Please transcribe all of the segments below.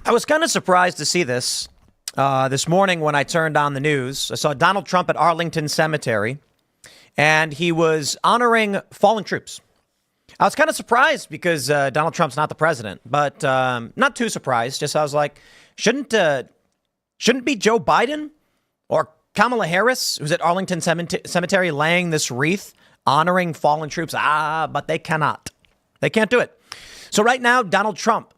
I was kind of surprised to see this this morning when I turned on the news. I saw Donald Trump at Arlington Cemetery, and he was honoring fallen troops. I was kind of surprised because Donald Trump's not the president, but not too surprised. Just I was like, shouldn't be Joe Biden or Kamala Harris, who's at Arlington Cemetery, laying this wreath honoring fallen troops? But they cannot. They can't do it. So right now, Donald Trump,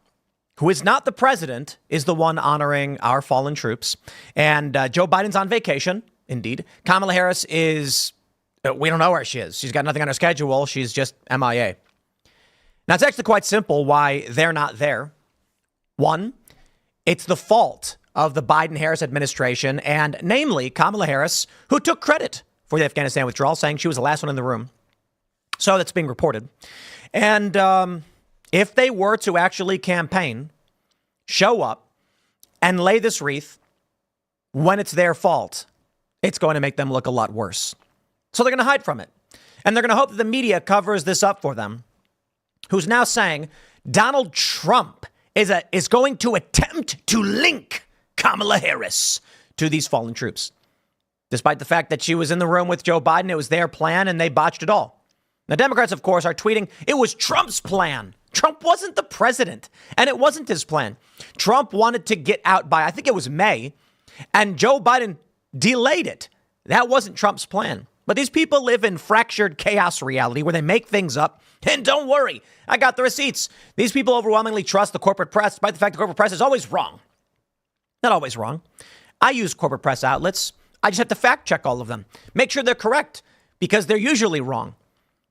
who is not the president, is the one honoring our fallen troops. And Joe Biden's on vacation, indeed. Kamala Harris is, we don't know where she is. She's got nothing on her schedule. She's just MIA. Now, it's actually quite simple why they're not there. One, it's the fault of the Biden-Harris administration, and namely Kamala Harris, who took credit for the Afghanistan withdrawal, saying she was the last one in the room. So that's being reported. And if they were to actually campaign, show up, and lay this wreath when it's their fault, it's going to make them look a lot worse. So they're going to hide from it. And they're going to hope that the media covers this up for them, who's now saying Donald Trump is going to attempt to link Kamala Harris to these fallen troops. Despite the fact that she was in the room with Joe Biden, it was their plan and they botched it all. The Democrats, of course, are tweeting it was Trump's plan. Trump wasn't the president, and it wasn't his plan. Trump wanted to get out by, I think it was May, and Joe Biden delayed it. That wasn't Trump's plan. But these people live in fractured chaos reality where they make things up. And don't worry, I got the receipts. These people overwhelmingly trust the corporate press, despite the fact the corporate press is always wrong. Not always wrong. I use corporate press outlets. I just have to fact check all of them. Make sure they're correct, because they're usually wrong.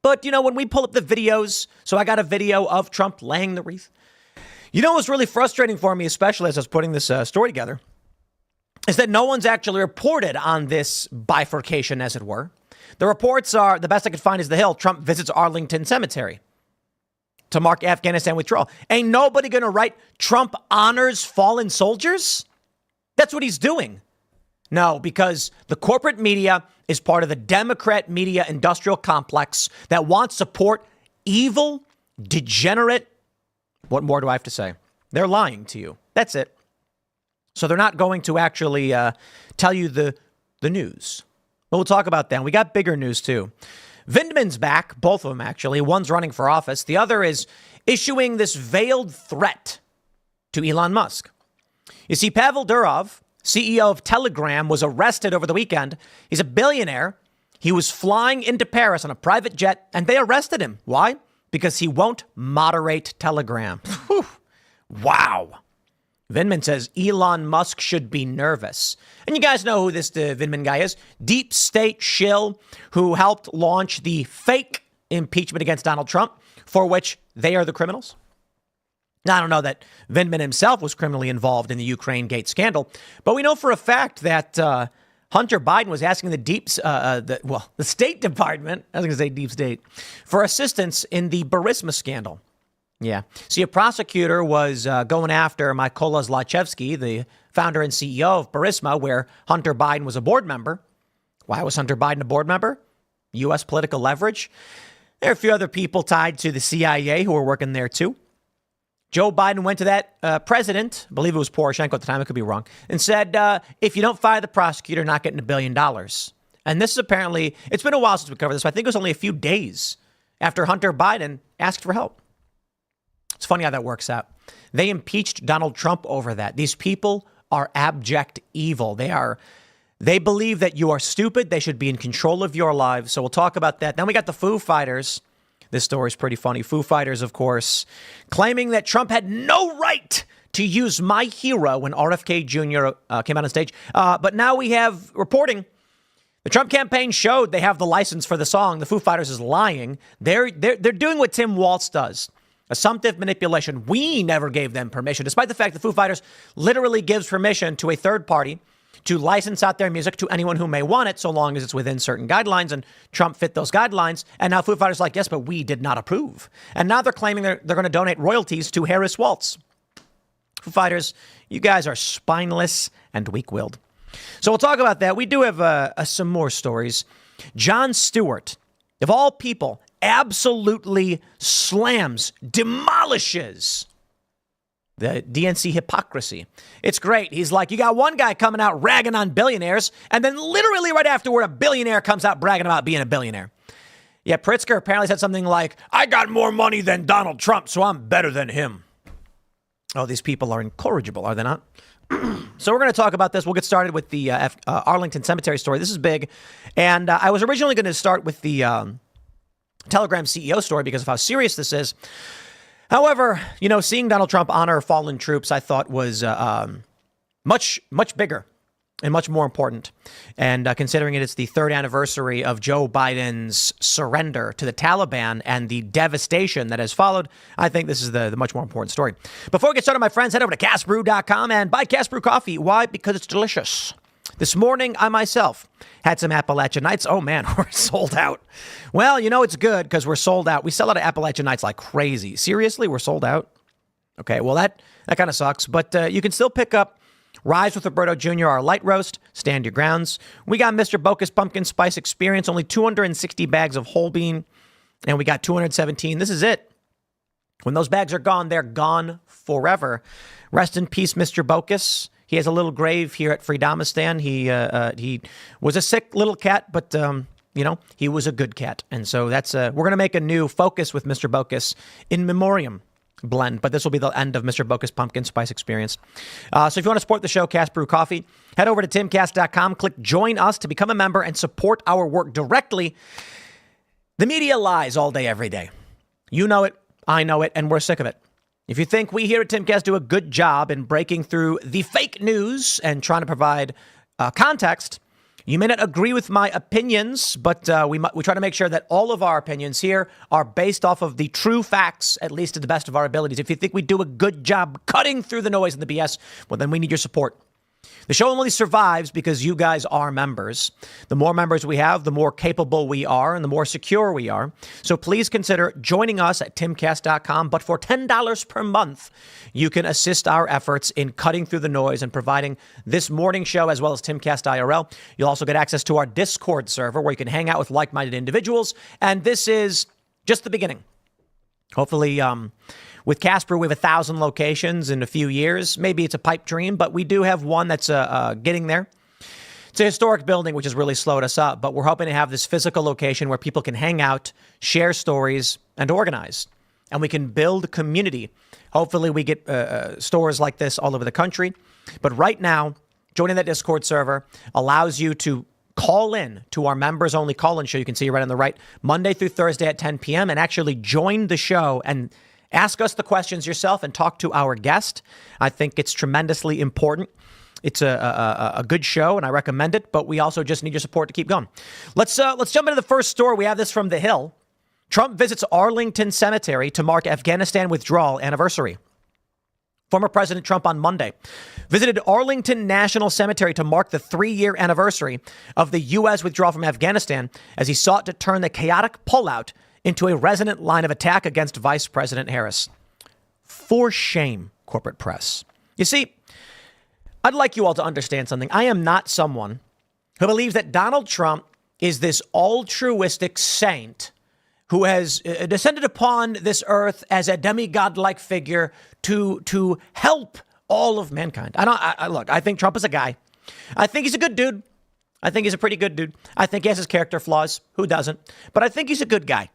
But, you know, when we pull up the videos, so I got a video of Trump laying the wreath. You know, what was really frustrating for me, especially as I was putting this story together, is that no one's actually reported on this bifurcation, as it were. The reports are, the best I could find is The Hill. Trump visits Arlington Cemetery to mark Afghanistan withdrawal. Ain't nobody going to write Trump honors fallen soldiers? That's what he's doing. No, because the corporate media is part of the Democrat media industrial complex that wants to support evil, degenerate. What more do I have to say? They're lying to you. That's it. So they're not going to actually tell you the news. But we'll talk about that. We got bigger news, too. Vindman's back, both of them, actually. One's running for office. The other is issuing this veiled threat to Elon Musk. You see, Pavel Durov, CEO of Telegram, was arrested over the weekend. He's a billionaire. He was flying into Paris on a private jet, and they arrested him. Why? Because he won't moderate Telegram. Wow. Vindman says Elon Musk should be nervous. And you guys know who this Vindman guy is. Deep state shill who helped launch the fake impeachment against Donald Trump, for which they are the criminals. Now, I don't know that Vindman himself was criminally involved in the Ukraine Gate scandal, but we know for a fact that Hunter Biden was asking the State Department, I was going to say deep state, for assistance in the Burisma scandal. Yeah. See, a prosecutor was going after Mykola Zlochevsky, the founder and CEO of Burisma, where Hunter Biden was a board member. Why was Hunter Biden a board member? U.S. political leverage. There are a few other people tied to the CIA who were working there, too. Joe Biden went to that president, I believe it was Poroshenko at the time, I could be wrong, and said, if you don't fire the prosecutor, you're not getting $1 billion. And this is apparently, it's been a while since we covered this, but I think it was only a few days after Hunter Biden asked for help. It's funny how that works out. They impeached Donald Trump over that. These people are abject evil. They believe that you are stupid. They should be in control of your lives. So we'll talk about that. Then we got the Foo Fighters. This story is pretty funny. Foo Fighters, of course, claiming that Trump had no right to use My Hero when RFK Jr. Came out on stage. But now we have reporting. The Trump campaign showed they have the license for the song. The Foo Fighters is lying. They're doing what Tim Waltz does. Assumptive manipulation. We never gave them permission, despite the fact the Foo Fighters literally gives permission to a third party to license out their music to anyone who may want it, so long as it's within certain guidelines, and Trump fit those guidelines. And now Foo Fighters are like, yes, but we did not approve. And now they're claiming they're going to donate royalties to Harris Waltz. Foo Fighters, you guys are spineless and weak-willed. So we'll talk about that. We do have some more stories. Jon Stewart, of all people, absolutely slams, demolishes The DNC hypocrisy. It's great. He's like, you got one guy coming out ragging on billionaires, and then literally right afterward, a billionaire comes out bragging about being a billionaire. Yeah, Pritzker apparently said something like, I got more money than Donald Trump, so I'm better than him. Oh, these people are incorrigible, are they not? So we're going to talk about this. We'll get started with the Arlington Cemetery story. This is big. And I was originally going to start with the Telegram CEO story because of how serious this is. However, seeing Donald Trump honor fallen troops, I thought was much, much bigger and much more important. And considering it's the third anniversary of Joe Biden's surrender to the Taliban and the devastation that has followed, I think this is the much more important story. Before we get started, my friends, head over to castbrew.com and buy Cast Brew coffee. Why? Because it's delicious. This morning, I myself had some Appalachian Nights. Oh, man, we're sold out. Well, it's good because we're sold out. We sell out of Appalachian Nights like crazy. Seriously, we're sold out? Okay, well, that kind of sucks. But you can still pick up Rise with Roberto Jr., our light roast. Stand your grounds. We got Mr. Bokus Pumpkin Spice Experience, only 260 bags of whole bean. And we got 217. This is it. When those bags are gone, they're gone forever. Rest in peace, Mr. Bokus. He has a little grave here at Freedomistan. He was a sick little cat, but, he was a good cat. And so we're going to make a new focus with Mr. Bokus in memoriam blend, but this will be the end of Mr. Bokus Pumpkin Spice Experience. So if you want to support the show, Cast Brew Coffee, head over to Timcast.com, click join us to become a member and support our work directly. The media lies all day, every day. You know it, I know it, and we're sick of it. If you think we here at Timcast do a good job in breaking through the fake news and trying to provide context, you may not agree with my opinions, but we try to make sure that all of our opinions here are based off of the true facts, at least to the best of our abilities. If you think we do a good job cutting through the noise and the BS, well, then we need your support. The show only survives because you guys are members. The more members we have, the more capable we are and the more secure we are. So please consider joining us at Timcast.com. But for $10 per month, you can assist our efforts in cutting through the noise and providing this morning show as well as Timcast IRL. You'll also get access to our Discord server where you can hang out with like-minded individuals. And this is just the beginning. Hopefully, with Casper, we have 1,000 locations in a few years. Maybe it's a pipe dream, but we do have one that's getting there. It's a historic building, which has really slowed us up, but we're hoping to have this physical location where people can hang out, share stories, and organize. And we can build community. Hopefully, we get stores like this all over the country. But right now, joining that Discord server allows you to call in to our members-only call-in show. You can see it right on the right, Monday through Thursday at 10 p.m. and actually join the show and ask us the questions yourself and talk to our guest. I think it's tremendously important. It's a good show, and I recommend it, but we also just need your support to keep going. Let's jump into the first story. We have this from The Hill. Trump visits Arlington Cemetery to mark Afghanistan withdrawal anniversary. Former President Trump on Monday visited Arlington National Cemetery to mark the 3-year anniversary of the U.S. withdrawal from Afghanistan as he sought to turn the chaotic pullout into a resonant line of attack against Vice President Harris. For shame, corporate press. You see, I'd like you all to understand something. I am not someone who believes that Donald Trump is this altruistic saint who has descended upon this earth as a demigod-like figure to help all of mankind. Look, I think Trump is a guy. I think he's a good dude. I think he's a pretty good dude. I think he has his character flaws. Who doesn't? But I think he's a good guy.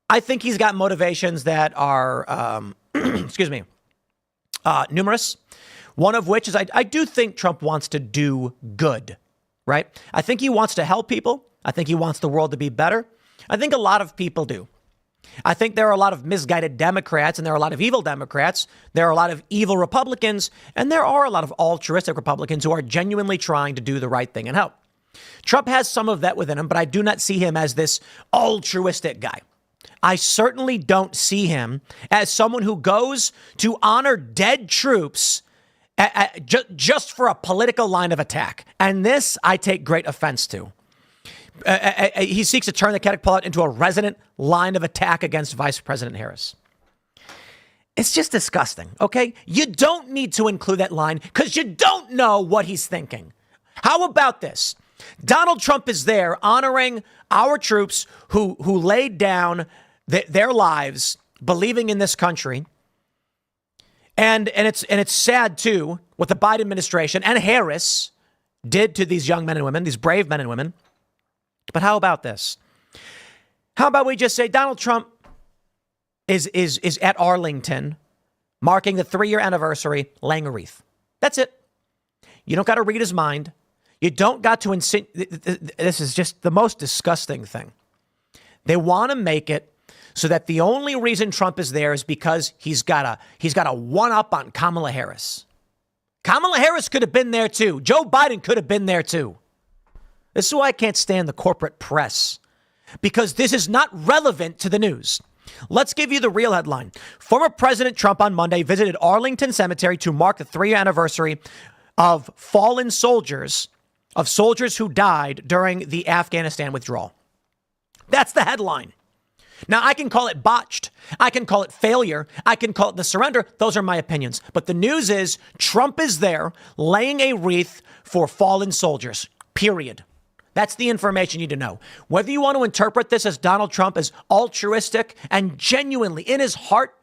I think he's got motivations that are, numerous. One of which is I do think Trump wants to do good, right? I think he wants to help people. I think he wants the world to be better. I think a lot of people do. I think there are a lot of misguided Democrats and there are a lot of evil Democrats. There are a lot of evil Republicans and there are a lot of altruistic Republicans who are genuinely trying to do the right thing and help. Trump has some of that within him, but I do not see him as this altruistic guy. I certainly don't see him as someone who goes to honor dead troops just for a political line of attack. And this I take great offense to. He seeks to turn the chaotic pullout into a resonant line of attack against Vice President Harris. It's just disgusting, okay? You don't need to include that line because you don't know what he's thinking. How about this? Donald Trump is there honoring our troops who laid down their lives believing in this country. And it's sad, too, what the Biden administration and Harris did to these young men and women, these brave men and women. But how about this? How about we just say Donald Trump is at Arlington, marking the 3-year anniversary, laying a wreath. That's it. You don't got to read his mind. You don't got to this is just the most disgusting thing. They want to make it so that the only reason Trump is there is because he's got a one-up on Kamala Harris. Kamala Harris could have been there too. Joe Biden could have been there too. This is why I can't stand the corporate press, because this is not relevant to the news. Let's give you the real headline. Former President Trump on Monday visited Arlington Cemetery to mark the 3-year anniversary of fallen soldiers, of soldiers who died during the Afghanistan withdrawal. That's the headline. Now, I can call it botched. I can call it failure. I can call it the surrender. Those are my opinions. But the news is Trump is there laying a wreath for fallen soldiers, period. That's the information you need to know. Whether you want to interpret this as Donald Trump as altruistic and genuinely in his heart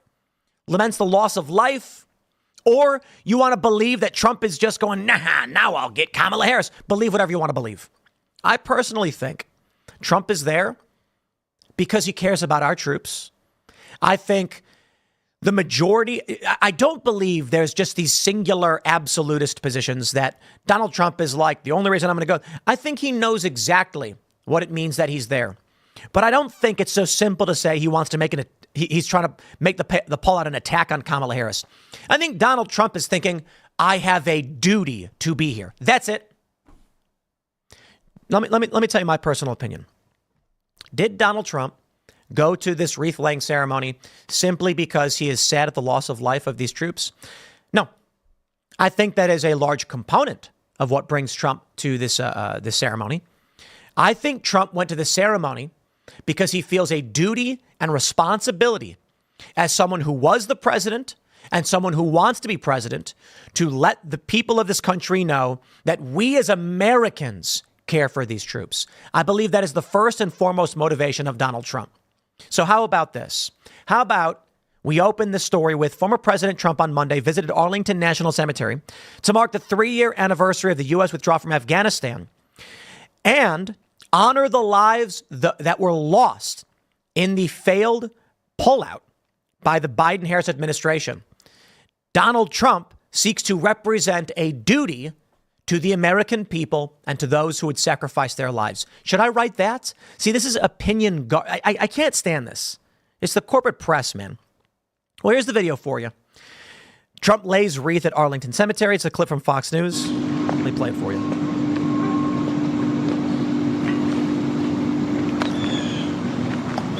laments the loss of life, or you want to believe that Trump is just going, nah, now I'll get Kamala Harris. Believe whatever you want to believe. I personally think Trump is there because he cares about our troops. I think the majority, I don't believe there's just these singular absolutist positions that Donald Trump is like, the only reason I'm going to go. I think he knows exactly what it means that he's there. But I don't think it's so simple to say he wants to make he's trying to make the pull out an attack on Kamala Harris. I think Donald Trump is thinking, I have a duty to be here. That's it. Let me tell you my personal opinion. Did Donald Trump go to this wreath-laying ceremony simply because he is sad at the loss of life of these troops? No. I think that is a large component of what brings Trump to this ceremony. I think Trump went to the ceremony because he feels a duty and responsibility as someone who was the president and someone who wants to be president to let the people of this country know that we as Americans care for these troops. I believe that is the first and foremost motivation of Donald Trump. So how about this? How about we open the story with former President Trump on Monday visited Arlington National Cemetery to mark the 3-year anniversary of the U.S. withdrawal from Afghanistan and honor the lives that were lost in the failed pullout by the Biden-Harris administration. Donald Trump seeks to represent a duty to the American people and to those who would sacrifice their lives. Should I write that? See, this is opinion. I can't stand this. It's the corporate press, man. Well, here's the video for you. Trump lays wreath at Arlington Cemetery. It's a clip from Fox News. Let me play it for you.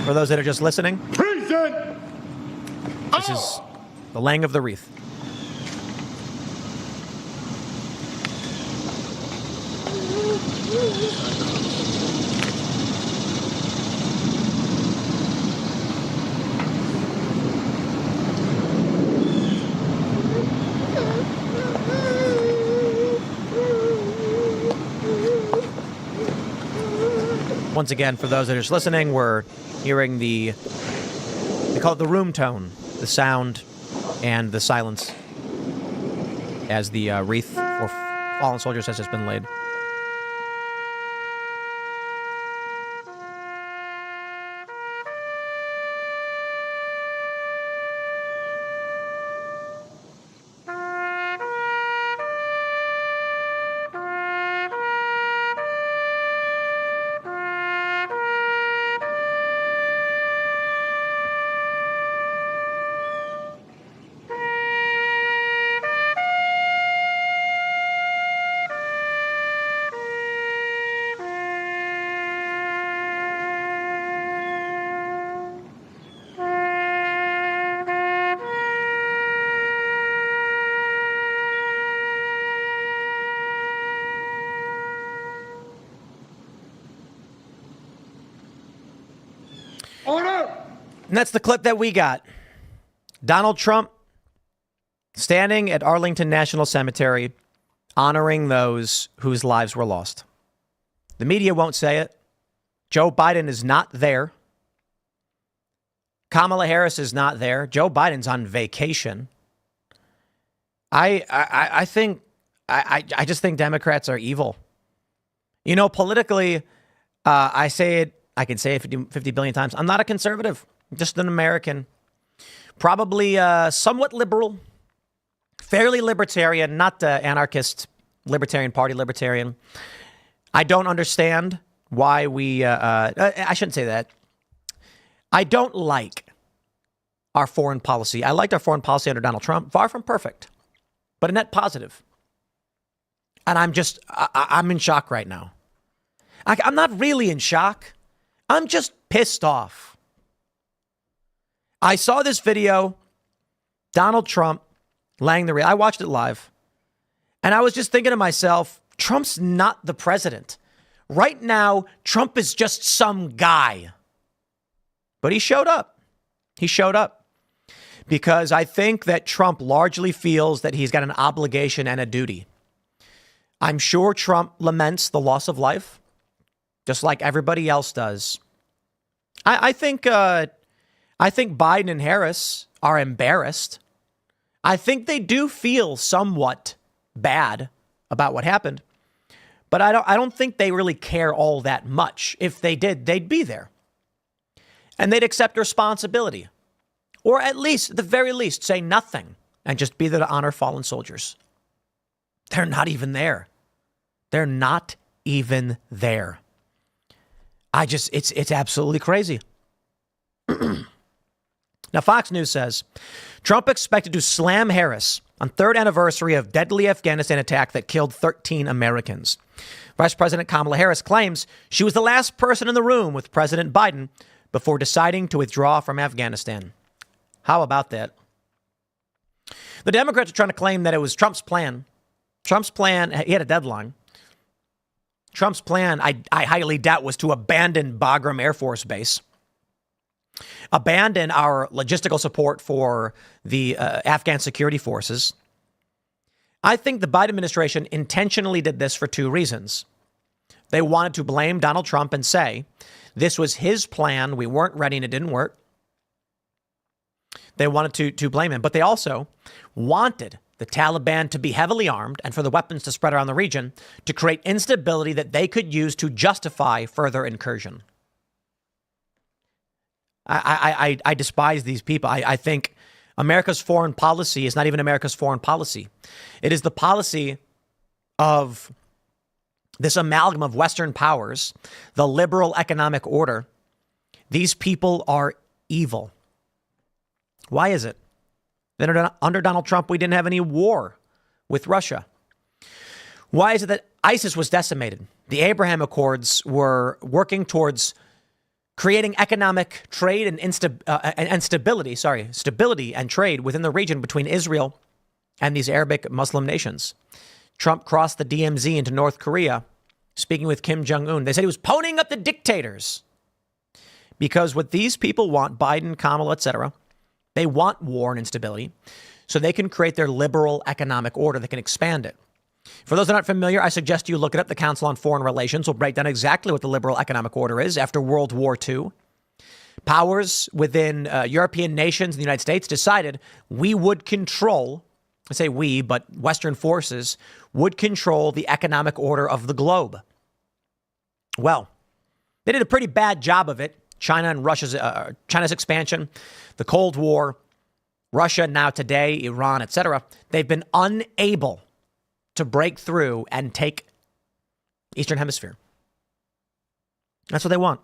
For those that are just listening, this is the laying of the wreath. Once again, for those that are just listening, we're hearing they call it the room tone, the sound and the silence as the wreath for fallen soldiers has just been laid. And that's the clip that we got. Donald Trump standing at Arlington National Cemetery, honoring those whose lives were lost. The media won't say it. Joe Biden is not there. Kamala Harris is not there. Joe Biden's on vacation. I think I just think Democrats are evil. You know, politically, I say it. I can say it 50 billion times. I'm not a conservative, I'm just an American. Probably somewhat liberal, fairly libertarian, not anarchist, libertarian party libertarian. I don't understand why I shouldn't say that. I don't like our foreign policy. I liked our foreign policy under Donald Trump. Far from perfect, but a net positive. And I'm in shock right now. I'm not really in shock. I'm just pissed off. I saw this video, Donald Trump laying I watched it live. And I was just thinking to myself, Trump's not the president. Right now, Trump is just some guy. But he showed up. He showed up. Because I think that Trump largely feels that he's got an obligation and a duty. I'm sure Trump laments the loss of life, just like everybody else does. I think Biden and Harris are embarrassed. I think they do feel somewhat bad about what happened, but I don't think they really care all that much. If they did, they'd be there, and they'd accept responsibility, or at the very least, say nothing and just be there to honor fallen soldiers. They're not even there. They're not even there. It's absolutely crazy. Now, Fox News says Trump expected to slam Harris on third anniversary of deadly Afghanistan attack that killed 13 Americans. Vice President Kamala Harris claims she was the last person in the room with President Biden before deciding to withdraw from Afghanistan. How about that? The Democrats are trying to claim that it was Trump's plan. Trump's plan, he had a deadline. Trump's plan, I highly doubt, was to abandon Bagram Air Force Base, abandon our logistical support for the Afghan security forces. I think the Biden administration intentionally did this for two reasons. They wanted to blame Donald Trump and say, this was his plan, we weren't ready and it didn't work. They wanted to blame him, but they also wanted the Taliban to be heavily armed and for the weapons to spread around the region to create instability that they could use to justify further incursion. I despise these people. I think America's foreign policy is not even America's foreign policy. It is the policy of this amalgam of Western powers, the liberal economic order. These people are evil. Why is it? Under Donald Trump, we didn't have any war with Russia. Why is it that ISIS was decimated? The Abraham Accords were working towards creating economic trade and stability and trade within the region between Israel and these Arabic Muslim nations. Trump crossed the DMZ into North Korea, speaking with Kim Jong-un. They said he was ponying up the dictators because what these people want, Biden, Kamala, etc., they want war and instability so they can create their liberal economic order that can expand it. For those that aren't familiar, I suggest you look it up. The Council on Foreign Relations will break down exactly what the liberal economic order is. After World War II, powers within European nations and the United States decided we would control, I say we, but Western forces would control the economic order of the globe. Well, they did a pretty bad job of it. China and China's expansion, the Cold War, Russia now today, Iran, etc. They've been unable to break through and take Eastern Hemisphere. That's what they want.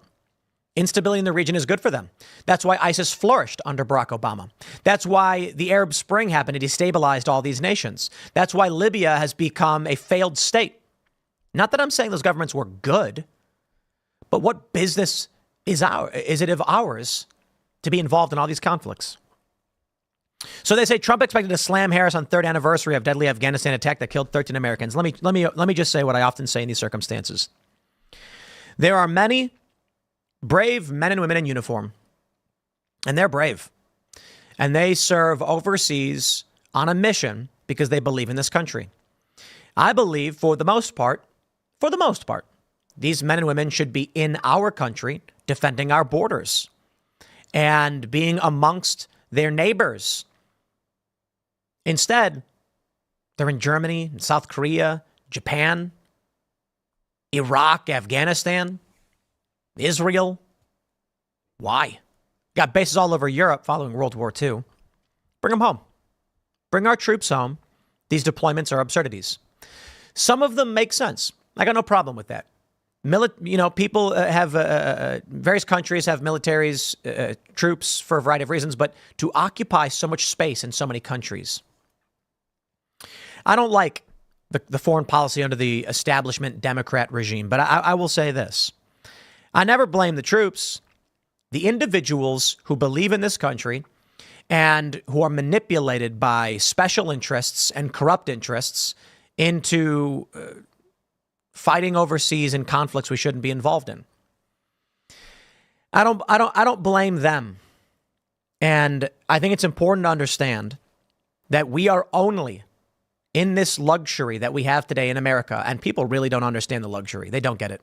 Instability in the region is good for them. That's why ISIS flourished under Barack Obama. That's why the Arab Spring happened and destabilized all these nations. That's why Libya has become a failed state. Not that I'm saying those governments were good, but what business is it of ours to be involved in all these conflicts? So they say Trump expected to slam Harris on third anniversary of deadly Afghanistan attack that killed 13 Americans. Let me just say what I often say in these circumstances. There are many brave men and women in uniform, and they're brave, and they serve overseas on a mission because they believe in this country. I believe for the most part, these men and women should be in our country defending our borders and being amongst their neighbors. Instead, They're in Germany, South Korea, Japan, Iraq, Afghanistan, Israel. Why? Got bases all over Europe following World War II. Bring them home. Bring our troops home. These deployments are absurdities. Some of them make sense. I got no problem with that. People have various countries have militaries, troops for a variety of reasons, but to occupy so much space in so many countries, I don't like the foreign policy under the establishment Democrat regime. But I will say this: I never blame the troops. The individuals who believe in this country and who are manipulated by special interests and corrupt interests into fighting overseas in conflicts we shouldn't be involved in. I don't blame them. And I think it's important to understand that we are only in this luxury that we have today in America. And people really don't understand the luxury. They don't get it.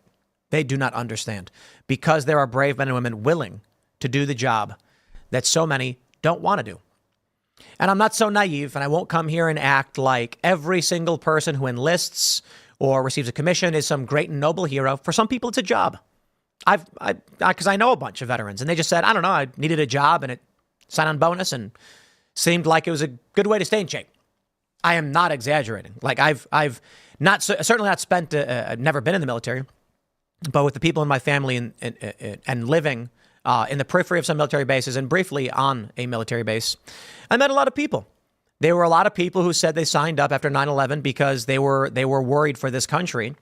They do not understand, because there are brave men and women willing to do the job that so many don't want to do. And I'm not so naive, and I won't come here and act like every single person who enlists or receives a commission is some great and noble hero. For some people, it's a job. Because I know a bunch of veterans, and they just said, I don't know, I needed a job and it sign-on bonus and seemed like it was a good way to stay in shape. I am not exaggerating. Like I've not certainly not spent. I've never been in the military, but with the people in my family and living in the periphery of some military bases and briefly on a military base, I met a lot of people. There were a lot of people who said they signed up after 9/11 because they were worried for this country.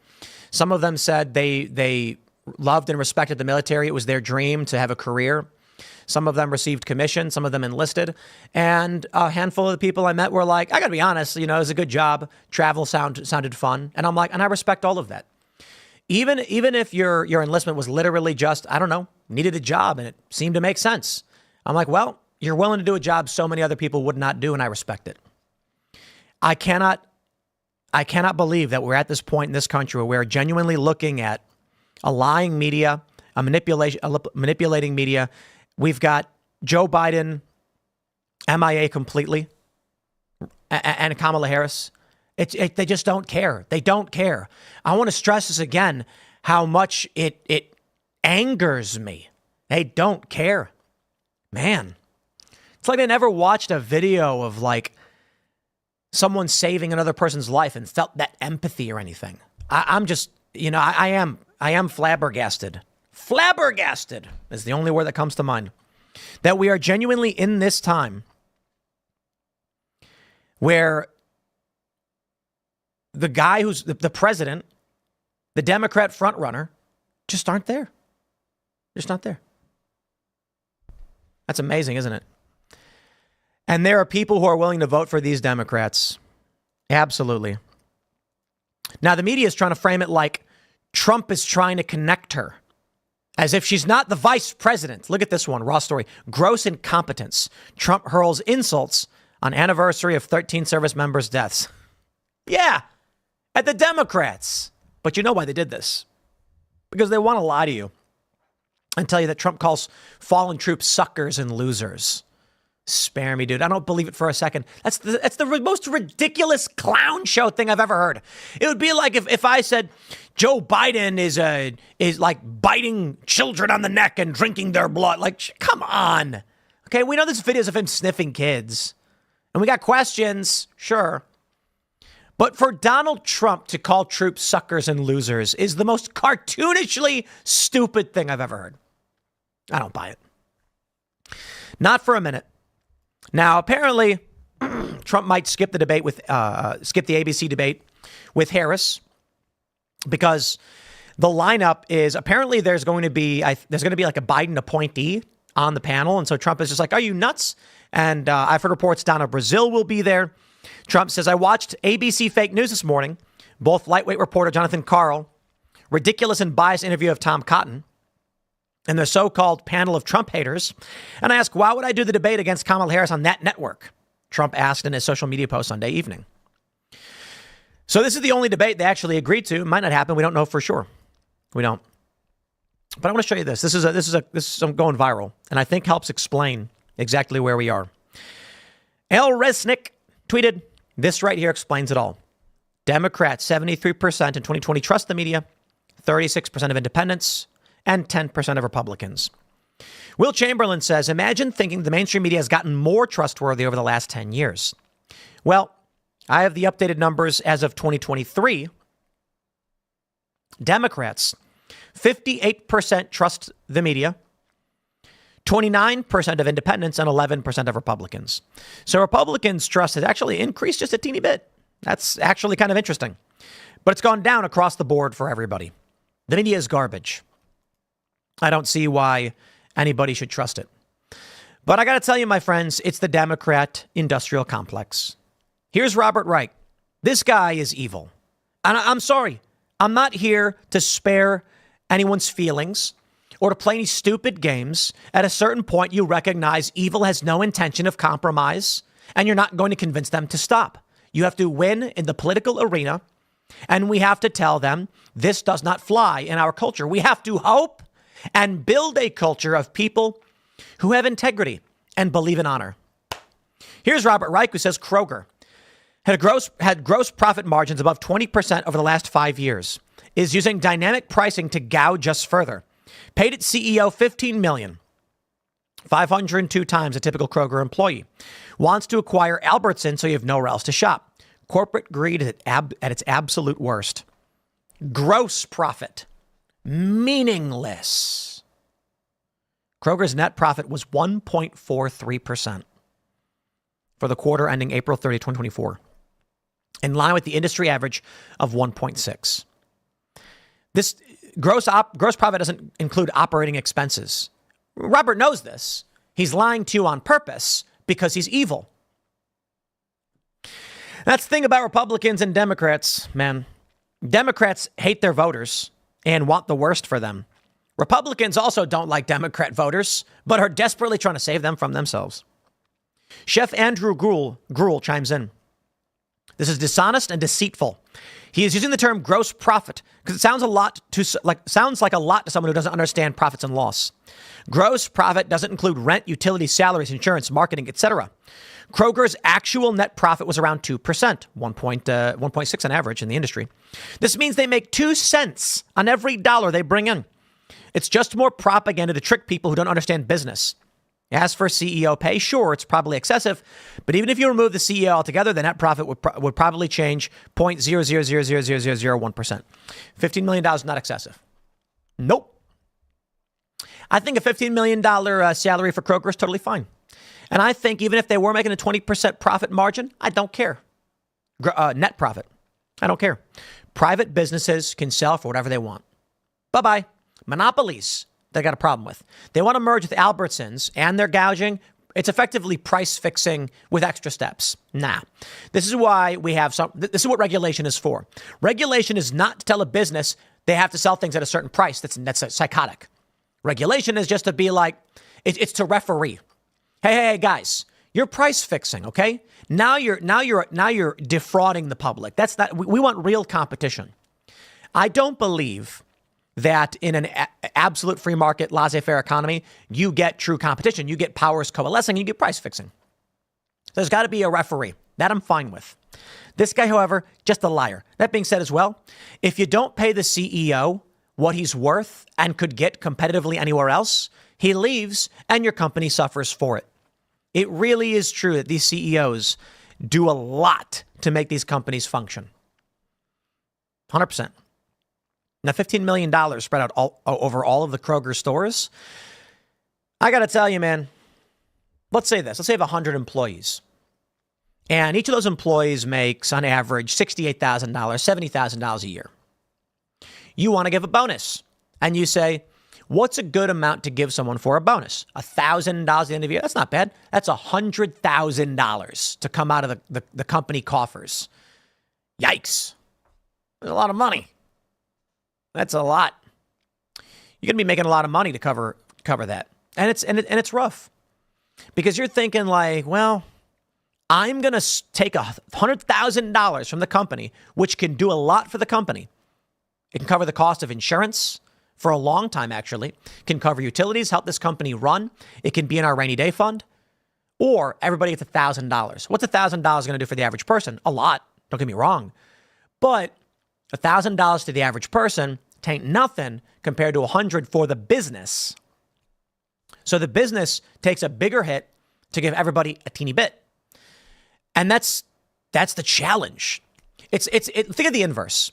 Some of them said they loved and respected the military. It was their dream to have a career. Some of them received commission. Some of them enlisted. And a handful of the people I met were like, I got to be honest, it was a good job. Travel sounded fun. And I'm like, and I respect all of that. Even if your enlistment was literally just, I don't know, needed a job and it seemed to make sense. I'm like, well, you're willing to do a job so many other people would not do, and I respect it. I cannot believe that we're at this point in this country where we're genuinely looking at a lying media, a manipulating media. We've got Joe Biden, MIA completely, and Kamala Harris. They just don't care. They don't care. I want to stress this again, how much it angers me. They don't care. Man, it's like they never watched a video of like someone saving another person's life and felt that empathy or anything. I'm just, I am flabbergasted. Flabbergasted is the only word that comes to mind. That we are genuinely in this time where the guy who's the president, the Democrat frontrunner, just aren't there. Just not there. That's amazing, isn't it? And there are people who are willing to vote for these Democrats. Absolutely. Now, the media is trying to frame it like Trump is trying to connect her, as if she's not the vice president. Look at this one, raw story. Gross incompetence. Trump hurls insults on anniversary of 13 service members' deaths. Yeah, at the Democrats. But you know why they did this? Because they want to lie to you and tell you that Trump calls fallen troops suckers and losers. Spare me, dude. I don't believe it for a second. That's the most ridiculous clown show thing I've ever heard. It would be like if I said Joe Biden is like biting children on the neck and drinking their blood. Like, come on. Okay, we know there's videos of him sniffing kids. And we got questions, sure. But for Donald Trump to call troops suckers and losers is the most cartoonishly stupid thing I've ever heard. I don't buy it. Not for a minute. Now, apparently, Trump might skip the debate with skip the ABC debate with Harris because the lineup is apparently there's going to be like a Biden appointee on the panel, and so Trump is just like, "Are you nuts?" And I've heard reports Donna Brazile will be there. Trump says, "I watched ABC fake news this morning. Both lightweight reporter Jonathan Karl, ridiculous and biased interview of Tom Cotton, and their so-called panel of Trump haters. And I asked, why would I do the debate against Kamala Harris on that network?" Trump asked in his social media post Sunday evening. So this is the only debate they actually agreed to. It might not happen. We don't know for sure. We don't. But I want to show you this. This is going viral, and I think helps explain exactly where we are. L. Resnick tweeted, This right here explains it all. Democrats, 73% in 2020 trust the media, 36% of independents, and 10% of Republicans. Will Chamberlain says, imagine thinking the mainstream media has gotten more trustworthy over the last 10 years. Well, I have the updated numbers as of 2023. Democrats, 58% trust the media, 29% of independents, and 11% of Republicans. So Republicans' trust has actually increased just a teeny bit. That's actually kind of interesting. But it's gone down across the board for everybody. The media is garbage. I don't see why anybody should trust it. But I got to tell you, my friends, it's the Democrat industrial complex. Here's Robert Reich. This guy is evil. And I'm sorry. I'm not here to spare anyone's feelings or to play any stupid games. At a certain point, you recognize evil has no intention of compromise, and you're not going to convince them to stop. You have to win in the political arena, and we have to tell them this does not fly in our culture. We have to hope and build a culture of people who have integrity and believe in honor. Here's Robert Reich, who says Kroger had gross profit margins above 20% over the last 5 years, is using dynamic pricing to gouge us further. Paid its CEO $15 million, 502 times a typical Kroger employee. Wants to acquire Albertson so you have nowhere else to shop. Corporate greed at its absolute worst. Gross profit. Meaningless. Kroger's net profit was 1.43% for the quarter ending April 30, 2024, in line with the industry average of 1.6. This gross profit doesn't include operating expenses. Robert knows this. He's lying to you on purpose because he's evil. That's the thing about Republicans and Democrats, man. Democrats hate their voters and want the worst for them. Republicans also don't like Democrat voters, but are desperately trying to save them from themselves. Chef Andrew Gruel chimes in. This is dishonest and deceitful. He is using the term gross profit because it sounds like a lot to someone who doesn't understand profits and loss. Gross profit doesn't include rent, utilities, salaries, insurance, marketing, etc. Kroger's actual net profit was around 2%, 1.6 on average in the industry. This means they make 2 cents on every dollar they bring in. It's just more propaganda to trick people who don't understand business. As for CEO pay, sure, it's probably excessive, but even if you remove the CEO altogether, the net profit would probably change 0.0000001%. $15 million is not excessive. Nope. I think a $15 million salary for Kroger is totally fine. And I think even if they were making a 20% profit margin, I don't care. Net profit. I don't care. Private businesses can sell for whatever they want. Bye-bye. Monopolies, they got a problem with. They want to merge with Albertsons and they're gouging. It's effectively price fixing with extra steps. Nah. This is why we have this is what regulation is for. Regulation is not to tell a business they have to sell things at a certain price. That's psychotic. Regulation is just to be like, it's to referee. Hey, guys, you're price fixing, okay? Now you're defrauding the public. That's not. We want real competition. I don't believe that in an absolute free market, laissez-faire economy, you get true competition. You get powers coalescing, you get price fixing. There's got to be a referee. That I'm fine with. This guy, however, just a liar. That being said as well, if you don't pay the CEO what he's worth and could get competitively anywhere else, he leaves and your company suffers for it. It really is true that these CEOs do a lot to make these companies function. 100%. Now, $15 million spread out over all of the Kroger stores. I got to tell you, man, let's say this. Let's say you have 100 employees. And each of those employees makes, on average, $68,000, $70,000 a year. You want to give a bonus. And you say, what's a good amount to give someone for a bonus? $1,000 at the end of the year? That's not bad. That's $100,000 to come out of the company coffers. Yikes. That's a lot of money. That's a lot. You're going to be making a lot of money to cover that. And it's rough. Because you're thinking like, well, I'm going to take $100,000 from the company, which can do a lot for the company. It can cover the cost of insurance for a long time, actually. It can cover utilities, help this company run. It can be in our rainy day fund. or everybody gets $1,000. What's $1,000 going to do for the average person? A lot. Don't get me wrong. But $1,000 to the average person tain't nothing compared to $100 for the business. So the business takes a bigger hit to give everybody a teeny bit. And that's the challenge. Think of the inverse.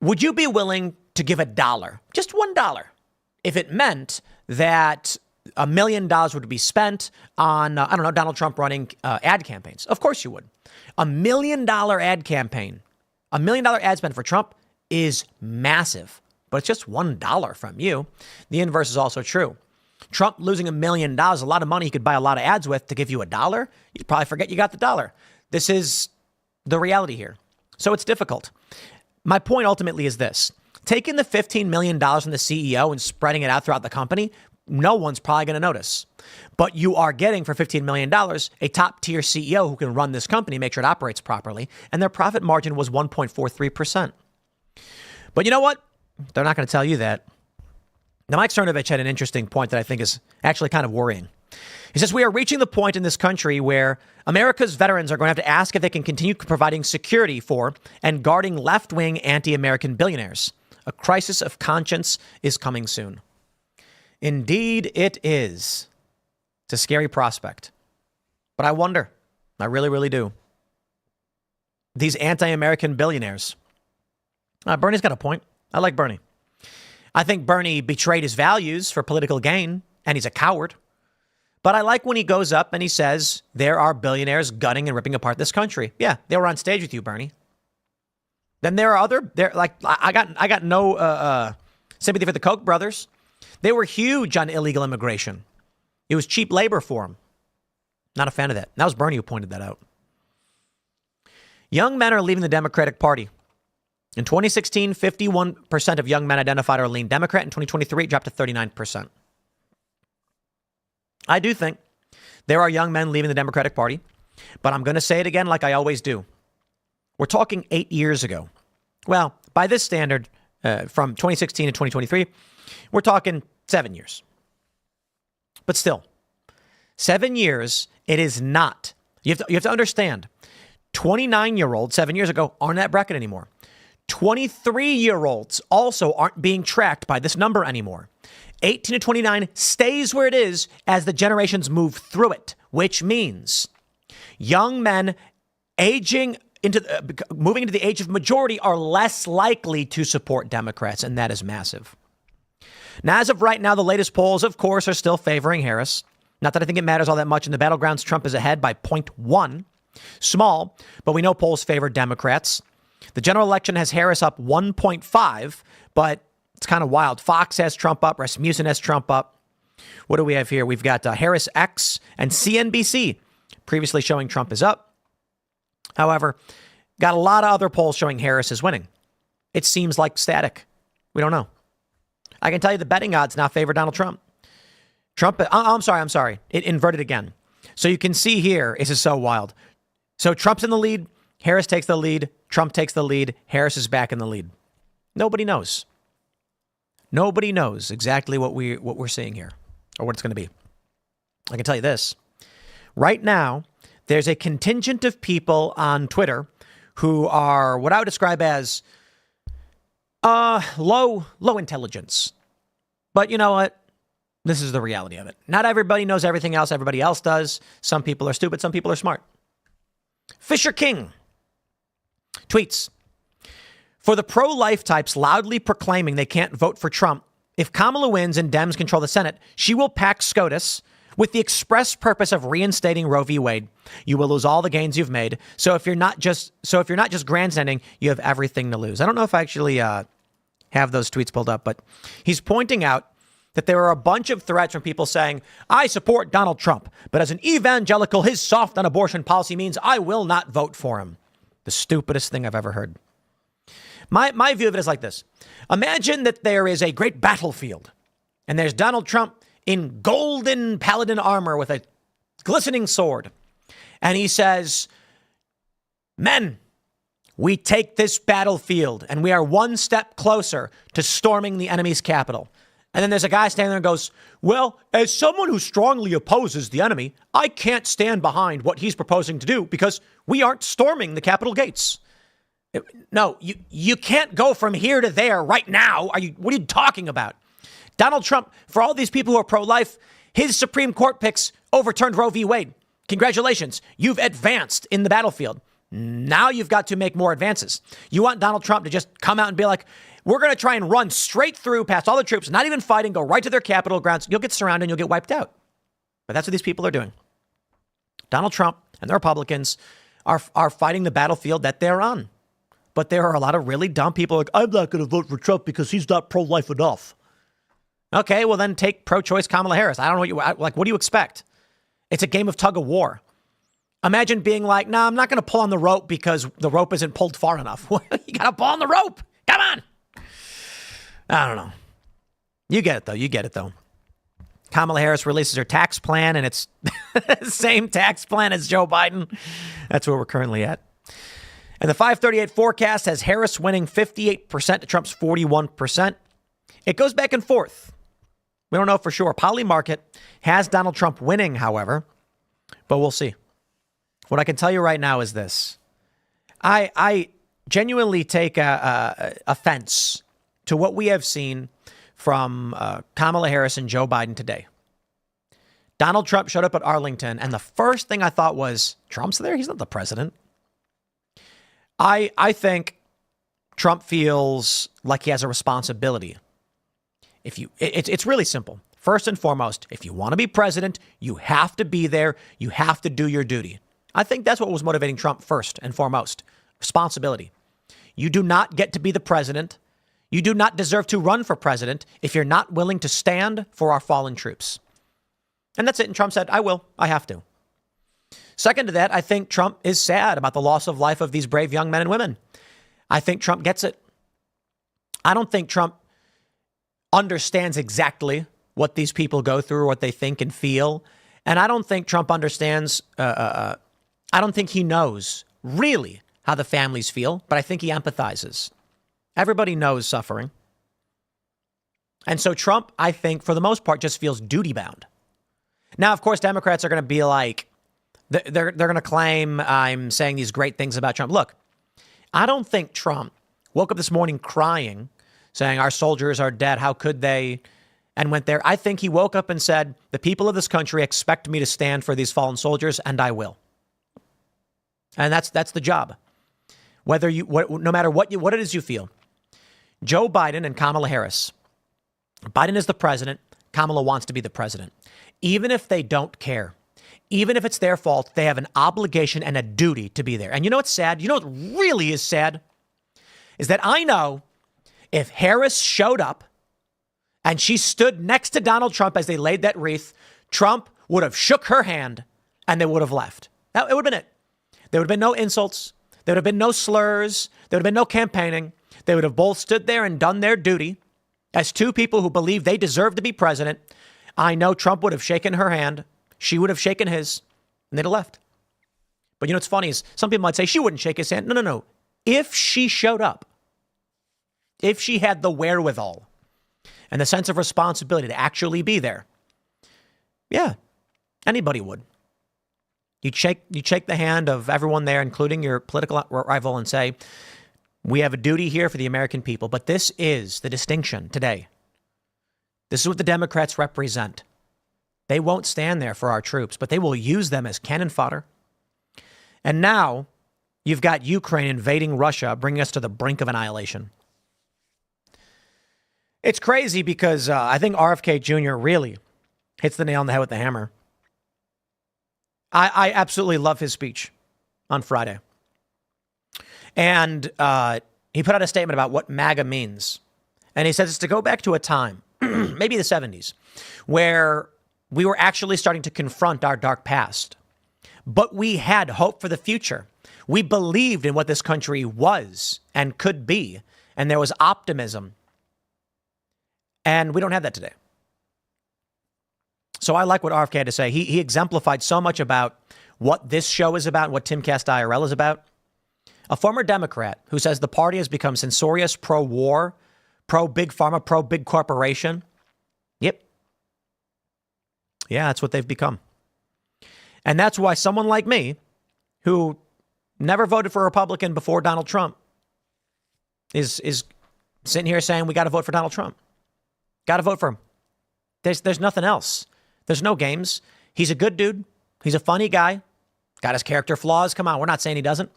Would you be willing to give $1, just $1, if it meant that $1 million would be spent on, Donald Trump running ad campaigns? Of course you would. $1 million ad campaign, $1 million ad spend for Trump is massive, but it's just $1 from you. The inverse is also true. Trump losing $1 million, a lot of money he could buy a lot of ads with. To give you $1, you'd probably forget you got the dollar. This is the reality here. So it's difficult. My point ultimately is this. Taking the $15 million from the CEO and spreading it out throughout the company, no one's probably going to notice. But you are getting for $15 million a top tier CEO who can run this company, make sure it operates properly. And their profit margin was 1.43%. But you know what? They're not going to tell you that. Now, Mike Cernovich had an interesting point that I think is actually kind of worrying. He says, we are reaching the point in this country where America's veterans are going to have to ask if they can continue providing security for and guarding left-wing anti-American billionaires. A crisis of conscience is coming soon. Indeed, it is. It's a scary prospect. But I wonder. I really, really do. These anti-American billionaires. Bernie's got a point. I like Bernie. I think Bernie betrayed his values for political gain, and he's a coward. But I like when he goes up and he says, there are billionaires gutting and ripping apart this country. Yeah, they were on stage with you, Bernie. Then there are I got no sympathy for the Koch brothers. They were huge on illegal immigration. It was cheap labor for them. Not a fan of that. That was Bernie who pointed that out. Young men are leaving the Democratic Party. In 2016, 51% of young men identified or leaned Democrat. In 2023, it dropped to 39%. I do think there are young men leaving the Democratic Party, but I'm going to say it again like I always do. We're talking 8 years ago. Well, by this standard, from 2016 to 2023, we're talking 7 years. But still, 7 years, it is not. You have to understand, 29-year-olds 7 years ago aren't in that bracket anymore. 23-year-olds also aren't being tracked by this number anymore. 18 to 29 stays where it is as the generations move through it, which means young men moving into the age of majority are less likely to support Democrats, and that is massive. Now, as of right now, the latest polls, of course, are still favoring Harris. Not that I think it matters all that much. In the battlegrounds, Trump is ahead by 0.1. Small, but we know polls favor Democrats. The general election has Harris up 1.5, but it's kind of wild. Fox has Trump up. Rasmussen has Trump up. What do we have here? We've got Harris X and CNBC previously showing Trump is up. However, got a lot of other polls showing Harris is winning. It seems like static. We don't know. I can tell you the betting odds now favor Donald Trump. I'm sorry. It inverted again. So you can see here, this is so wild. So Trump's in the lead. Harris takes the lead. Trump takes the lead. Harris is back in the lead. Nobody knows. Nobody knows exactly what we're seeing here or what it's going to be. I can tell you this. Right now, there's a contingent of people on Twitter who are what I would describe as low intelligence. But you know what? This is the reality of it. Not everybody knows everything else everybody else does. Some people are stupid. Some people are smart. Fisher King tweets, for the pro-life types loudly proclaiming they can't vote for Trump, if Kamala wins and Dems control the Senate, she will pack SCOTUS with the express purpose of reinstating Roe v. Wade. You will lose all the gains you've made. So if you're not just grandstanding, you have everything to lose. I don't know if I actually have those tweets pulled up, but he's pointing out that there are a bunch of threats from people saying, I support Donald Trump, but as an evangelical, his soft on abortion policy means I will not vote for him. The stupidest thing I've ever heard. My view of it is like this. Imagine that there is a great battlefield and there's Donald Trump in golden paladin armor with a glistening sword. And he says, men, we take this battlefield and we are one step closer to storming the enemy's capital. And then there's a guy standing there and goes, well, as someone who strongly opposes the enemy, I can't stand behind what he's proposing to do because we aren't storming the Capitol gates. No, you can't go from here to there right now. What are you talking about? Donald Trump, for all these people who are pro-life, his Supreme Court picks overturned Roe v. Wade. Congratulations. You've advanced in the battlefield. Now you've got to make more advances. You want Donald Trump to just come out and be like, we're going to try and run straight through past all the troops, not even fighting, go right to their Capitol grounds. You'll get surrounded and you'll get wiped out. But that's what these people are doing. Donald Trump and the Republicans are fighting the battlefield that they're on. But there are a lot of really dumb people like, I'm not going to vote for Trump because he's not pro-life enough. Okay, well then take pro-choice Kamala Harris. I don't know what do you expect? It's a game of tug of war. Imagine being like, no, I'm not going to pull on the rope because the rope isn't pulled far enough. You got to pull on the rope. Come on. I don't know. You get it, though. Kamala Harris releases her tax plan, and it's the same tax plan as Joe Biden. That's where we're currently at. And the 538 forecast has Harris winning 58% to Trump's 41%. It goes back and forth. We don't know for sure. Polymarket has Donald Trump winning, however, but we'll see. What I can tell you right now is this. I genuinely take offense to what we have seen from Kamala Harris and Joe Biden today. Donald Trump showed up at Arlington, and the first thing I thought was, Trump's there? He's not the president. I think Trump feels like he has a responsibility. It's really simple. First and foremost, if you want to be president, you have to be there. You have to do your duty. I think that's what was motivating Trump first and foremost. Responsibility. You do not get to be the president. You do not deserve to run for president if you're not willing to stand for our fallen troops. And that's it. And Trump said, I will. I have to. Second to that, I think Trump is sad about the loss of life of these brave young men and women. I think Trump gets it. I don't think Trump understands exactly what these people go through, what they think and feel. And I don't think Trump understands, I don't think he knows really how the families feel, but I think he empathizes. Everybody knows suffering. And so Trump, I think, for the most part, just feels duty-bound. Now, of course, Democrats are going to be like, they're going to claim I'm saying these great things about Trump. Look, I don't think Trump woke up this morning crying, saying our soldiers are dead. How could they? And went there. I think he woke up and said, the people of this country expect me to stand for these fallen soldiers, and I will. And that's the job. Whether no matter what it is you feel. Joe Biden and Kamala Harris. Biden is the president. Kamala wants to be the president. Even if they don't care, even if it's their fault, they have an obligation and a duty to be there. And you know what's sad? You know what really is sad? Is that I know if Harris showed up and she stood next to Donald Trump as they laid that wreath, Trump would have shook her hand and they would have left. It would have been it. There would have been no insults. There would have been no slurs. There would have been no campaigning. They would have both stood there and done their duty as two people who believe they deserve to be president. I know Trump would have shaken her hand. She would have shaken his, and they'd have left. But you know what's funny is some people might say she wouldn't shake his hand. No. If she showed up, if she had the wherewithal and the sense of responsibility to actually be there, yeah, anybody would. You'd shake the hand of everyone there, including your political rival, and say, we have a duty here for the American people. But this is the distinction today. This is what the Democrats represent. They won't stand there for our troops, but they will use them as cannon fodder. And now you've got Ukraine invading Russia, bringing us to the brink of annihilation. It's crazy because I think RFK Jr. really hits the nail on the head with the hammer. I absolutely love his speech on Friday. And he put out a statement about what MAGA means. And he says it's to go back to a time, maybe the 70s, where we were actually starting to confront our dark past. But we had hope for the future. We believed in what this country was and could be. And there was optimism. And we don't have that today. So I like what RFK had to say. He exemplified so much about what this show is about, what Timcast IRL is about. A former Democrat who says the party has become censorious, pro-war, pro-big pharma, pro-big corporation. Yep. Yeah, that's what they've become. And that's why someone like me, who never voted for a Republican before Donald Trump, is sitting here saying we got to vote for Donald Trump. Got to vote for him. There's nothing else. There's no games. He's a good dude. He's a funny guy. Got his character flaws. Come on, we're not saying he doesn't.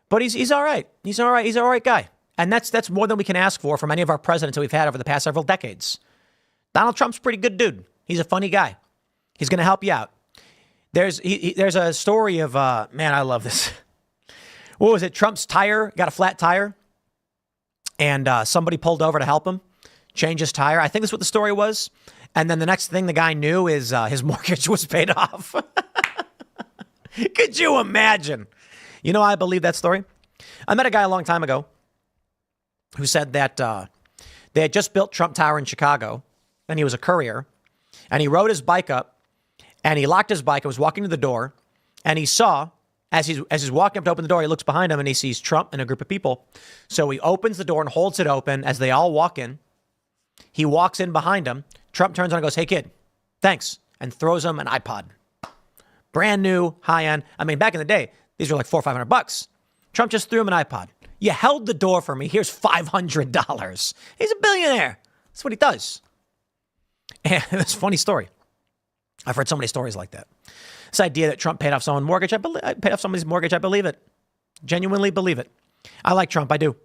But he's all right. He's all right. He's an all right guy. And that's more than we can ask for from any of our presidents that we've had over the past several decades. Donald Trump's a pretty good dude. He's a funny guy. He's going to help you out. There's a story of, man, I love this. What was it? Trump's tire got a flat tire. And somebody pulled over to help him change his tire. I think that's what the story was. And then the next thing the guy knew is his mortgage was paid off. Could you imagine? You know, I believe that story. I met a guy a long time ago who said that they had just built Trump Tower in Chicago, and he was a courier, and he rode his bike up, and he locked his bike and was walking to the door, and he saw, as he's walking up to open the door, he looks behind him, and he sees Trump and a group of people. So he opens the door and holds it open as they all walk in. He walks in behind him. Trump turns on and goes, "Hey, kid, thanks," and throws him an iPod. Brand new, high-end. I mean, back in the day, these were like $400 or $500. Trump just threw him an iPod. "You held the door for me. Here's $500. He's a billionaire. That's what he does. And it's a funny story. I've heard so many stories like that. This idea that Trump paid off someone's mortgage, I paid off somebody's mortgage. I believe it. Genuinely believe it. I like Trump. I do.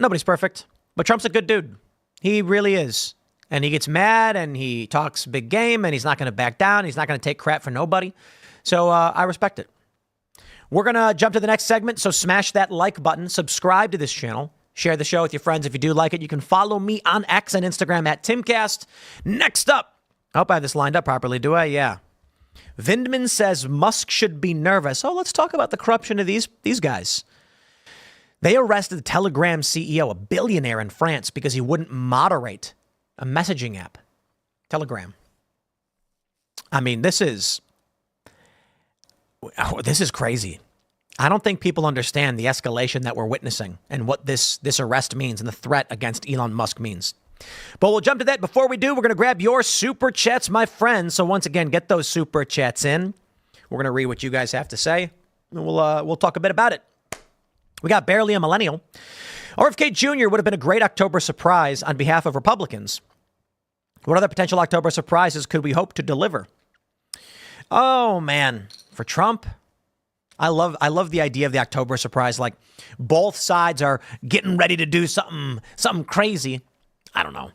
Nobody's perfect, but Trump's a good dude. He really is. And he gets mad and he talks big game and he's not going to back down. He's not going to take crap for nobody. So I respect it. We're going to jump to the next segment. So smash that like button, subscribe to this channel, share the show with your friends. If you do like it, you can follow me on X and Instagram at Timcast. Next up, I hope I have this lined up properly. Do I? Yeah. Vindman says Musk should be nervous. Oh, let's talk about the corruption of these guys. They arrested the Telegram CEO, a billionaire in France, because he wouldn't moderate a messaging app. Telegram. I mean, this is crazy. I don't think people understand the escalation that we're witnessing and what this arrest means and the threat against Elon Musk means. But we'll jump to that. Before we do, we're going to grab your super chats, my friends. So once again, get those super chats in. We're going to read what you guys have to say, and we'll talk a bit about it. We got Barely a Millennial. RFK Jr. would have been a great October surprise on behalf of Republicans. What other potential October surprises could we hope to deliver? Oh, man. For Trump, I love the idea of the October surprise. Like, both sides are getting ready to do something crazy. I don't know.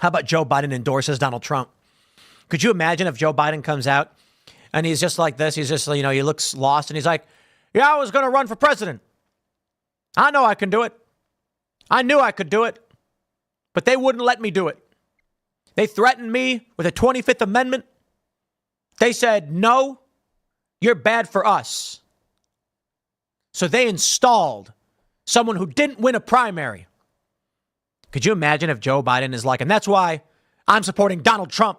How about Joe Biden endorses Donald Trump? Could you imagine if Joe Biden comes out and he's just like this? He's just, he looks lost and he's like, "Yeah, I was going to run for president. I know I can do it. I knew I could do it, but they wouldn't let me do it. They threatened me with a 25th Amendment. They said, no, you're bad for us. So they installed someone who didn't win a primary." Could you imagine if Joe Biden is like, "And that's why I'm supporting Donald Trump."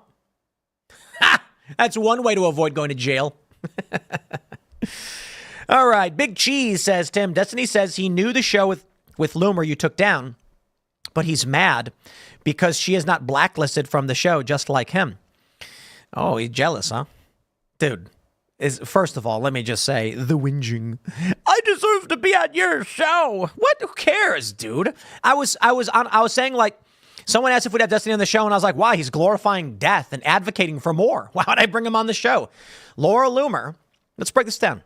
That's one way to avoid going to jail. All right. Big Cheese says, Tim, Destiny says he knew the show with Loomer you took down, but he's mad because she is not blacklisted from the show just like him. Oh, he's jealous, huh? Dude, first of all, let me just say, the whinging. I deserve to be on your show. What? Who cares, dude? I was saying, like, someone asked if we'd have Destiny on the show, and I was like, why? He's glorifying death and advocating for more. Why would I bring him on the show? Laura Loomer, let's break this down.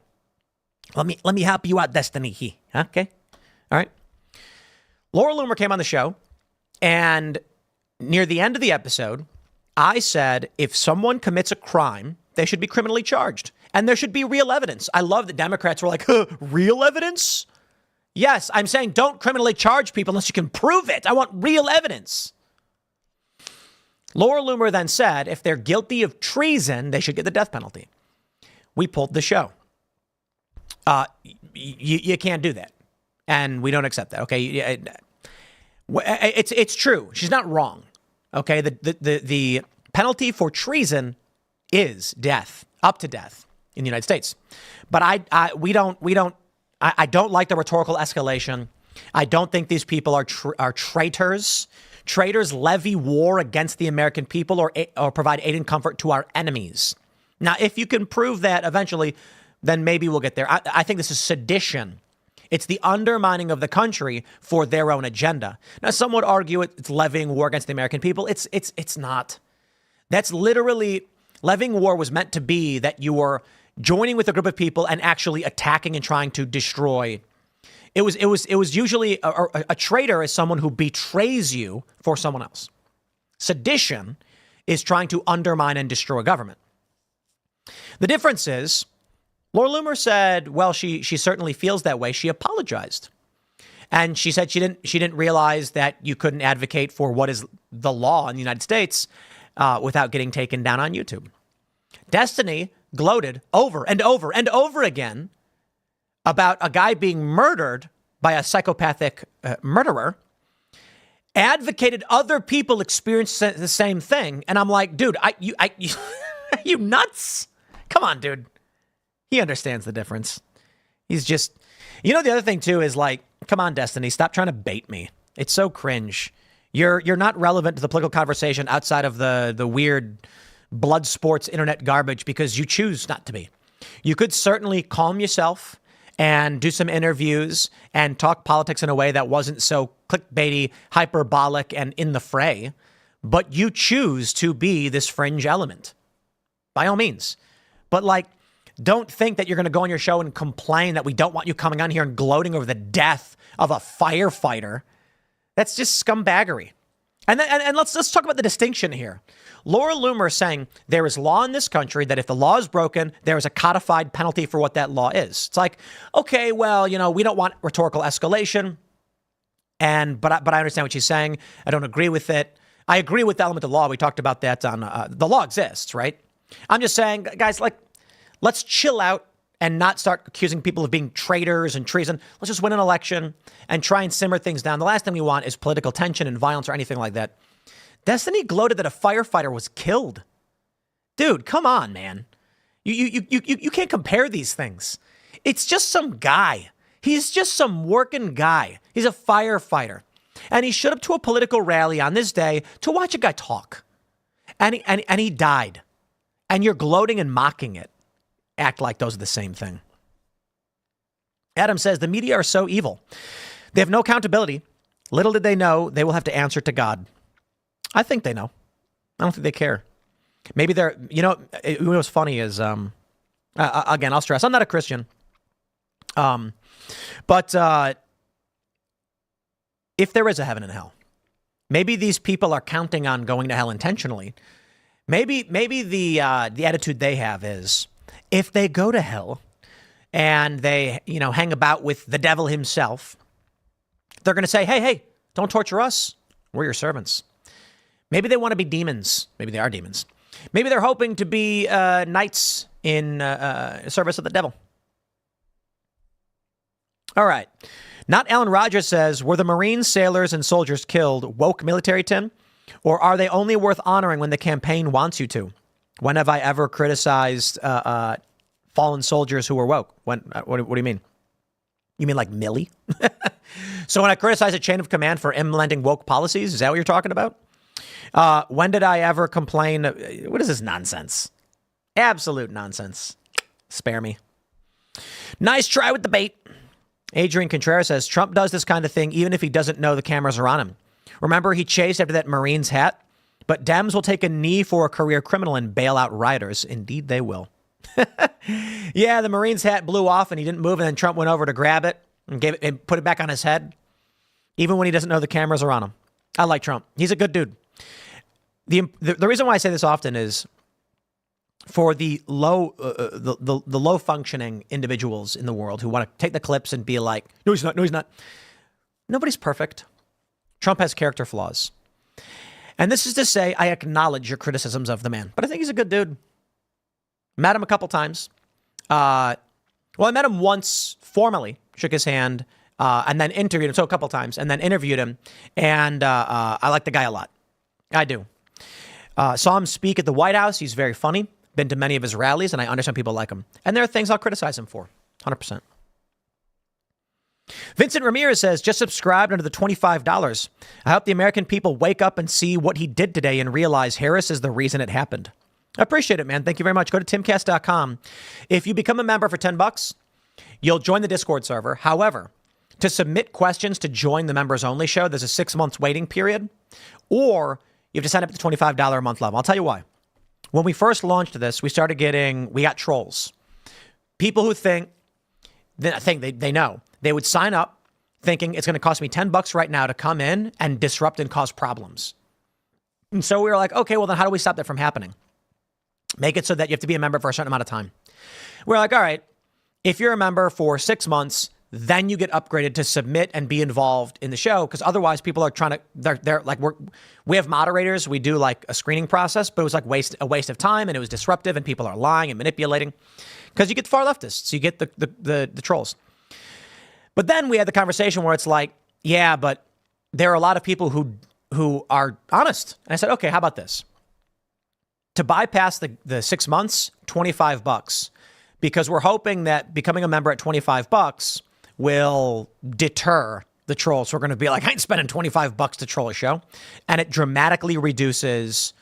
Let me help you out, Destiny. Okay? All right. Laura Loomer came on the show, and near the end of the episode, I said, if someone commits a crime, they should be criminally charged. And there should be real evidence. I love that Democrats were like, real evidence? Yes, I'm saying don't criminally charge people unless you can prove it. I want real evidence. Laura Loomer then said, if they're guilty of treason, they should get the death penalty. We pulled the show. You can't do that. And we don't accept that. Okay. It's true. She's not wrong. Okay. The penalty for treason is death, up to death in the United States. But I don't like the rhetorical escalation. I don't think these people are traitors Traitors levy war against the American people or provide aid and comfort to our enemies. Now, if you can prove that eventually, then maybe we'll get there. I think this is sedition. It's the undermining of the country for their own agenda. Now, some would argue it's levying war against the American people. It's not. That's literally, levying war was meant to be that you were joining with a group of people and actually attacking and trying to destroy. It was usually a traitor is someone who betrays you for someone else. Sedition is trying to undermine and destroy government. The difference is, Laura Loomer said, well, she certainly feels that way. She apologized. And she said she didn't realize that you couldn't advocate for what is the law in the United States without getting taken down on YouTube. Destiny gloated over and over and over again about a guy being murdered by a psychopathic murderer, advocated other people experience the same thing. And I'm like, dude, you nuts? Come on, dude. He understands the difference. He's just, the other thing too is like, come on, Destiny, stop trying to bait me. It's so cringe. You're not relevant to the political conversation outside of the weird blood sports internet garbage because you choose not to be. You could certainly calm yourself and do some interviews and talk politics in a way that wasn't so clickbaity, hyperbolic, and in the fray. But you choose to be this fringe element. By all means. But don't think that you're going to go on your show and complain that we don't want you coming on here and gloating over the death of a firefighter. That's just scumbaggery. And let's talk about the distinction here. Laura Loomer saying there is law in this country that if the law is broken, there is a codified penalty for what that law is. It's like, okay, well, we don't want rhetorical escalation. But I understand what she's saying. I don't agree with it. I agree with the element of law. We talked about that on the law exists, right? I'm just saying, guys, let's chill out and not start accusing people of being traitors and treason. Let's just win an election and try and simmer things down. The last thing we want is political tension and violence or anything like that. Destiny gloated that a firefighter was killed. Dude, come on, man. You can't compare these things. It's just some guy. He's just some working guy. He's a firefighter. And he showed up to a political rally on this day to watch a guy talk. And he died. And you're gloating and mocking it. Act like those are the same thing. Adam says the media are so evil. They have no accountability. Little did they know they will have to answer to God. I think they know. I don't think they care. Maybe they're, what's funny is, again, I'll stress, I'm not a Christian. But if there is a heaven and hell, maybe these people are counting on going to hell intentionally. Maybe the attitude they have is, if they go to hell and they, hang about with the devil himself, they're going to say, hey, don't torture us. We're your servants. Maybe they want to be demons. Maybe they are demons. Maybe they're hoping to be knights in service of the devil. All right. Not Alan Rogers says, were the Marines, sailors, and soldiers killed woke military, Tim? Or are they only worth honoring when the campaign wants you to? When have I ever criticized fallen soldiers who were woke? What do you mean? You mean like Millie? So when I criticize a chain of command for implementing woke policies, is that what you're talking about? When did I ever complain? What is this nonsense? Absolute nonsense. Spare me. Nice try with the bait. Adrian Contreras says, Trump does this kind of thing even if he doesn't know the cameras are on him. Remember, he chased after that Marine's hat? But Dems will take a knee for a career criminal and bail out rioters. Indeed, they will. Yeah, the Marine's hat blew off and he didn't move, and then Trump went over to grab it and put it back on his head, even when he doesn't know the cameras are on him. I like Trump. He's a good dude. The reason why I say this often is for the low functioning individuals in the world who want to take the clips and be like, no, he's not. No, he's not. Nobody's perfect. Trump has character flaws. And this is to say, I acknowledge your criticisms of the man, but I think he's a good dude. Met him a couple times. I met him once formally, shook his hand, and then interviewed him. So a couple times, and then interviewed him. And I like the guy a lot. I do. Saw him speak at the White House. He's very funny. Been to many of his rallies, and I understand people like him. And there are things I'll criticize him for. 100%. Vincent Ramirez says, just subscribed under the $25. I hope the American people wake up and see what he did today and realize Harris is the reason it happened. I appreciate it, man. Thank you very much. Go to timcast.com. If you become a member for $10, you'll join the Discord server. However, to submit questions to join the members only show, there's a 6 months waiting period, or you have to sign up at the $25 a month level. I'll tell you why. When we first launched this, we got trolls. People who think they know. They would sign up thinking it's going to cost me $10 right now to come in and disrupt and cause problems. And so we were like, okay, well then how do we stop that from happening? Make it so that you have to be a member for a certain amount of time. We're like, all right, if you're a member for 6 months, then you get upgraded to submit and be involved in the show. Because otherwise people are trying to, they're like, we have moderators. We do like a screening process, but it was like a waste of time and it was disruptive and people are lying and manipulating because you get the far leftists. You get the trolls. But then we had the conversation where it's like, yeah, but there are a lot of people who are honest. And I said, okay, how about this? To bypass the 6 months, $25, because we're hoping that becoming a member at $25 will deter the trolls. So we're going to be like, I ain't spending $25 to troll a show. And it dramatically reduces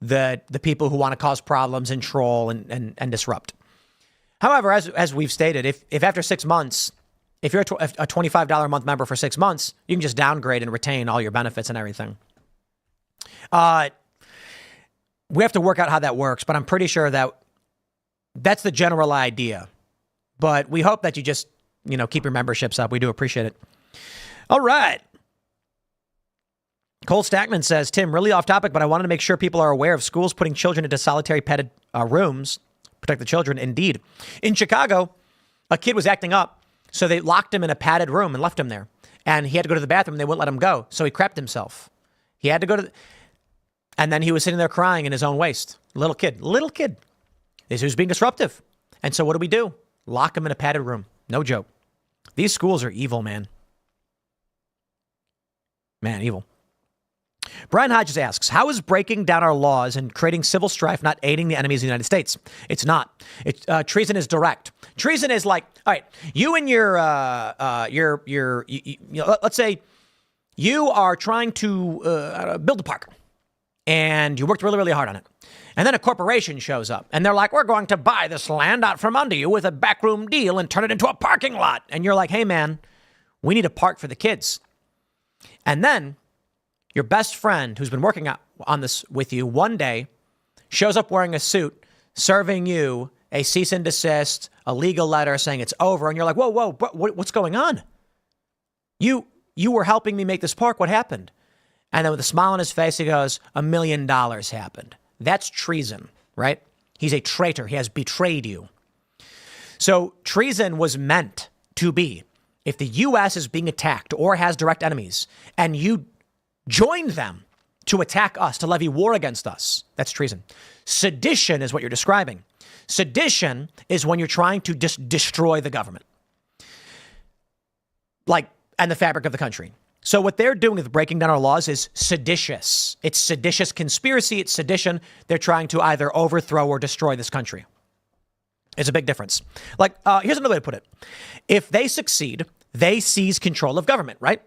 the people who want to cause problems and troll and disrupt. However, as we've stated, if after 6 months, if you're a $25 a month member for 6 months, you can just downgrade and retain all your benefits and everything. We have to work out how that works, but I'm pretty sure that's the general idea. But we hope that you just, keep your memberships up. We do appreciate it. All right. Cole Stackman says, Tim, really off topic, but I wanted to make sure people are aware of schools putting children into solitary padded rooms. Protect the children. Indeed. In Chicago, a kid was acting up. So they locked him in a padded room and left him there. And he had to go to the bathroom and they wouldn't let him go. So he crapped himself. He had to go and then he was sitting there crying in his own waste. Little kid. This was being disruptive. And so what do? Lock him in a padded room. No joke. These schools are evil, man. Man, evil. Brian Hodges asks, how is breaking down our laws and creating civil strife not aiding the enemies of the United States? It's not. Treason is direct. Treason is like, all right, you and let's say you are trying to build a park and you worked really, really hard on it. And then a corporation shows up and they're like, we're going to buy this land out from under you with a backroom deal and turn it into a parking lot. And you're like, hey, man, we need a park for the kids. And then your best friend who's been working on this with you one day shows up wearing a suit, serving you a cease and desist, a legal letter saying it's over. And you're like, whoa, what's going on? You were helping me make this park. What happened? And then with a smile on his face, he goes, $1 million happened. That's treason, right? He's a traitor. He has betrayed you. So treason was meant to be if the U.S. is being attacked or has direct enemies and you joined them to attack us, to levy war against us. That's treason. Sedition is what you're describing. Sedition is when you're trying to destroy the government, and the fabric of the country. So what they're doing with breaking down our laws is seditious. It's seditious conspiracy. It's sedition. They're trying to either overthrow or destroy this country. It's a big difference. Here's another way to put it. If they succeed, they seize control of government, right?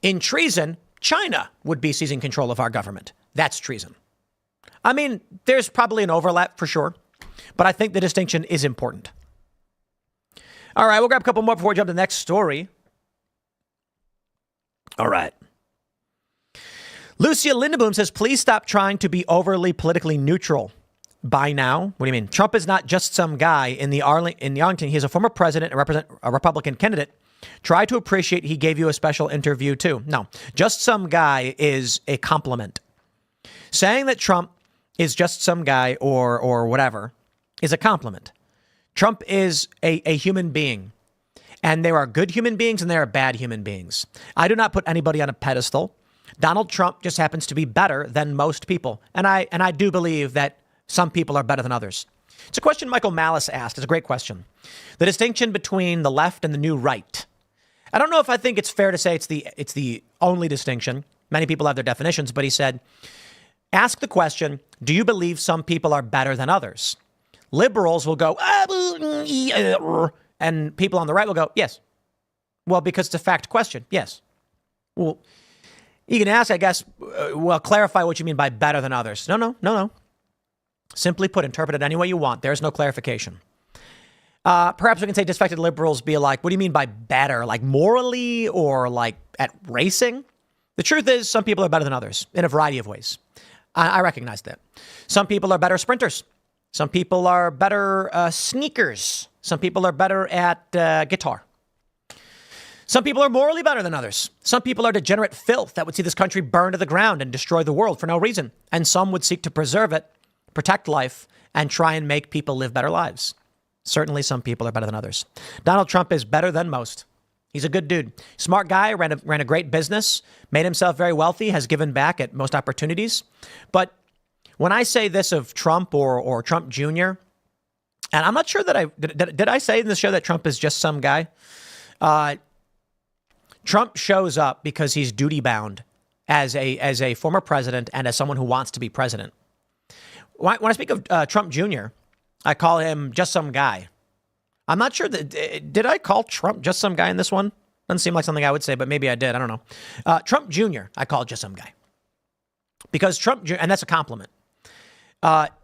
In treason, China would be seizing control of our government. That's treason. I mean, there's probably an overlap for sure, but I think the distinction is important. All right, we'll grab a couple more before we jump to the next story. All right. Lucia Lindblom says, please stop trying to be overly politically neutral. By now? What do you mean? Trump is not just some guy in the Arlington. He's a former president and represent a Republican candidate. Try to appreciate he gave you a special interview too. No, just some guy is a compliment. Saying that Trump is just some guy or whatever is a compliment. Trump is a human being. And there are good human beings and there are bad human beings. I do not put anybody on a pedestal. Donald Trump just happens to be better than most people. And I do believe that some people are better than others. It's a question Michael Malice asked. It's a great question. The distinction between the left and the new right. I don't know if I think it's fair to say it's the only distinction. Many people have their definitions, but he said, ask the question, do you believe some people are better than others? Liberals will go, and people on the right will go, yes. Well, because it's a fact question. Yes. Well, you can ask, I guess, clarify what you mean by better than others. No. Simply put, interpret it any way you want. There's no clarification. Perhaps we can say disaffected liberals be like, what do you mean by better? Like morally or like at racing? The truth is some people are better than others in a variety of ways. I recognize that. Some people are better sprinters. Some people are better sneakers. Some people are better at guitar. Some people are morally better than others. Some people are degenerate filth that would see this country burn to the ground and destroy the world for no reason. And some would seek to preserve it, protect life, and try and make people live better lives. Certainly some people are better than others. Donald Trump is better than most. He's a good dude. Smart guy, ran a great business, made himself very wealthy, has given back at most opportunities. But when I say this of Trump or Trump Jr., and I'm not sure that did I say in the show that Trump is just some guy? Trump shows up because he's duty bound as a former president and as someone who wants to be president. When I speak of Trump Jr., I call him just some guy. I'm not sure did I call Trump just some guy in this one? Doesn't seem like something I would say, but maybe I did. I don't know. Trump Jr., I call just some guy. Because Trump Jr., and that's a compliment.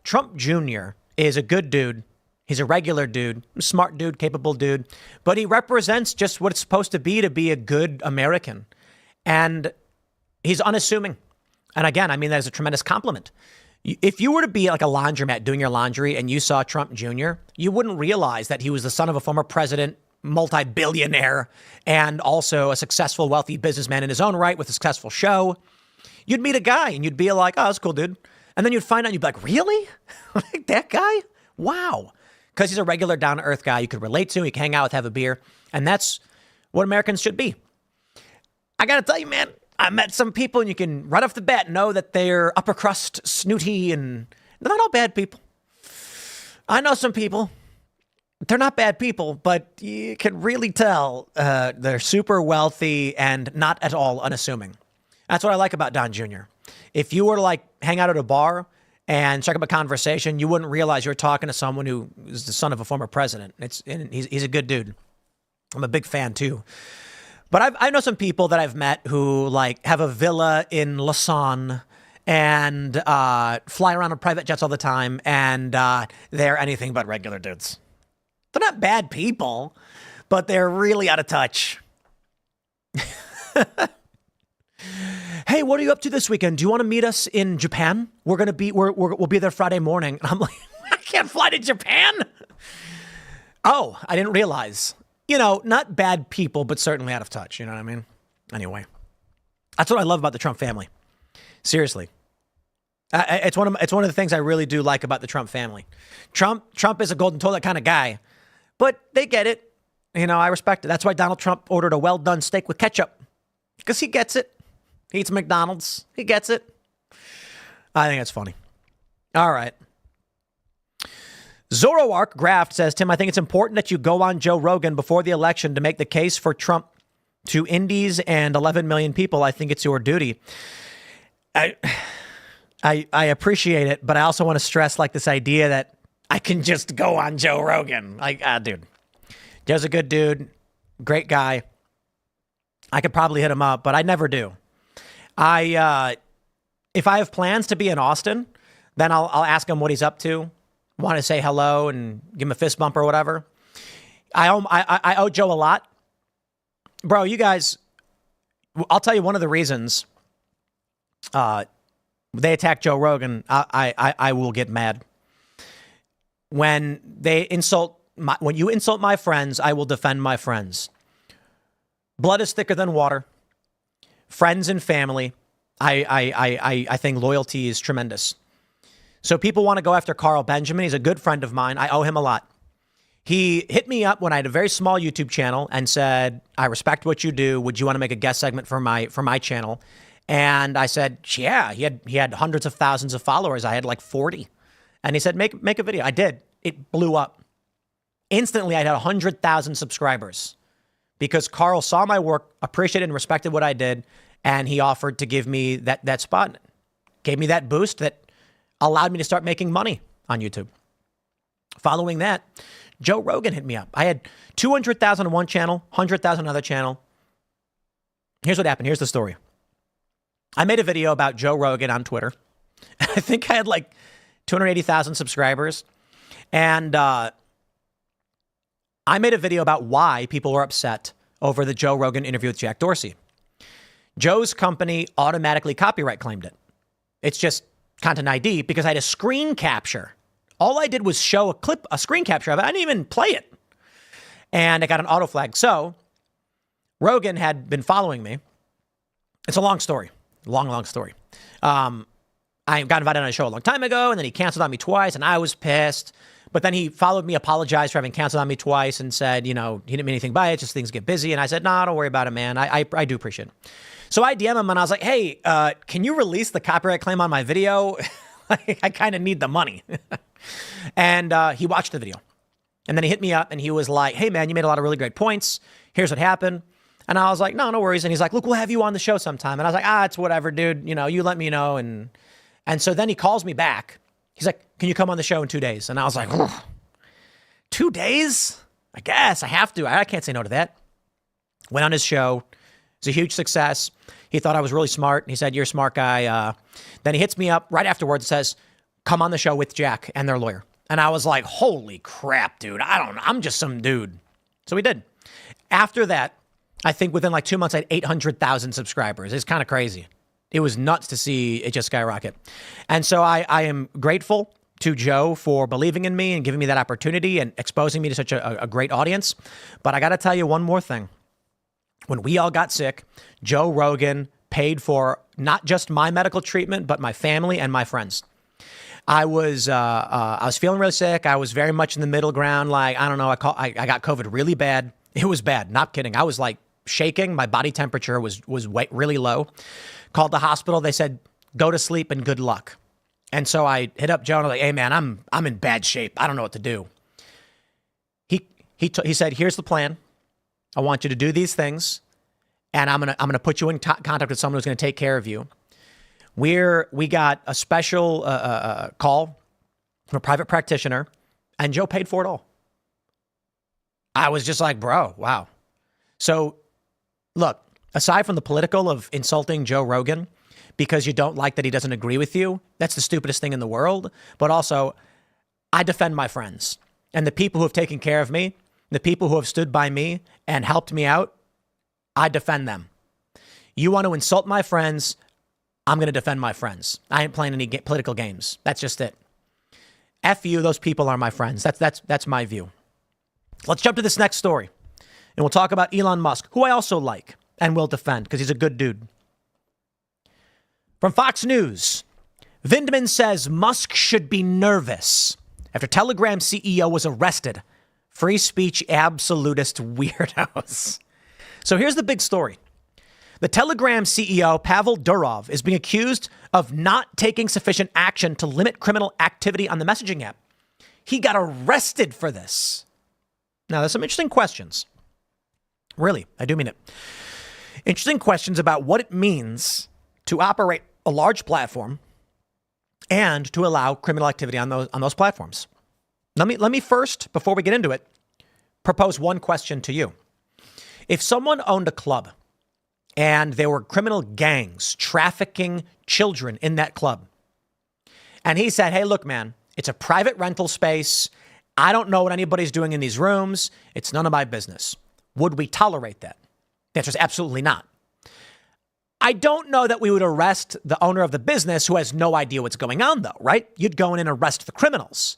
Trump Jr. is a good dude. He's a regular dude, smart dude, capable dude, but he represents just what it's supposed to be a good American. And he's unassuming. And again, I mean, that is a tremendous compliment. If you were to be like a laundromat doing your laundry and you saw Trump Jr., you wouldn't realize that he was the son of a former president, multi-billionaire, and also a successful, wealthy businessman in his own right with a successful show. You'd meet a guy and you'd be like, oh, that's cool, dude. And then you'd find out, you'd be like, really? Like that guy? Wow. Because he's a regular down-to-earth guy you could relate to, you can hang out with, have a beer. And that's what Americans should be. I got to tell you, man, I met some people and you can right off the bat know that they're upper crust, snooty, and they're not all bad people. I know some people. They're not bad people, but you can really tell they're super wealthy and not at all unassuming. That's what I like about Don Jr. If you were to like hang out at a bar and strike up a conversation, you wouldn't realize you're talking to someone who is the son of a former president. He's a good dude. I'm a big fan too. But I know some people that I've met who like have a villa in Lausanne and fly around on private jets all the time, and they're anything but regular dudes. They're not bad people, but they're really out of touch. Hey, what are you up to this weekend? Do you want to meet us in Japan? We'll be there Friday morning. And I'm like, I can't fly to Japan. Oh, I didn't realize. You know, not bad people, but certainly out of touch. You know what I mean? Anyway, that's what I love about the Trump family. Seriously. It's one of the things I really do like about the Trump family. Trump is a golden toilet kind of guy, but they get it. You know, I respect it. That's why Donald Trump ordered a well-done steak with ketchup, because he gets it. He eats McDonald's. He gets it. I think it's funny. All right. Zoroark Graft says, Tim, I think it's important that you go on Joe Rogan before the election to make the case for Trump to indies and 11 million people. I think it's your duty. I appreciate it, but I also want to stress like this idea that I can just go on Joe Rogan. Like, dude, Joe's a good dude, great guy. I could probably hit him up, but I never do. If I have plans to be in Austin, then I'll ask him what he's up to. Want to say hello and give him a fist bump or whatever. I owe Joe a lot. Bro, you guys, I'll tell you one of the reasons they attack Joe Rogan, I will get mad. When you insult my friends, I will defend my friends. Blood is thicker than water. Friends and family, I think loyalty is tremendous. So people want to go after Carl Benjamin. He's a good friend of mine. I owe him a lot. He hit me up when I had a very small YouTube channel and said, I respect what you do. Would you want to make a guest segment for my channel? And I said, yeah. He had hundreds of thousands of followers. I had like 40. And he said, make a video. I did. It blew up. Instantly, I had 100,000 subscribers because Carl saw my work, appreciated and respected what I did, and he offered to give me that spot. Gave me that boost that allowed me to start making money on YouTube. Following that, Joe Rogan hit me up. I had 200,000 on one channel, 100,000 on another channel. Here's what happened. Here's the story. I made a video about Joe Rogan on Twitter. I think I had like 280,000 subscribers. And I made a video about why people were upset over the Joe Rogan interview with Jack Dorsey. Joe's company automatically copyright claimed it. It's just Content ID because I had a screen capture. All I did was show a screen capture of it. I didn't even play it. And I got an auto flag. So Rogan had been following me. It's a long story. Long story. I got invited on a show a long time ago, and then he canceled on me twice, and I was pissed. But then he followed me, apologized for having canceled on me twice, and said, he didn't mean anything by it, just things get busy. And I said, no, don't worry about it, man. I do appreciate it. So I DM him, and I was like, hey, can you release the copyright claim on my video? I kind of need the money. And he watched the video. And then he hit me up, and he was like, hey, man, you made a lot of really great points. Here's what happened. And I was like, no worries. And he's like, look, we'll have you on the show sometime. And I was like, it's whatever, dude. You let me know. And so then he calls me back. He's like, can you come on the show in 2 days? And I was like, 2 days? I guess I have to. I can't say no to that. Went on his show. It's a huge success. He thought I was really smart. He said, you're a smart guy. Then he hits me up right afterwards and says, come on the show with Jack and their lawyer. And I was like, holy crap, dude. I'm just some dude. So we did. After that, I think within like 2 months, I had 800,000 subscribers. It's kind of crazy. It was nuts to see it just skyrocket. And so I am grateful to Joe for believing in me and giving me that opportunity and exposing me to such a great audience. But I got to tell you one more thing. When we all got sick, Joe Rogan paid for not just my medical treatment, but my family and my friends. I was feeling really sick. I was very much in the middle ground. Like, I don't know. I got COVID really bad. It was bad. Not kidding. I was like shaking. My body temperature was really low. Called the hospital. They said, go to sleep and good luck. And so I hit up Joe and I was like, hey man, I'm in bad shape. I don't know what to do. He said, here's the plan. I want you to do these things, and I'm gonna put you in contact with someone who's gonna take care of you. We got a special call from a private practitioner, and Joe paid for it all. I was just like, bro, wow. So, look, aside from the political of insulting Joe Rogan because you don't like that he doesn't agree with you, that's the stupidest thing in the world. But also, I defend my friends and the people who have taken care of me. The people who have stood by me and helped me out, I defend them. You want to insult my friends, I'm going to defend my friends. I ain't playing any political games. That's just it. F you, those people are my friends. That's my view. Let's jump to this next story. And we'll talk about Elon Musk, who I also like and will defend because he's a good dude. From Fox News, Vindman says Musk should be nervous after Telegram CEO was arrested. Free speech absolutist weirdos. So here's the big story. The Telegram CEO, Pavel Durov, is being accused of not taking sufficient action to limit criminal activity on the messaging app. He got arrested for this. Now, there's some interesting questions. Really, I do mean it. Interesting questions about what it means to operate a large platform and to allow criminal activity on those platforms. Let me first, before we get into it, propose one question to you. If someone owned a club and there were criminal gangs trafficking children in that club, and he said, hey, look, man, it's a private rental space. I don't know what anybody's doing in these rooms. It's none of my business. Would we tolerate that? The answer is absolutely not. I don't know that we would arrest the owner of the business who has no idea what's going on, though, right? You'd go in and arrest the criminals.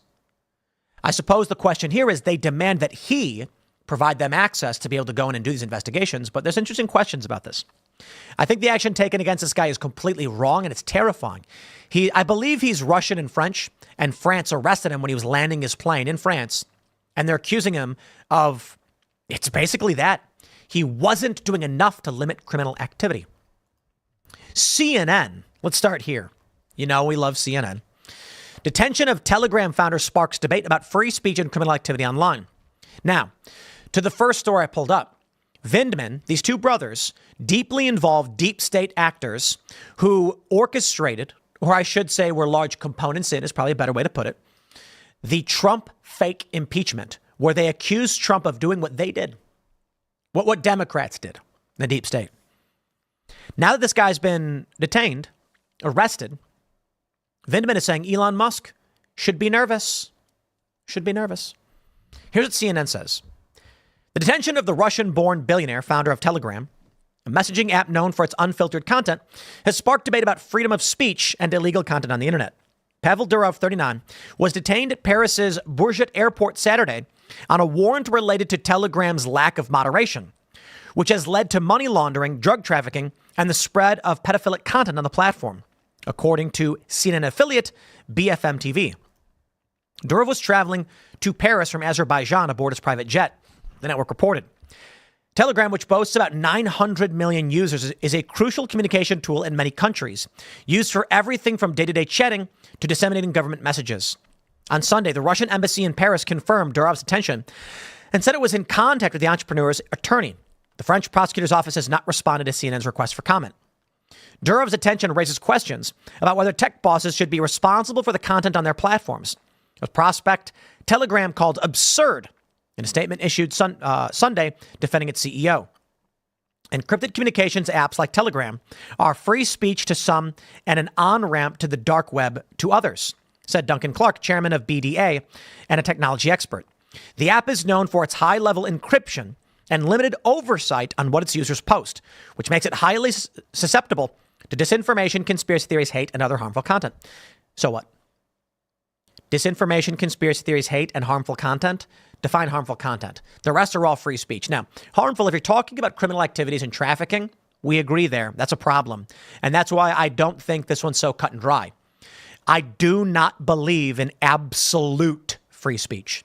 I suppose the question here is they demand that he provide them access to be able to go in and do these investigations. But there's interesting questions about this. I think the action taken against this guy is completely wrong and it's terrifying. I believe he's Russian and French, and France arrested him when he was landing his plane in France. And they're accusing him of, it's basically that. He wasn't doing enough to limit criminal activity. CNN, let's start here. You know, we love CNN. Detention of Telegram founder sparks debate about free speech and criminal activity online. Now, to the first story I pulled up, Vindman, these two brothers, deeply involved deep state actors who orchestrated, or I should say were large components in, is probably a better way to put it, the Trump fake impeachment, where they accused Trump of doing what they did, what Democrats did, the deep state. Now that this guy's been detained, arrested, Vindman is saying Elon Musk should be nervous. Should be nervous. Here's what CNN says. The detention of the Russian-born billionaire founder of Telegram, a messaging app known for its unfiltered content, has sparked debate about freedom of speech and illegal content on the internet. Pavel Durov, 39, was detained at Paris's Bourget airport Saturday on a warrant related to Telegram's lack of moderation, which has led to money laundering, drug trafficking, and the spread of pedophilic content on the platform, according to CNN affiliate BFM TV. Durov was traveling to Paris from Azerbaijan aboard his private jet, the network reported. Telegram, which boasts about 900 million users, is a crucial communication tool in many countries, used for everything from day-to-day chatting to disseminating government messages. On Sunday, the Russian embassy in Paris confirmed Durov's detention and said it was in contact with the entrepreneur's attorney. The French prosecutor's office has not responded to CNN's request for comment. Durov's detention raises questions about whether tech bosses should be responsible for the content on their platforms. A prospect Telegram called absurd in a statement issued Sunday defending its CEO. Encrypted communications apps like Telegram are free speech to some and an on-ramp to the dark web to others, said Duncan Clark, chairman of BDA and a technology expert. The app is known for its high-level encryption and limited oversight on what its users post, which makes it highly susceptible to disinformation, conspiracy theories, hate, and other harmful content. So what? Disinformation, conspiracy theories, hate, and harmful content? Define harmful content. The rest are all free speech. Now, harmful, if you're talking about criminal activities and trafficking, we agree there. That's a problem. And that's why I don't think this one's so cut and dry. I do not believe in absolute free speech.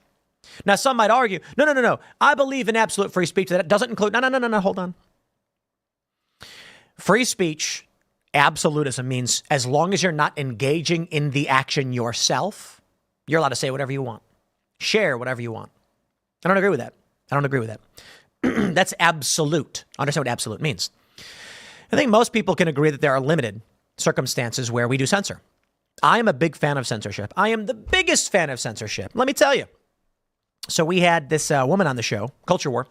Now, some might argue, no. I believe in absolute free speech. That doesn't include, no, hold on. Free speech, absolutism means as long as you're not engaging in the action yourself, you're allowed to say whatever you want. Share whatever you want. I don't agree with that. That's absolute. Understand what absolute means. I think most people can agree that there are limited circumstances where we do censor. I am a big fan of censorship. I am the biggest fan of censorship. Let me tell you. So we had this woman on the show, Culture War,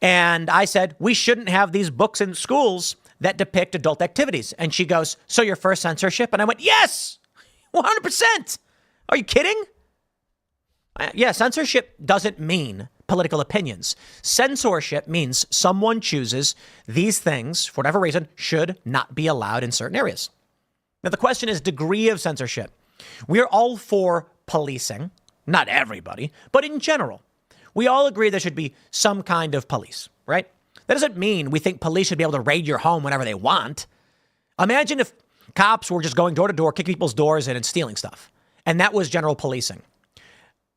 and I said, we shouldn't have these books in schools that depict activities. And she goes, so you're for censorship? And I went, yes, 100%. Are you kidding? Yeah, censorship doesn't mean political opinions. Censorship means someone chooses these things, for whatever reason, should not be allowed in certain areas. Now, the question is degree of censorship. We are all for policing. Not everybody, but in general, we all agree there should be some kind of police, right? That doesn't mean we think police should be able to raid your home whenever they want. Imagine if cops were just going door to door, kicking people's doors in and stealing stuff. And that was general policing.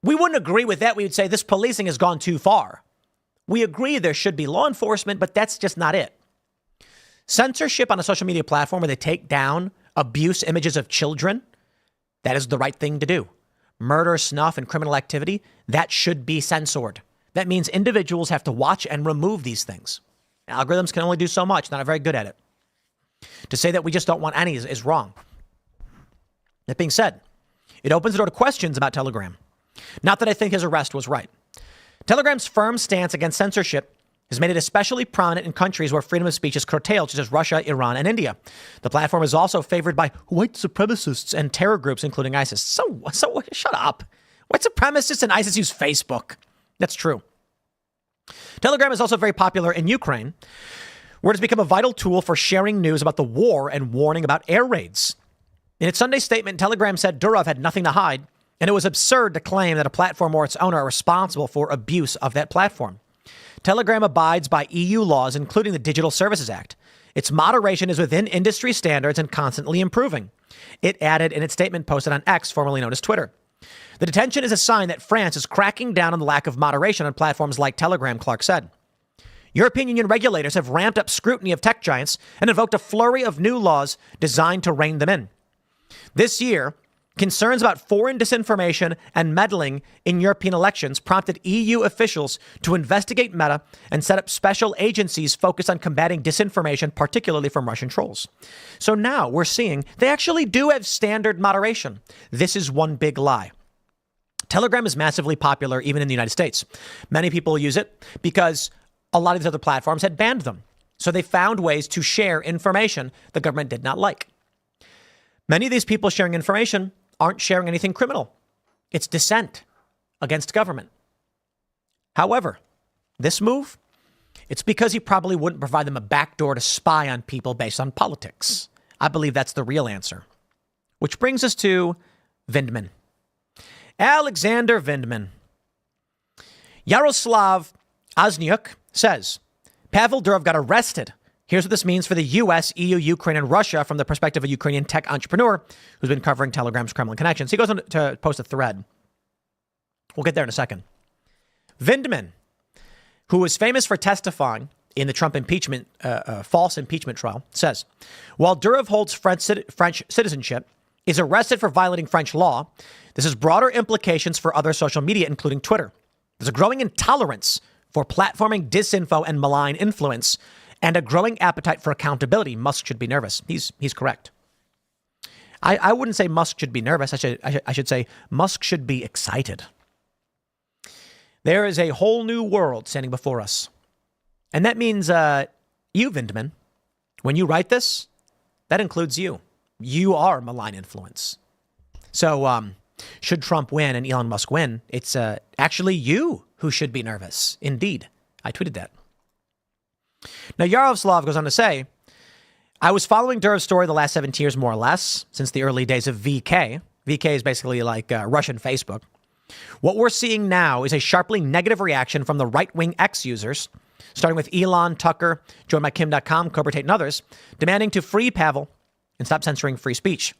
We wouldn't agree with that. We would say this policing has gone too far. We agree there should be law enforcement, but that's just not it. Censorship on a social media platform where they take down abuse images of children, that is the right thing to do. Murder, snuff, and criminal activity, that should be censored. That means individuals have to watch and remove these things. Algorithms can only do so much. Not very good at it. To say that we just don't want any is wrong. That being said, it opens the door to questions about Telegram. Not that I think his arrest was right. Telegram's firm stance against censorship has made it especially prominent in countries where freedom of speech is curtailed, such as Russia, Iran, and India. The platform is also favored by white supremacists and terror groups, including ISIS. So shut up. White supremacists and ISIS use Facebook. That's true. Telegram is also very popular in Ukraine, where it has become a vital tool for sharing news about the war and warning about air raids. In its Sunday statement, Telegram said Durov had nothing to hide, and it was absurd to claim that a platform or its owner are responsible for abuse of that platform. Telegram abides by EU laws, including the Digital Services Act. Its moderation is within industry standards and constantly improving. It added in its statement posted on X, formerly known as Twitter. The detention is a sign that France is cracking down on the lack of moderation on platforms like Telegram, Clark said. European Union regulators have ramped up scrutiny of tech giants and invoked a flurry of new laws designed to rein them in. This year, concerns about foreign disinformation and meddling in European elections prompted EU officials to investigate Meta and set up special agencies focused on combating disinformation, particularly from Russian trolls. So now we're seeing they actually do have standard moderation. This is one big lie. Telegram is massively popular even in the United States. Many people use it because a lot of these other platforms had banned them. So they found ways to share information the government did not like. Many of these people sharing information aren't sharing anything criminal. It's dissent against government. However, this move, it's because he probably wouldn't provide them a backdoor to spy on people based on politics. I believe that's the real answer. Which brings us to Vindman. Alexander Vindman. Yaroslav Azniuk says, Pavel Durov got arrested. Here's what this means for the U.S., EU, Ukraine, and Russia from the perspective of a Ukrainian tech entrepreneur who's been covering Telegram's Kremlin connections. He goes on to post a thread. We'll get there in a second. Vindman, who was famous for testifying in the Trump impeachment, false impeachment trial, says, while Durov holds French citizenship, is arrested for violating French law, this has broader implications for other social media, including Twitter. There's a growing intolerance for platforming disinfo and malign influence, and a growing appetite for accountability. Musk should be nervous. He's correct. I wouldn't say Musk should be nervous. I should say Musk should be excited. There is a whole new world standing before us. And that means you, Vindman, when you write this, that includes you. You are malign influence. So should Trump win and Elon Musk win, it's actually you who should be nervous. Indeed. I tweeted that. Now, Yaroslav goes on to say, I was following Durov's story the last 17 years, more or less, since the early days of VK. VK is basically like Russian Facebook. What we're seeing now is a sharply negative reaction from the right-wing X users, starting with Elon, Tucker, JoinMyKim.com, Cobra Tate, and others, demanding to free Pavel and stop censoring free speech.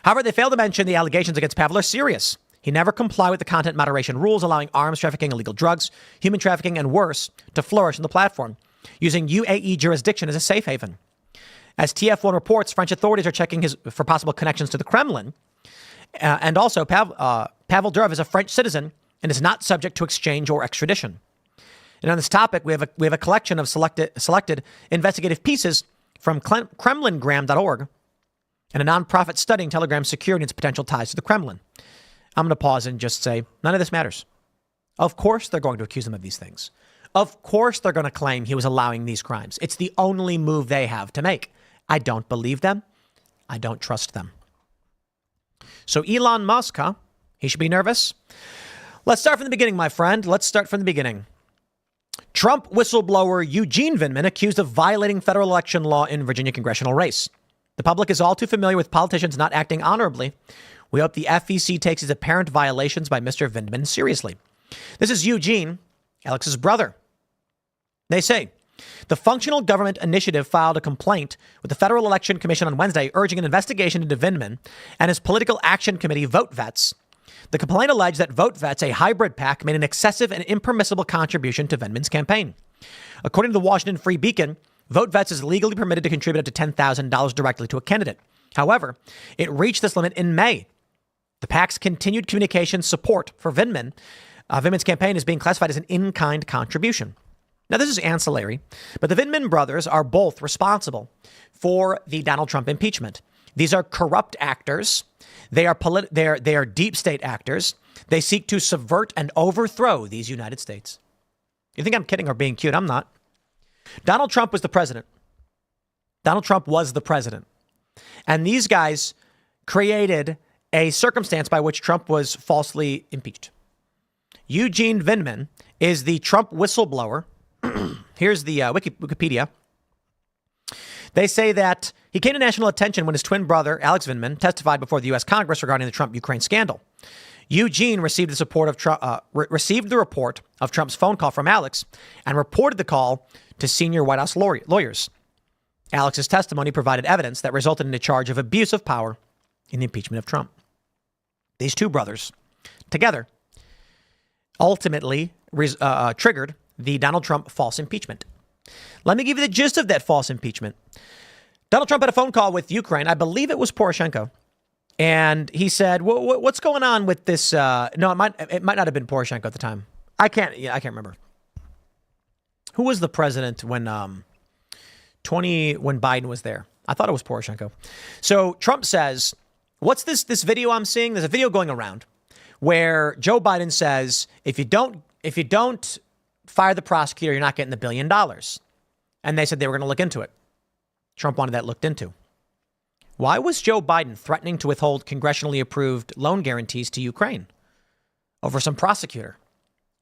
However, they fail to mention the allegations against Pavel are serious. He never complied with the content moderation rules, allowing arms trafficking, illegal drugs, human trafficking, and worse to flourish on the platform, using UAE jurisdiction as a safe haven. As TF1 reports, French authorities are checking for possible connections to the Kremlin. And also, Pavel Durov is a French citizen and is not subject to exchange or extradition. And on this topic, we have a collection of selected investigative pieces from KremlinGram.org and a nonprofit studying Telegram's security and its potential ties to the Kremlin. I'm going to pause and just say, none of this matters. Of course they're going to accuse him of these things. Of course they're going to claim he was allowing these crimes. It's the only move they have to make. I don't believe them. I don't trust them. So Elon Musk, huh? He should be nervous. Let's start from the beginning, my friend. Let's start from the beginning. Trump whistleblower Eugene Vindman accused of violating federal election law in Virginia congressional race. The public is all too familiar with politicians not acting honorably. We hope the FEC takes his apparent violations by Mr. Vindman seriously. This is Eugene, Alex's brother. They say, the Functional Government Initiative filed a complaint with the Federal Election Commission on Wednesday urging an investigation into Vindman and his political action committee, Vote Vets. The complaint alleged that Vote Vets, a hybrid PAC, made an excessive and impermissible contribution to Vindman's campaign. According to the Washington Free Beacon, Vote Vets is legally permitted to contribute up to $10,000 directly to a candidate. However, it reached this limit in May. The PAC's continued communication support for Vindman's campaign is being classified as an in-kind contribution. Now, this is ancillary, but the Vindman brothers are both responsible for the Donald Trump impeachment. These are corrupt actors. They are deep state actors. They seek to subvert and overthrow these United States. You think I'm kidding or being cute? I'm not. Donald Trump was the president. Donald Trump was the president. And these guys created a circumstance by which Trump was falsely impeached. Eugene Vindman is the Trump whistleblower. Here's the Wikipedia. They say that he came to national attention when his twin brother, Alex Vindman, testified before the U.S. Congress regarding the Trump-Ukraine scandal. Eugene received the report of Trump's phone call from Alex and reported the call to senior White House lawyers. Alex's testimony provided evidence that resulted in a charge of abuse of power in the impeachment of Trump. These two brothers, together, ultimately triggered the Donald Trump false impeachment. Let me give you the gist of that false impeachment. Donald Trump had a phone call with Ukraine. I believe it was Poroshenko. And he said, what's going on with this? No, it might not have been Poroshenko at the time. I can't remember. Who was the president when Biden was there? I thought it was Poroshenko. So Trump says, what's this video I'm seeing? There's a video going around where Joe Biden says, if you don't fire the prosecutor, you're not getting the $1 billion. And they said they were going to look into it. Trump wanted that looked into. Why was Joe Biden threatening to withhold congressionally approved loan guarantees to Ukraine over some prosecutor?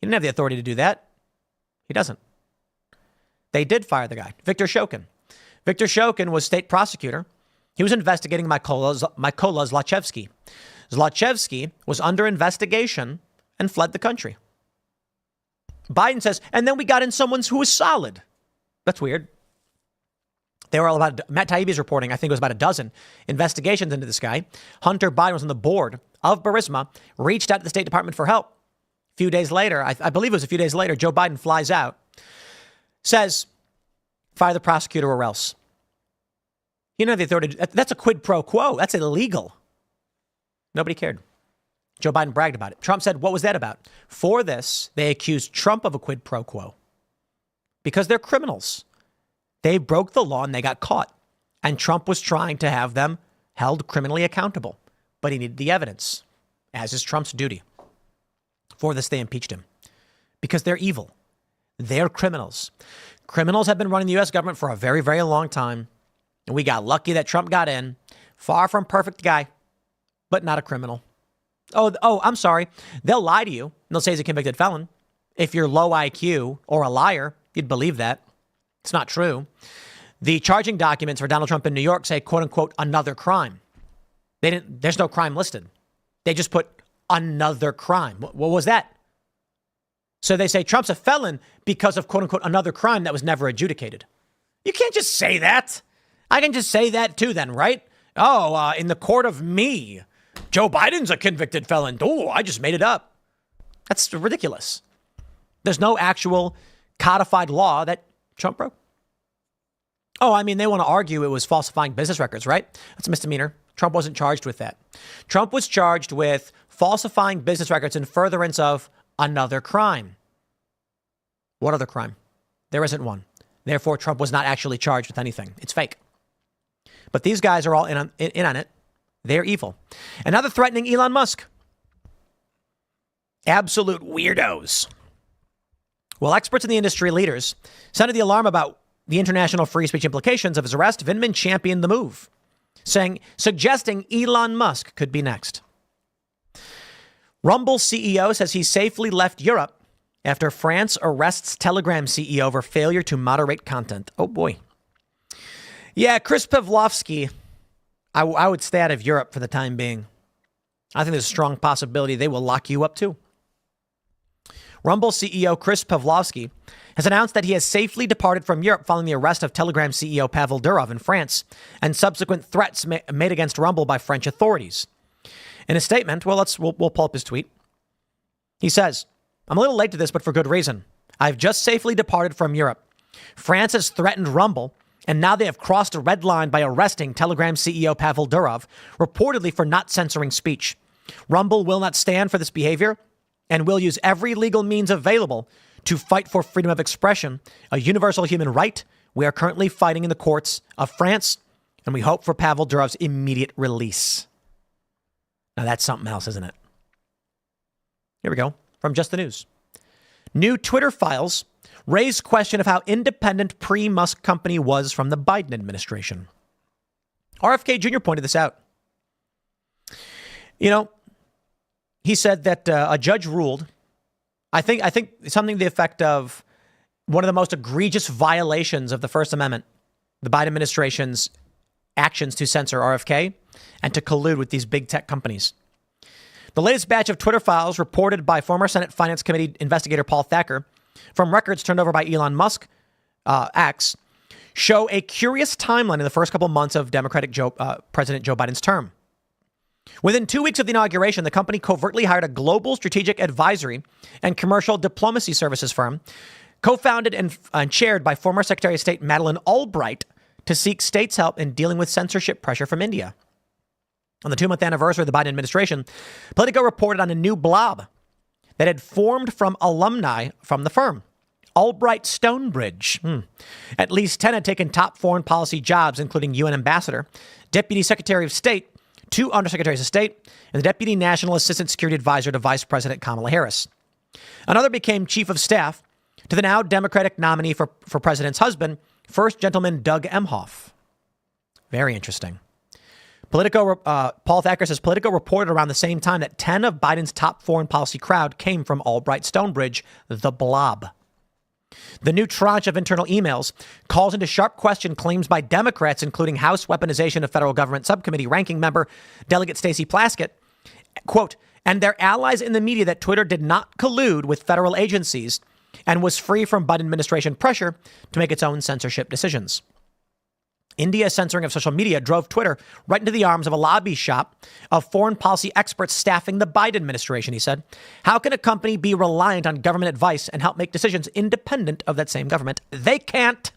He didn't have the authority to do that. He doesn't. They did fire the guy, Victor Shokin. Victor Shokin was state prosecutor. He was investigating Mykola Zlochevsky. Zlochevsky was under investigation and fled the country. Biden says, and then we got in someone who was solid. That's weird. There were Matt Taibbi is reporting, I think it was about a dozen investigations into this guy. Hunter Biden was on the board of Burisma, reached out to the State Department for help. A few days later, I believe it was a few days later, Joe Biden flies out, says, fire the prosecutor or else. You know, the authority, that's a quid pro quo. That's illegal. Nobody cared. Joe Biden bragged about it. Trump said, what was that about? For this, they accused Trump of a quid pro quo because they're criminals. They broke the law and they got caught. And Trump was trying to have them held criminally accountable. But he needed the evidence, as is Trump's duty. For this, they impeached him because they're evil. They're criminals. Criminals have been running the U.S. government for a very, very long time. And we got lucky that Trump got in. Far from perfect guy, but not a criminal. Oh, I'm sorry. They'll lie to you. And they'll say he's a convicted felon. If you're low IQ or a liar, you'd believe that. It's not true. The charging documents for Donald Trump in New York say, quote unquote, another crime. There's no crime listed. They just put another crime. What was that? So they say Trump's a felon because of, quote unquote, another crime that was never adjudicated. You can't just say that. I can just say that too then, right? Oh, in the court of me, Joe Biden's a convicted felon. Oh, I just made it up. That's ridiculous. There's no actual codified law that Trump broke. Oh, I mean, they want to argue it was falsifying business records, right? That's a misdemeanor. Trump wasn't charged with that. Trump was charged with falsifying business records in furtherance of another crime. What other crime? There isn't one. Therefore, Trump was not actually charged with anything. It's fake. But these guys are all in on it. They're evil. And now they're threatening Elon Musk. Absolute weirdos. Well, experts in the industry leaders sounded the alarm about the international free speech implications of his arrest. Vindman championed the move, suggesting Elon Musk could be next. Rumble CEO says he safely left Europe after France arrests Telegram CEO over failure to moderate content. Oh, boy. Yeah, Chris Pavlovsky, I would stay out of Europe for the time being. I think there's a strong possibility they will lock you up, too. Rumble CEO Chris Pavlovsky has announced that he has safely departed from Europe following the arrest of Telegram CEO Pavel Durov in France and subsequent threats made against Rumble by French authorities. In a statement, we'll pull up his tweet. He says, I'm a little late to this, but for good reason. I've just safely departed from Europe. France has threatened Rumble, and now they have crossed a red line by arresting Telegram CEO Pavel Durov, reportedly for not censoring speech. Rumble will not stand for this behavior and will use every legal means available to fight for freedom of expression, a universal human right. We are currently fighting in the courts of France, and we hope for Pavel Durov's immediate release. Now that's something else, isn't it? Here we go. From Just the News. New Twitter files raise question of how independent pre-Musk company was from the Biden administration. RFK Jr. pointed this out. You know, he said that a judge ruled, I think something to the effect of one of the most egregious violations of the First Amendment, the Biden administration's actions to censor RFK and to collude with these big tech companies. The latest batch of Twitter files reported by former Senate Finance Committee investigator Paul Thacker from records turned over by Elon Musk, X, show a curious timeline in the first couple months of Democratic President Joe Biden's term. Within 2 weeks of the inauguration, the company covertly hired a global strategic advisory and commercial diplomacy services firm, co-founded and chaired by former Secretary of State Madeleine Albright, to seek states' help in dealing with censorship pressure from India. On the 2-month anniversary of the Biden administration, Politico reported on a new blob that had formed from alumni from the firm, Albright Stonebridge. At least 10 had taken top foreign policy jobs, including UN ambassador, deputy secretary of state, two undersecretaries of state, and the deputy national assistant security advisor to Vice President Kamala Harris. Another became chief of staff to the now Democratic nominee for president's husband, First Gentleman Doug Emhoff. Very interesting. Paul Thacker says Politico reported around the same time that 10 of Biden's top foreign policy crowd came from Albright Stonebridge, the Blob. The new tranche of internal emails calls into sharp question claims by Democrats, including House Weaponization of Federal Government Subcommittee ranking member Delegate Stacey Plaskett, quote, and their allies in the media that Twitter did not collude with federal agencies and was free from Biden administration pressure to make its own censorship decisions. India's censoring of social media drove Twitter right into the arms of a lobby shop of foreign policy experts staffing the Biden administration, he said. How can a company be reliant on government advice and help make decisions independent of that same government? They can't.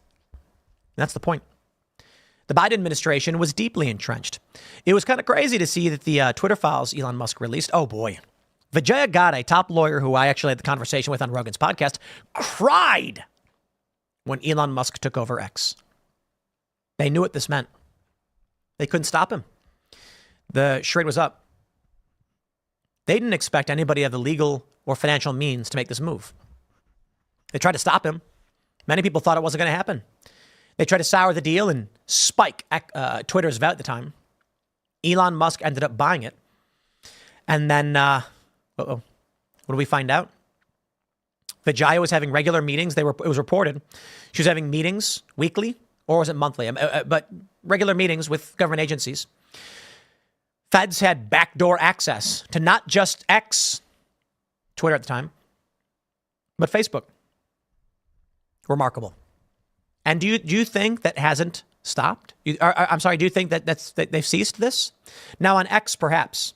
That's the point. The Biden administration was deeply entrenched. It was kind of crazy to see that the Twitter files Elon Musk released. Oh, boy. Vijaya Gadde, a top lawyer who I actually had the conversation with on Rogan's podcast, cried when Elon Musk took over X. They knew what this meant. They couldn't stop him. The charade was up. They didn't expect anybody of the legal or financial means to make this move. They tried to stop him. Many people thought it wasn't going to happen. They tried to sour the deal and spike Twitter's value at the time. Elon Musk ended up buying it. And then, what do we find out? Vijaya was having regular meetings. It was reported. She was having meetings weekly. Or was it monthly? But regular meetings with government agencies. Feds had backdoor access to not just X, Twitter at the time, but Facebook. Remarkable. And do you think that hasn't stopped? I'm sorry, do you think that they've ceased this? Now on X, perhaps.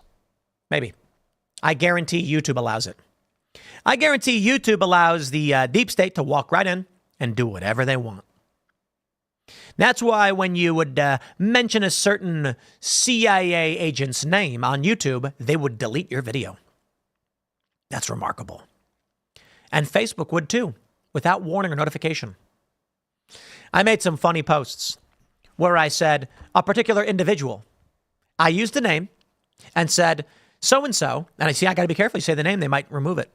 Maybe. I guarantee YouTube allows it. I guarantee YouTube allows the deep state to walk right in and do whatever they want. That's why when you would mention a certain CIA agent's name on YouTube, they would delete your video. That's remarkable. And Facebook would too, without warning or notification. I made some funny posts where I said a particular individual. I used a name and said so-and-so. And I got to be careful. You say the name, they might remove it.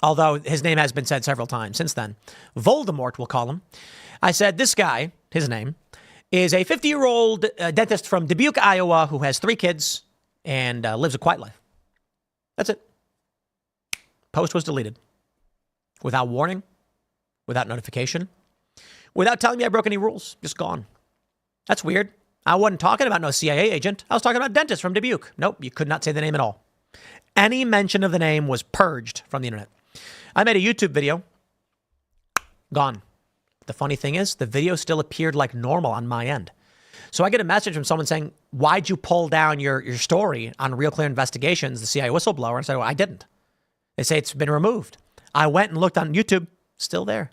Although his name has been said several times since then. Voldemort, we'll call him. I said, this guy, his name, is a 50-year-old dentist from Dubuque, Iowa, who has 3 kids and lives a quiet life. That's it. Post was deleted. Without warning, without notification, without telling me I broke any rules. Just gone. That's weird. I wasn't talking about no CIA agent. I was talking about dentist from Dubuque. Nope, you could not say the name at all. Any mention of the name was purged from the internet. I made a YouTube video. Gone. The funny thing is, the video still appeared like normal on my end. So I get a message from someone saying, why'd you pull down your story on Real Clear Investigations, the CIA whistleblower? And I said, well, I didn't. They say it's been removed. I went and looked on YouTube. Still there.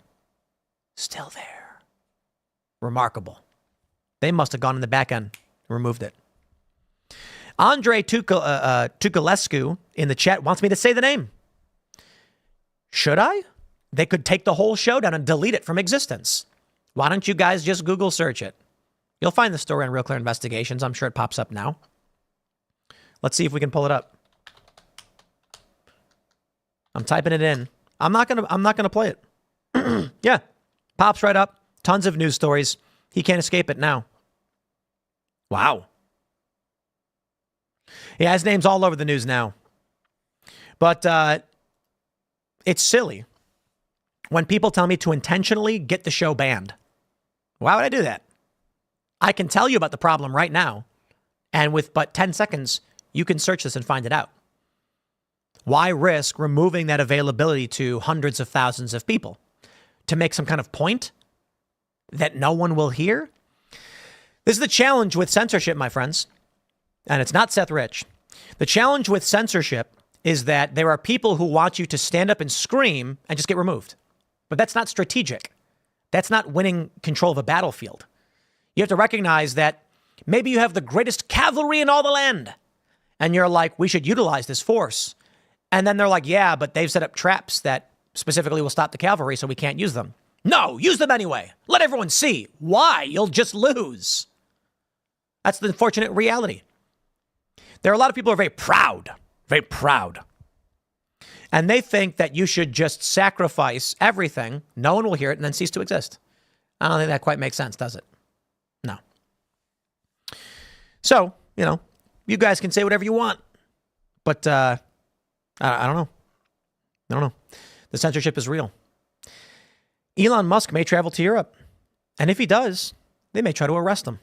Still there. Remarkable. They must have gone in the back end and removed it. Andre Tukulescu in the chat wants me to say the name. Should I? They could take the whole show down and delete it from existence. Why don't you guys just Google search it? You'll find the story on Real Clear Investigations. I'm sure it pops up now. Let's see if we can pull it up. I'm typing it in. I'm not gonna play it. Yeah, pops right up. Tons of news stories. He can't escape it now. Wow. Yeah, his name's all over the news now. But it's silly when people tell me to intentionally get the show banned. Why would I do that? I can tell you about the problem right now. And with but 10 seconds, you can search this and find it out. Why risk removing that availability to hundreds of thousands of people? To make some kind of point that no one will hear? This is the challenge with censorship, my friends. And it's not Seth Rich. The challenge with censorship is that there are people who want you to stand up and scream and just get removed. But that's not strategic. That's not winning control of a battlefield. You have to recognize that maybe you have the greatest cavalry in all the land. And you're like, we should utilize this force. And then they're like, yeah, but they've set up traps that specifically will stop the cavalry, so we can't use them. No, use them anyway. Let everyone see. Why? You'll just lose. That's the unfortunate reality. There are a lot of people who are very proud, very proud. And they think that you should just sacrifice everything. No one will hear it and then cease to exist. I don't think that quite makes sense, does it? No. So, you guys can say whatever you want. But I don't know. I don't know. The censorship is real. Elon Musk may travel to Europe. And if he does, they may try to arrest him.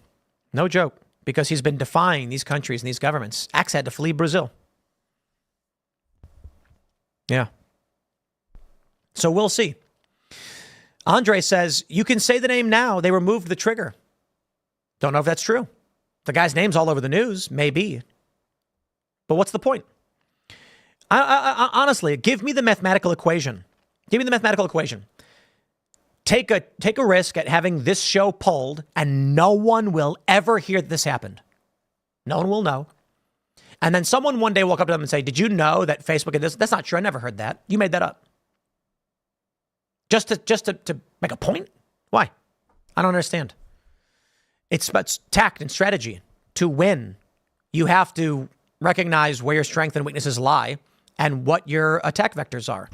No joke. Because he's been defying these countries and these governments. Axe had to flee Brazil. Yeah. So we'll see. Andre says, you can say the name now. They removed the trigger. Don't know if that's true. The guy's name's all over the news. Maybe. But what's the point? Honestly, give me the mathematical equation. Give me the mathematical equation. Take a risk at having this show pulled, and no one will ever hear that this happened. No one will know. And then someone one day walk up to them and say, did you know that Facebook did this? That's not true. I never heard that. You made that up. Just to make a point? Why? I don't understand. It's tact and strategy. To win, you have to recognize where your strengths and weaknesses lie and what your attack vectors are.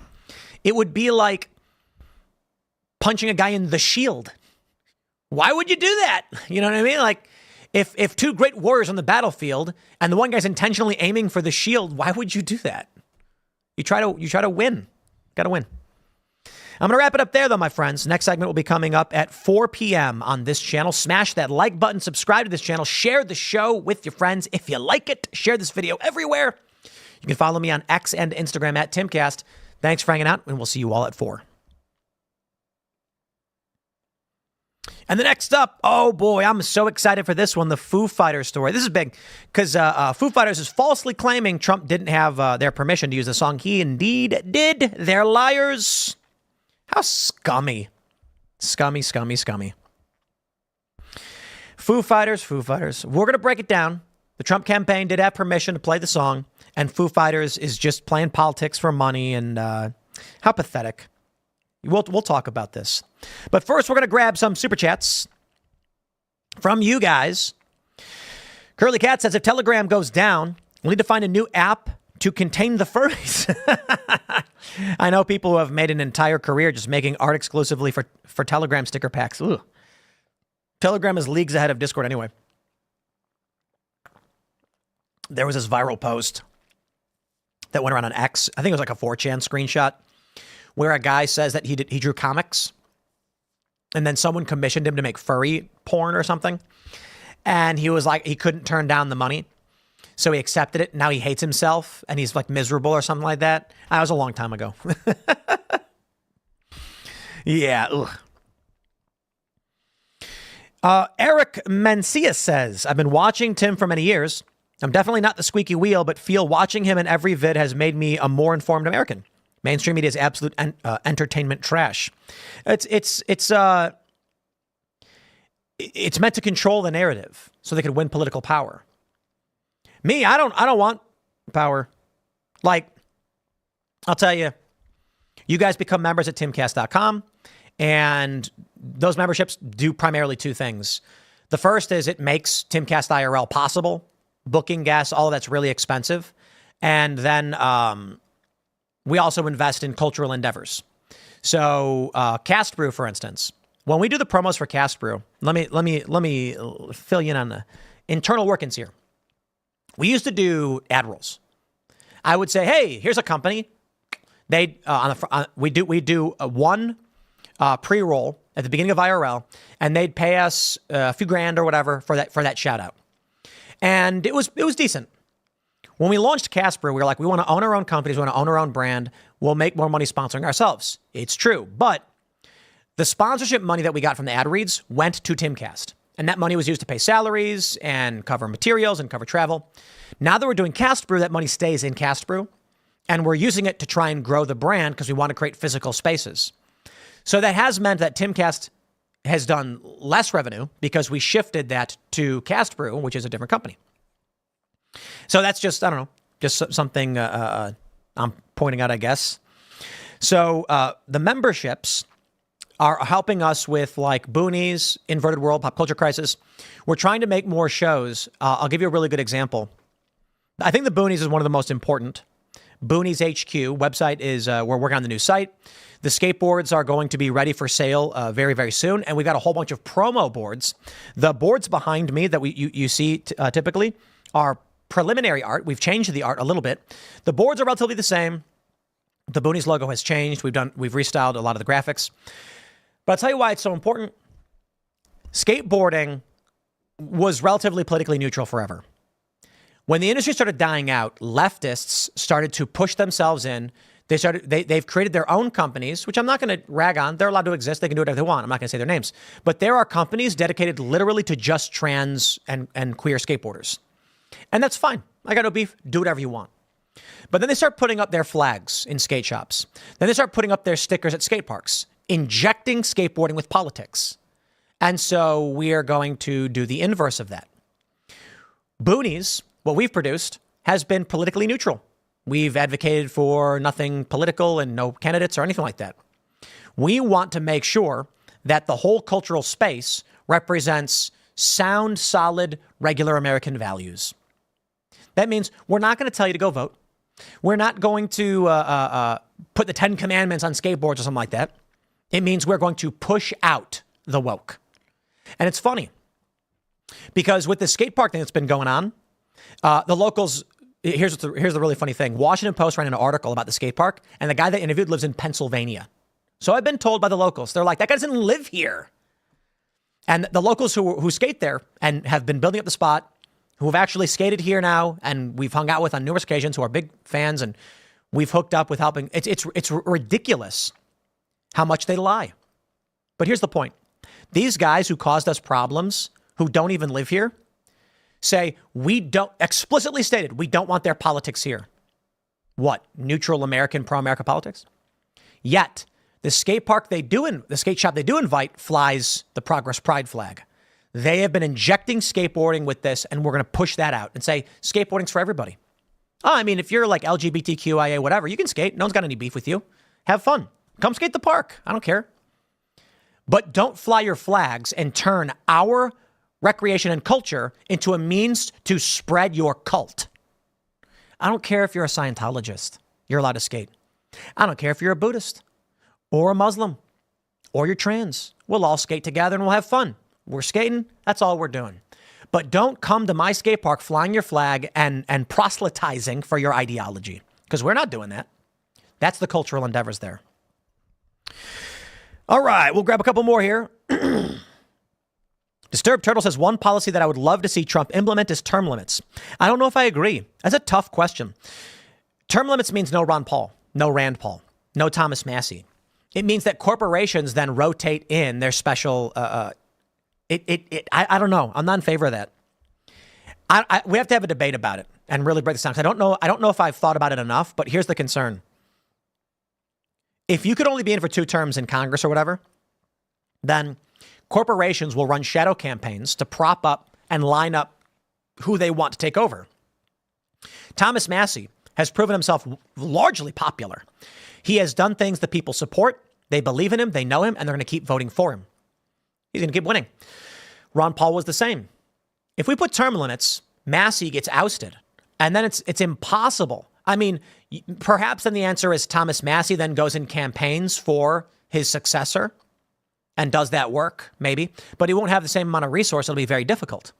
It would be like punching a guy in the shield. Why would you do that? You know what I mean? Like, if two great warriors on the battlefield and the one guy's intentionally aiming for the shield, why would you do that? You try to win. Got to win. I'm going to wrap it up there, though, my friends. Next segment will be coming up at 4 p.m. on this channel. Smash that like button, subscribe to this channel, share the show with your friends. If you like it, share this video everywhere. You can follow me on X and Instagram at Timcast. Thanks for hanging out, and we'll see you all at 4. And the next up, oh boy, I'm so excited for this one, the Foo Fighters story. This is big because Foo Fighters is falsely claiming Trump didn't have their permission to use the song. He indeed did. They're liars. How scummy. Scummy, scummy, scummy. Foo Fighters. We're going to break it down. The Trump campaign did have permission to play the song, and Foo Fighters is just playing politics for money, and how pathetic. We'll talk about this. But first, we're going to grab some super chats from you guys. Curly Cat says, if Telegram goes down, we'll need to find a new app to contain the furries. I know people who have made an entire career just making art exclusively for Telegram sticker packs. Ugh. Telegram is leagues ahead of Discord anyway. There was this viral post that went around on X. I think it was like a 4chan screenshot, where a guy says that he drew comics, and then someone commissioned him to make furry porn or something. And he was like, he couldn't turn down the money. So he accepted it. Now he hates himself and he's like miserable or something like that. That was a long time ago. Yeah. Eric Mencia says, I've been watching Tim for many years. I'm definitely not the squeaky wheel, but feel watching him in every vid has made me a more informed American. Mainstream media is absolute entertainment trash. It's meant to control the narrative so they could win political power. Me, I don't want power. Like, I'll tell you, you guys become members at timcast.com, and those memberships do primarily two things. The first is it makes Timcast IRL possible. Booking, gas, all of that's really expensive. And then we also invest in cultural endeavors. So Cast Brew, for instance, when we do the promos for Cast Brew, let me fill you in on the internal workings here. We used to do ad rolls. I would say, hey, here's a company. They we do one pre-roll at the beginning of IRL, and they'd pay us a few grand or whatever for that shout out. And it was decent. When we launched Casper, we were like, we want to own our own companies, we want to own our own brand. We'll make more money sponsoring ourselves. It's true. But the sponsorship money that we got from the ad reads went to Timcast. And that money was used to pay salaries and cover materials and cover travel. Now that we're doing Cast Brew, that money stays in Cast Brew. And we're using it to try and grow the brand because we want to create physical spaces. So that has meant that Timcast has done less revenue because we shifted that to Cast Brew, which is a different company. So that's just, I don't know, just something I'm pointing out, I guess. So the memberships are helping us with like Boonies, Inverted World, Pop Culture Crisis. We're trying to make more shows. I'll give you a really good example. I think the Boonies is one of the most important. Boonies HQ website is, we're working on the new site. The skateboards are going to be ready for sale very, very soon. And we've got a whole bunch of promo boards. The boards behind me that you see typically are preliminary art. We've changed the art a little bit. The boards are relatively the same. The Boonies logo has changed. We've restyled a lot of the graphics. But I'll tell you why it's so important. Skateboarding was relatively politically neutral forever. When the industry started dying out, leftists started to push themselves in. They've created their own companies, which I'm not going to rag on. They're allowed to exist. They can do whatever they want. I'm not going to say their names. But there are companies dedicated literally to just trans and queer skateboarders. And that's fine. I got no beef. Do whatever you want. But then they start putting up their flags in skate shops. Then they start putting up their stickers at skate parks, injecting skateboarding with politics. And so we are going to do the inverse of that. Boonies, what we've produced, has been politically neutral. We've advocated for nothing political and no candidates or anything like that. We want to make sure that the whole cultural space represents sound, solid, regular American values. That means we're not going to tell you to go vote. We're not going to put the 10 commandments on skateboards or something like that. It means we're going to push out the woke. And it's funny because with the skate park thing that's been going on, the locals, here's the really funny thing. Washington Post ran an article about the skate park, and the guy they interviewed lives in Pennsylvania. So I've been told by the locals, they're like, that guy doesn't live here. And the locals who skate there and have been building up the spot, who have actually skated here now and we've hung out with on numerous occasions, who are big fans, and we've hooked up with helping. It's ridiculous how much they lie. But here's the point. These guys who caused us problems, who don't even live here, say we don't, explicitly stated, we don't want their politics here. What? Neutral American, pro-America politics? Yet the skate park the skate shop they do invite flies the Progress Pride flag. They have been injecting skateboarding with this, and we're going to push that out and say skateboarding's for everybody. Oh, I mean, if you're like LGBTQIA, whatever, you can skate. No one's got any beef with you. Have fun. Come skate the park. I don't care. But don't fly your flags and turn our recreation and culture into a means to spread your cult. I don't care if you're a Scientologist. You're allowed to skate. I don't care if you're a Buddhist or a Muslim or you're trans. We'll all skate together and we'll have fun. We're skating. That's all we're doing. But don't come to my skate park flying your flag and proselytizing for your ideology, because we're not doing that. That's the cultural endeavors there. All right, we'll grab a couple more here. Disturbed Turtle says, one policy that I would love to see Trump implement is term limits. I don't know if I agree. That's a tough question. Term limits means no Ron Paul, no Rand Paul, no Thomas Massie. It means that corporations then rotate in their special I don't know. I'm not in favor of that. We have to have a debate about it and really break this down. I don't know if I've thought about it enough, but here's the concern. If you could only be in for 2 terms in Congress or whatever, then corporations will run shadow campaigns to prop up and line up who they want to take over. Thomas Massie has proven himself largely popular. He has done things that people support. They believe in him. They know him, and they're going to keep voting for him. He's going to keep winning. Ron Paul was the same. If we put term limits, Massie gets ousted, and then it's impossible. I mean, perhaps then the answer is Thomas Massie then goes in campaigns for his successor and does that work, maybe. But he won't have the same amount of resource. It'll be very difficult.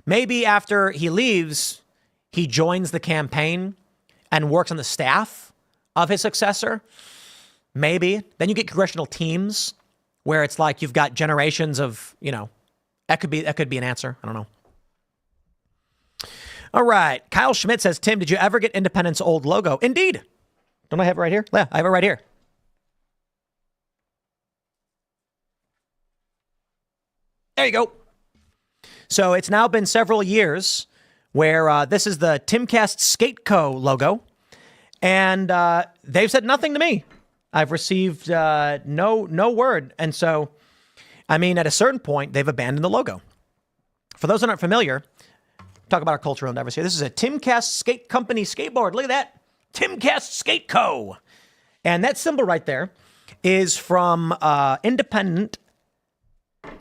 Maybe after he leaves, he joins the campaign and works on the staff of his successor. Maybe. Then you get congressional teams where it's like you've got generations of, that could be an answer. I don't know. All right. Kyle Schmidt says, Tim, did you ever get Independent's old logo? Indeed. Don't I have it right here? Yeah, I have it right here. There you go. So it's now been several years where this is the Timcast Skate Co. logo. And they've said nothing to me. I've received no word. And so, I mean, at a certain point, they've abandoned the logo. For those that aren't familiar, talk about our cultural endeavors here. This is a Timcast Skate Company skateboard. Look at that. Timcast Skate Co. And that symbol right there is from Independent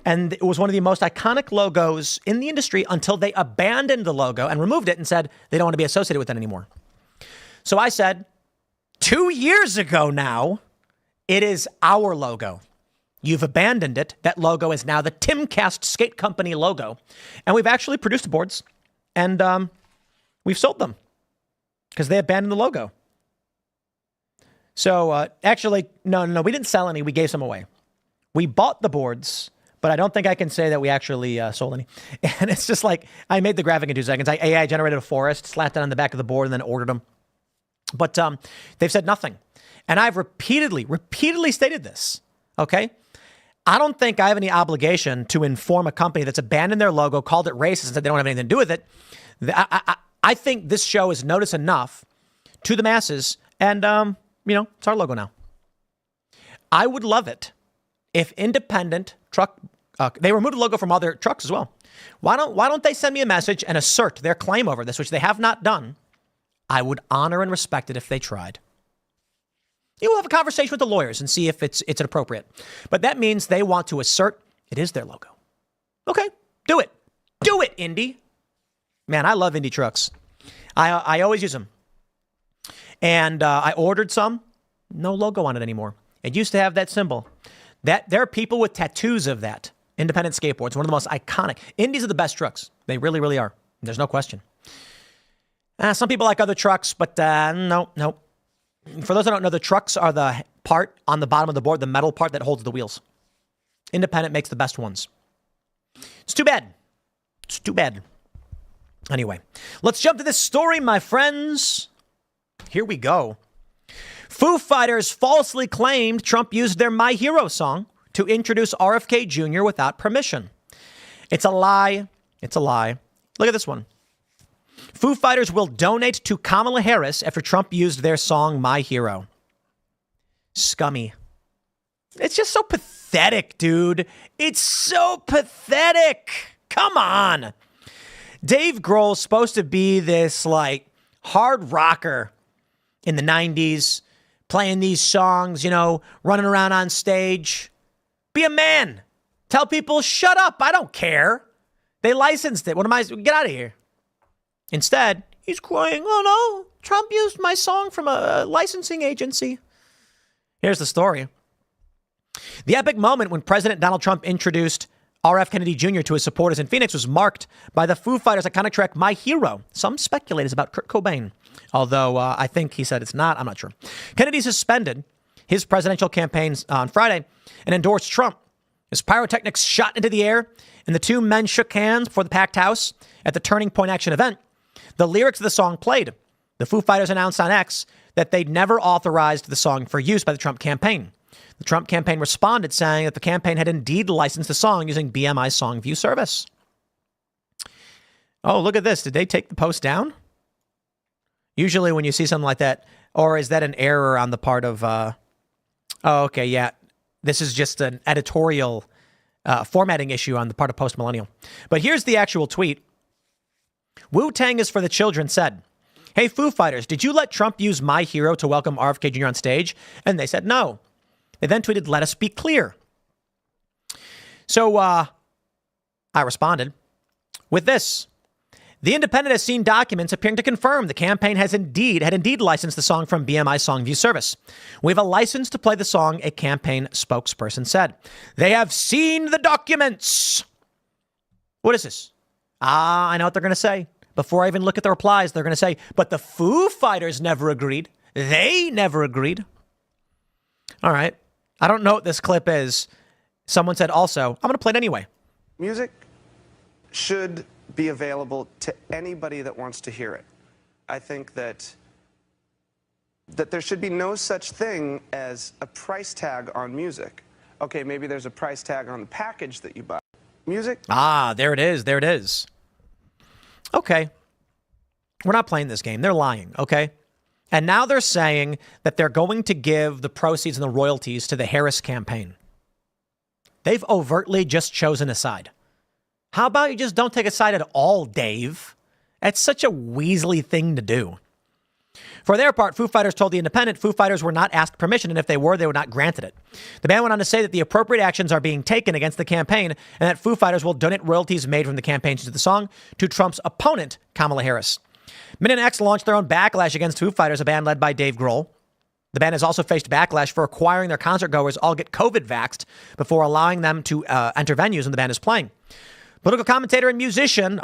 And it was one of the most iconic logos in the industry until they abandoned the logo and removed it and said they don't want to be associated with it anymore. So I said, 2 years ago now, it is our logo. You've abandoned it. That logo is now the Timcast Skate Company logo. And we've actually produced boards and we've sold them because they abandoned the logo. So actually, no, we didn't sell any. We gave some away. We bought the boards, but I don't think I can say that we actually sold any. And it's just like, I made the graphic in 2 seconds. I AI generated a forest, slapped it on the back of the board, and then ordered them. But they've said nothing. And I've repeatedly stated this, okay? I don't think I have any obligation to inform a company that's abandoned their logo, called it racist, and said they don't have anything to do with it. I think this show is notice enough to the masses, and, it's our logo now. I would love it if independent truck, they removed the logo from other trucks as well. Why don't they send me a message and assert their claim over this, which they have not done? I would honor and respect it if they tried. You'll have a conversation with the lawyers and see if it's appropriate. But that means they want to assert it is their logo. Okay, do it. Do it, Indy. Man, I love Indy trucks. I always use them. And I ordered some. No logo on it anymore. It used to have that symbol. There are people with tattoos of that. Independent skateboards, one of the most iconic. Indies are the best trucks. They really, really are. There's no question. Some people like other trucks, but no. For those that don't know, the trucks are the part on the bottom of the board, the metal part that holds the wheels. Independent makes the best ones. It's too bad. It's too bad. Anyway, let's jump to this story, my friends. Here we go. Foo Fighters falsely claimed Trump used their My Hero song to introduce RFK Jr. without permission. It's a lie. It's a lie. Look at this one. Foo Fighters will donate to Kamala Harris after Trump used their song My Hero. Scummy. It's just so pathetic, dude. It's so pathetic. Come on. Dave Grohl's supposed to be this hard rocker in the 90s, playing these songs, running around on stage. Be a man. Tell people, shut up. I don't care. They licensed it. Get out of here. Instead, he's crying, oh no, Trump used my song from a licensing agency. Here's the story. The epic moment when President Donald Trump introduced R.F. Kennedy Jr. to his supporters in Phoenix was marked by the Foo Fighters' iconic track, My Hero. Some speculate it's about Kurt Cobain, although I think he said it's not. I'm not sure. Kennedy suspended his presidential campaign on Friday and endorsed Trump. As pyrotechnics shot into the air and the two men shook hands before the packed house at the Turning Point Action event, the lyrics of the song played. The Foo Fighters announced on X that they'd never authorized the song for use by the Trump campaign. The Trump campaign responded saying that the campaign had indeed licensed the song using BMI's song view service. Oh, look at this. Did they take the post down? Usually when you see something like that, or is that an error on the part of, okay, yeah. This is just an editorial formatting issue on the part of Post Millennial. But here's the actual tweet. Wu-Tang is for the children said, hey, Foo Fighters, did you let Trump use My Hero to welcome RFK Jr. on stage? And they said no. They then tweeted, let us be clear. So I responded with this. The Independent has seen documents appearing to confirm the campaign had indeed licensed the song from BMI's song view service. We have a license to play the song, a campaign spokesperson said. They have seen the documents. What is this? I know what they're going to say. Before I even look at the replies, they're going to say, but the Foo Fighters never agreed. They never agreed. All right. I don't know what this clip is. Someone said also, I'm going to play it anyway. Music should be available to anybody that wants to hear it. I think that there should be no such thing as a price tag on music. Okay, maybe there's a price tag on the package that you buy. Music? There it is. There it is. Okay. We're not playing this game. They're lying, okay? And now they're saying that they're going to give the proceeds and the royalties to the Harris campaign. They've overtly just chosen a side. How about you just don't take a side at all, Dave? That's such a Weasley thing to do. For their part, Foo Fighters told The Independent Foo Fighters were not asked permission, and if they were, they were not granted it. The band went on to say that the appropriate actions are being taken against the campaign and that Foo Fighters will donate royalties made from the campaigns to the song to Trump's opponent, Kamala Harris. Min and X launched their own backlash against Foo Fighters, a band led by Dave Grohl. The band has also faced backlash for requiring their concert goers all get COVID vaxxed before allowing them to enter venues when the band is playing. Political commentator and musician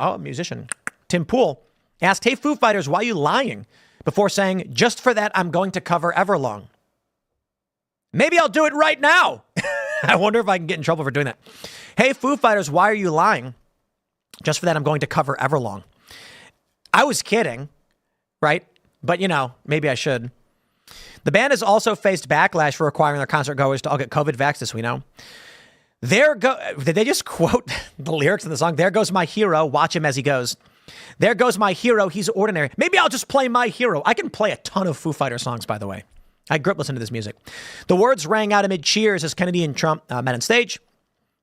Tim Pool asked, "Hey, Foo Fighters, why are you lying?" before saying, "Just for that, I'm going to cover Everlong." Maybe I'll do it right now. I wonder if I can get in trouble for doing that. "Hey, Foo Fighters, why are you lying? Just for that, I'm going to cover Everlong." I was kidding, right? But, maybe I should. The band has also faced backlash for requiring their concert goers to all get COVID vaxxed, as we know. Did they just quote the lyrics of the song? "There goes my hero. Watch him as he goes. There goes my hero. He's ordinary." Maybe I'll just play My Hero. I can play a ton of Foo Fighter songs, by the way. I grew up listening to this music. The words rang out amid cheers as Kennedy and Trump met on stage.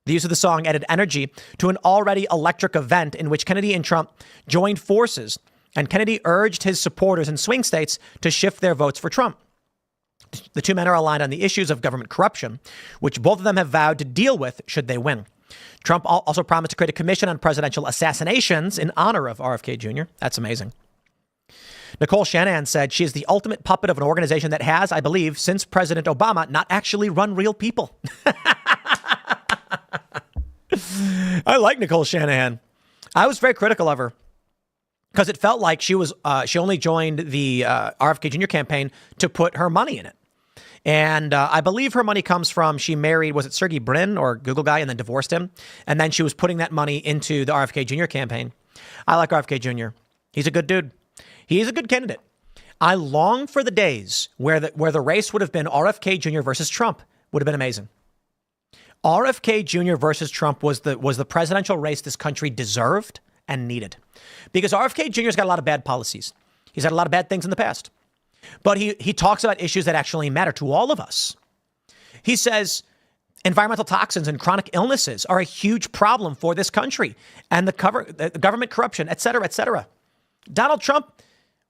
The use of the song added energy to an already electric event in which Kennedy and Trump joined forces, and Kennedy urged his supporters in swing states to shift their votes for Trump. The two men are aligned on the issues of government corruption, which both of them have vowed to deal with should they win. Trump also promised to create a commission on presidential assassinations in honor of RFK Jr. That's amazing. Nicole Shanahan said she is the ultimate puppet of an organization that has, I believe, since President Obama, not actually run real people. I like Nicole Shanahan. I was very critical of her because it felt like she only joined the RFK Jr. campaign to put her money in it. And I believe her money comes from, she married, was it Sergey Brin or Google guy, and then divorced him. And then she was putting that money into the RFK Jr. campaign. I like RFK Jr. He's a good dude. He's a good candidate. I long for the days where the race would have been RFK Jr. versus Trump. Would have been amazing. RFK Jr. versus Trump was the presidential race this country deserved and needed. Because RFK Jr.'s got a lot of bad policies. He's had a lot of bad things in the past. But he talks about issues that actually matter to all of us. He says environmental toxins and chronic illnesses are a huge problem for this country, and the government corruption, et cetera, et cetera. Donald Trump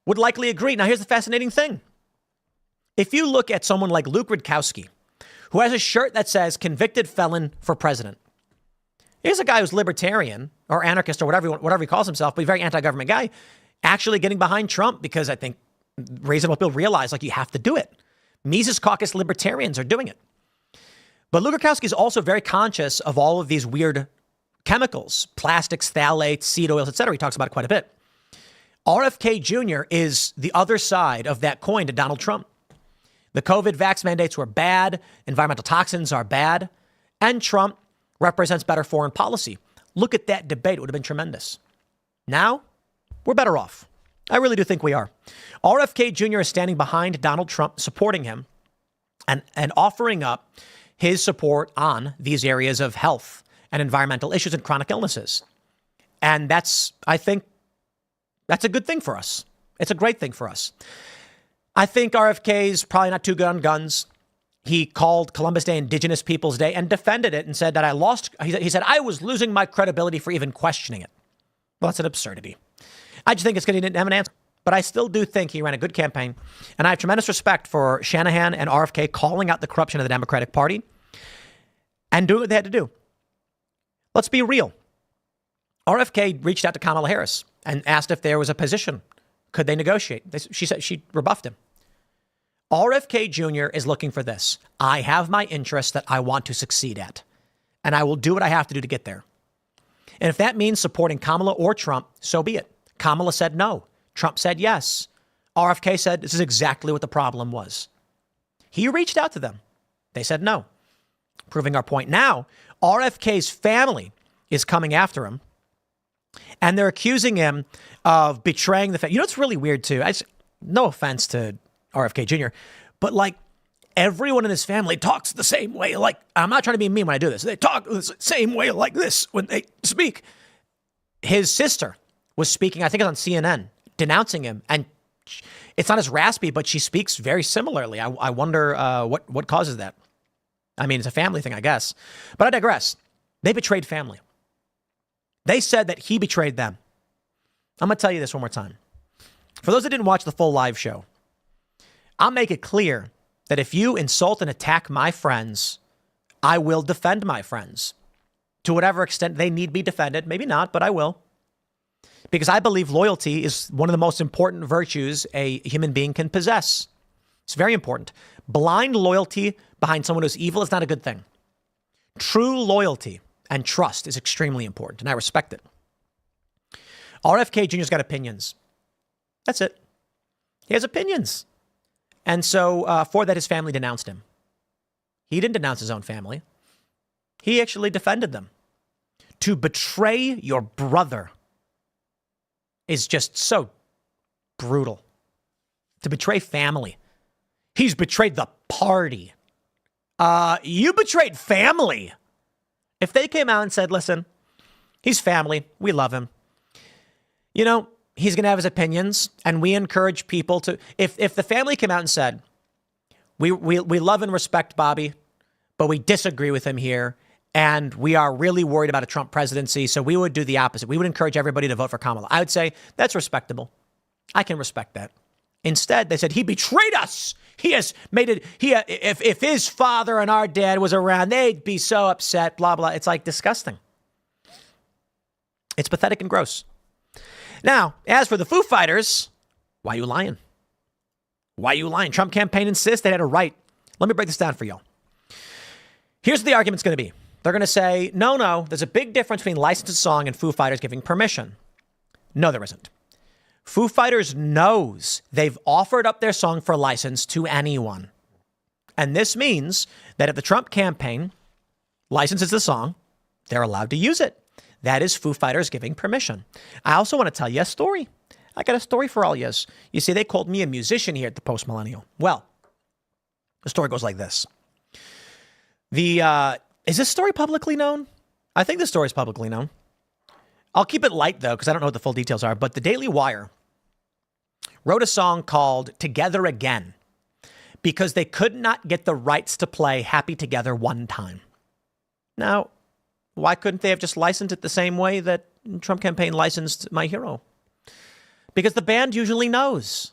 would likely agree. Now, here's the fascinating thing. If you look at someone like Luke Rudkowski, who has a shirt that says convicted felon for president. Here's a guy who's libertarian or anarchist or whatever he calls himself, but a very anti-government guy, actually getting behind Trump because I think reasonable people realize you have to do it. Mises Caucus libertarians are doing it. But Luke Rudkowski is also very conscious of all of these weird chemicals, plastics, phthalates, seed oils, et cetera. He talks about it quite a bit. RFK Jr. is the other side of that coin to Donald Trump. The COVID vax mandates were bad. Environmental toxins are bad. And Trump represents better foreign policy. Look at that debate. It would have been tremendous. Now, we're better off. I really do think we are. RFK Jr. is standing behind Donald Trump, supporting him and offering up his support on these areas of health and environmental issues and chronic illnesses. And I think that's a good thing for us. It's a great thing for us. I think RFK is probably not too good on guns. He called Columbus Day Indigenous Peoples Day and defended it and said that he said, I was losing my credibility for even questioning it. Well, that's an absurdity. I just think it's because he didn't have an answer. But I still do think he ran a good campaign. And I have tremendous respect for Shanahan and RFK calling out the corruption of the Democratic Party and doing what they had to do. Let's be real. RFK reached out to Kamala Harris and asked if there was a position. Could they negotiate? She said she rebuffed him. RFK Jr. is looking for this. I have my interests that I want to succeed at, and I will do what I have to do to get there. And if that means supporting Kamala or Trump, so be it. Kamala said no. Trump said yes. RFK said this is exactly what the problem was. He reached out to them. They said no. Proving our point now, RFK's family is coming after him, and they're accusing him of betraying the family. You know what's really weird, too? No offense to RFK Jr., but everyone in his family talks the same way. I'm not trying to be mean when I do this. They talk the same way like this when they speak. His sister was speaking, I think it's on CNN, denouncing him. And it's not as raspy, but she speaks very similarly. I wonder what causes that. I mean, it's a family thing, I guess. But I digress. They betrayed family. They said that he betrayed them. I'm going to tell you this one more time. For those that didn't watch the full live show, I'll make it clear that if you insult and attack my friends, I will defend my friends to whatever extent they need be defended. Maybe not, but I will. Because I believe loyalty is one of the most important virtues a human being can possess. It's very important. Blind loyalty behind someone who's evil is not a good thing. True loyalty and trust is extremely important, and I respect it. RFK Jr.'s got opinions. That's it. He has opinions. And so for that, his family denounced him. He didn't denounce his own family. He actually defended them. To betray your brother is just so brutal. To betray family. He's betrayed the party. You betrayed family. If they came out and said, listen, he's family. We love him. You know, he's going to have his opinions, and we encourage people to, if the family came out and said, we love and respect Bobby, but we disagree with him here, and we are really worried about a Trump presidency, so we would do the opposite. We would encourage everybody to vote for Kamala. I would say that's respectable. I can respect that. Instead, they said he betrayed us. He has made it. If his father and our dad was around, they'd be so upset. Blah blah. It's like disgusting. It's pathetic and gross. Now, as for the Foo Fighters, why are you lying? Why are you lying? Trump campaign insists they had a right. Let me break this down for y'all. Here's what the argument's going to be. They're going to say, no, there's a big difference between licensed song and Foo Fighters giving permission. No, there isn't. Foo Fighters knows they've offered up their song for license to anyone. And this means that if the Trump campaign licenses the song, they're allowed to use it. That is Foo Fighters giving permission. I also want to tell you a story. I got a story for all yous. You see, they called me a musician here at the Post Millennial. Well, the story goes like this. Is this story publicly known? I think the story is publicly known. I'll keep it light, though, because I don't know what the full details are. But the Daily Wire wrote a song called Together Again because they could not get the rights to play Happy Together one time. Now, why couldn't they have just licensed it the same way that Trump campaign licensed My Hero? Because the band usually knows.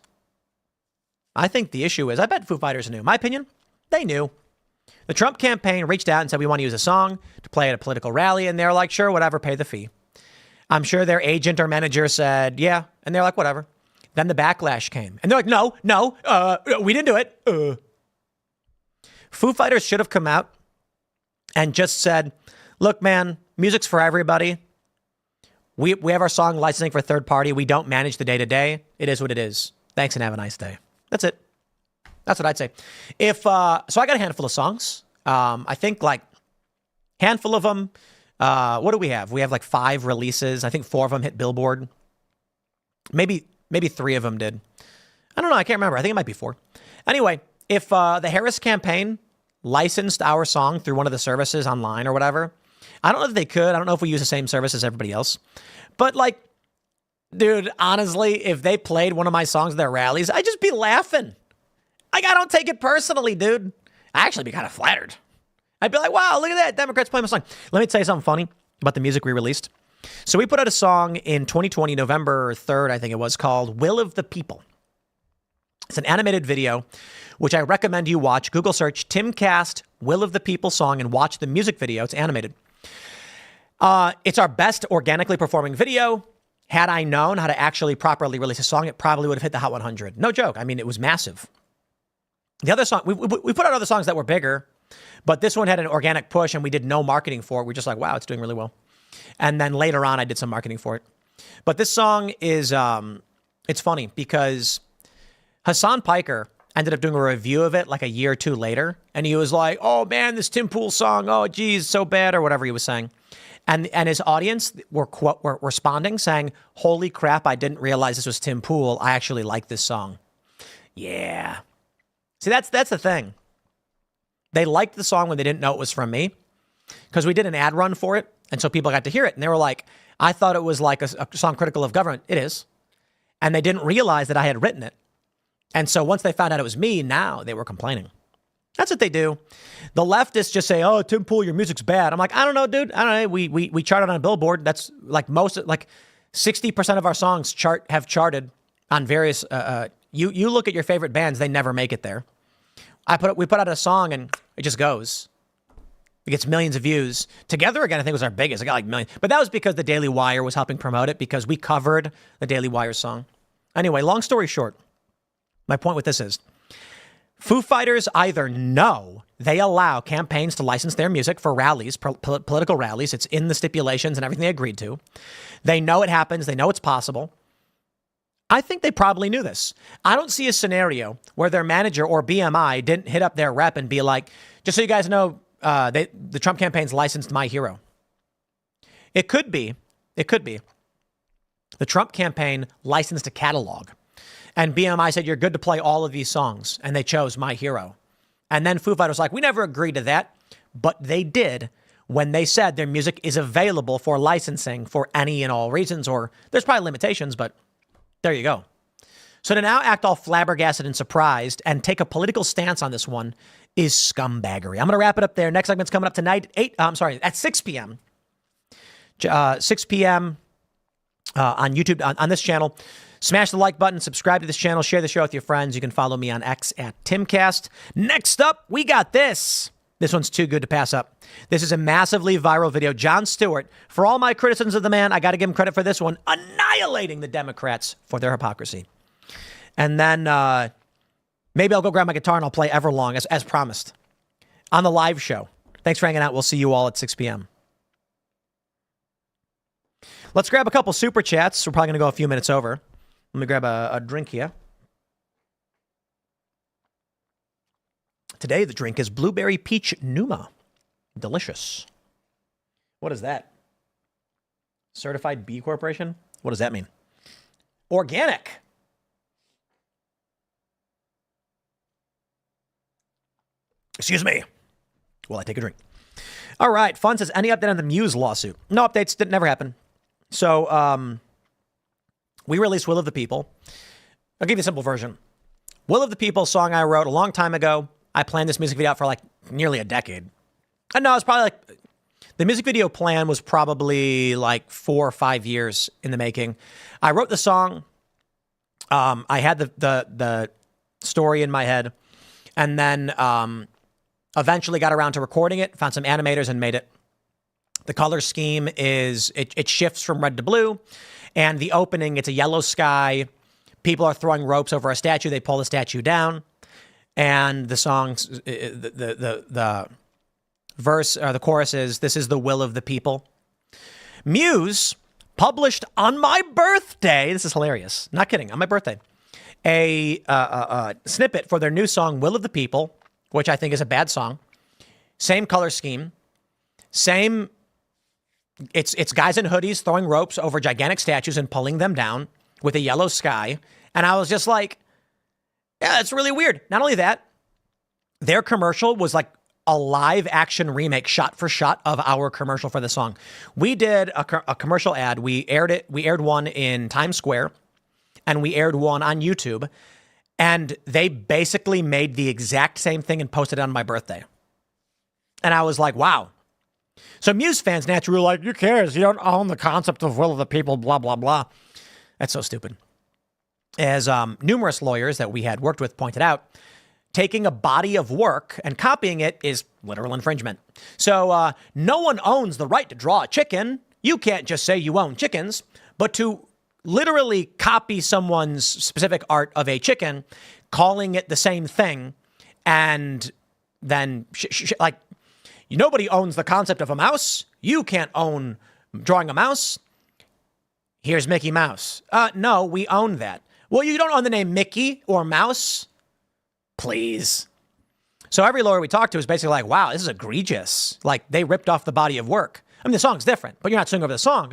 I think the issue is, I bet Foo Fighters knew. My opinion, they knew. The Trump campaign reached out and said, we want to use a song to play at a political rally. And they're like, sure, whatever, pay the fee. I'm sure their agent or manager said, yeah. And they're like, whatever. Then the backlash came. And they're like, no, we didn't do it. Foo Fighters should have come out and just said, look, man, music's for everybody. We have our song licensing for third party. We don't manage the day-to-day. It is what it is. Thanks and have a nice day. That's it. That's what I'd say. So I got a handful of songs. I think like handful of them. What do we have? We have like 5 releases. I think 4 of them hit Billboard. Maybe 3 of them did. I don't know. I can't remember. I think it might be 4. Anyway, if the Harris campaign licensed our song through one of the services online or whatever, I don't know if they could. I don't know if we use the same service as everybody else. But like, dude, honestly, if they played one of my songs at their rallies, I'd just be laughing. Like, I don't take it personally, dude. I'd actually be kind of flattered. I'd be like, wow, look at that. Democrats playing my song. Let me tell you something funny about the music we released. So we put out a song in 2020, November 3rd, I think it was, called Will of the People. It's an animated video, which I recommend you watch. Google search Timcast Will of the People song and watch the music video. It's animated. It's our best organically performing video. Had I known how to actually properly release a song, it probably would have hit the Hot 100. No joke. I mean, it was massive. The other song, we put out other songs that were bigger, but this one had an organic push and we did no marketing for it. We're just like, wow, it's doing really well. And then later on, I did some marketing for it. But this song is, it's funny because Hassan Piker ended up doing a review of it like a year or 2 later. And he was like, oh man, this Tim Pool song, oh geez, so bad, or whatever he was saying. And his audience were responding saying, holy crap, I didn't realize this was Tim Pool. I actually like this song. Yeah. See, that's the thing. They liked the song when they didn't know it was from me because we did an ad run for it. And so people got to hear it. And they were like, I thought it was like a song critical of government. It is. And they didn't realize that I had written it. And so once they found out it was me, now they were complaining. That's what they do. The leftists just say, oh, Tim Pool, your music's bad. I'm like, I don't know, dude. I don't know. We charted on a Billboard. That's like 60% of our songs have charted on various You look at your favorite bands, they never make it there. We put out a song and it just goes. It gets millions of views. Together Again, I think was our biggest. It got like millions. But that was because the Daily Wire was helping promote it because we covered the Daily Wire song. Anyway, long story short, my point with this is Foo Fighters either know they allow campaigns to license their music for rallies, political rallies. It's in the stipulations and everything they agreed to. They know it happens. They know it's possible. I think they probably knew this. I don't see a scenario where their manager or BMI didn't hit up their rep and be like, just so you guys know, the Trump campaign's licensed My Hero. It could be the Trump campaign licensed a catalog. And BMI said, you're good to play all of these songs. And they chose My Hero. And then Foo Fighters was like, we never agreed to that. But they did when they said their music is available for licensing for any and all reasons. Or there's probably limitations, but there you go. So to now act all flabbergasted and surprised and take a political stance on this one is scumbaggery. I'm going to wrap it up there. Next segment's coming up tonight at 6 p.m. 6 p.m. On YouTube, on this channel. Smash the like button, subscribe to this channel, share the show with your friends. You can follow me on X at Timcast. Next up, we got this. This one's too good to pass up. This is a massively viral video. Jon Stewart, for all my criticisms of the man, I got to give him credit for this one, annihilating the Democrats for their hypocrisy. And then maybe I'll go grab my guitar and I'll play Everlong as promised on the live show. Thanks for hanging out. We'll see you all at 6 p.m. Let's grab a couple super chats. We're probably going to go a few minutes over. Let me grab a drink here. Today, the drink is Blueberry Peach Numa. Delicious. What is that? Certified B Corporation? What does that mean? Organic. Excuse me. While I take a drink. All right. Fun says, any update on the Muse lawsuit? No updates. Didn't never happen. So, we released Will of the People. I'll give you a simple version. Will of the People song I wrote a long time ago. I planned this music video out for like nearly a decade. And no, it's probably like the music video plan was probably like 4 or 5 years in the making. I wrote the song. I had the story in my head, and then eventually got around to recording it. Found some animators and made it. The color scheme is it shifts from red to blue. And the opening, it's a yellow sky. People are throwing ropes over a statue. They pull the statue down. And the song, the verse or the chorus is, this is the will of the people. Muse published on my birthday. This is hilarious. Not kidding. On my birthday. A snippet for their new song, Will of the People, which I think is a bad song. Same color scheme. Same. It's guys in hoodies throwing ropes over gigantic statues and pulling them down with a yellow sky. And I was just like, yeah, it's really weird. Not only that, their commercial was like a live action remake shot for shot of our commercial for the song. We did a commercial ad. We aired it. We aired one in Times Square and we aired one on YouTube. And they basically made the exact same thing and posted it on my birthday. And I was like, wow. So Muse fans naturally were like, who cares? You don't own the concept of will of the people, blah, blah, blah. That's so stupid. As numerous lawyers that we had worked with pointed out, taking a body of work and copying it is literal infringement. So no one owns the right to draw a chicken. You can't just say you own chickens, but to literally copy someone's specific art of a chicken, calling it the same thing, and then like, nobody owns the concept of a mouse. You can't own drawing a mouse. Here's Mickey Mouse. No, we own that. Well, you don't own the name Mickey or Mouse. Please. So every lawyer we talked to is basically like, wow, this is egregious. Like, they ripped off the body of work. I mean, the song's different, but you're not suing over the song.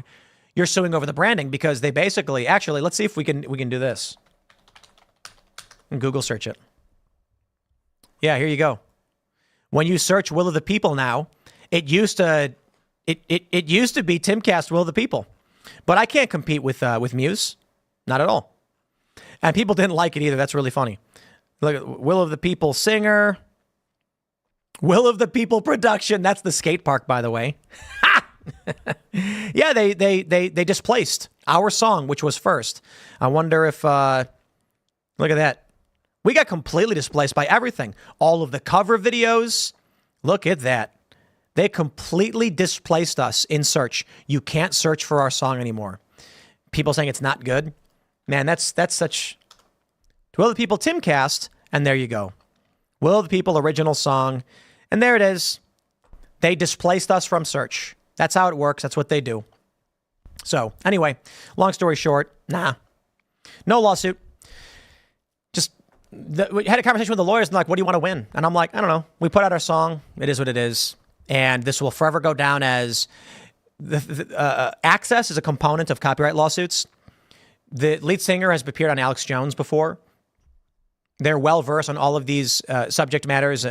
You're suing over the branding because they basically, actually, let's see if we can do this. And Google search it. Yeah, here you go. When you search Will of the People now, it used to be Timcast Will of the People. But I can't compete with Muse. Not at all. And people didn't like it either. That's really funny. Look at Will of the People singer. Will of the People production. That's the skate park, by the way. Yeah, they displaced our song, which was first. I wonder if Look at that. We got completely displaced by everything. All of the cover videos. Look at that. They completely displaced us in search. You can't search for our song anymore. People saying it's not good. Man, that's such... Will the People Timcast, and there you go. Will the People original song, and there it is. They displaced us from search. That's how it works. That's what they do. So, anyway, long story short, nah. No lawsuit. Just we had a conversation with the lawyers and like, what do you want to win? And I'm like, I don't know. We put out our song. It is what it is. And this will forever go down as access is a component of copyright lawsuits. The lead singer has appeared on Alex Jones before. They're well versed on all of these subject matters.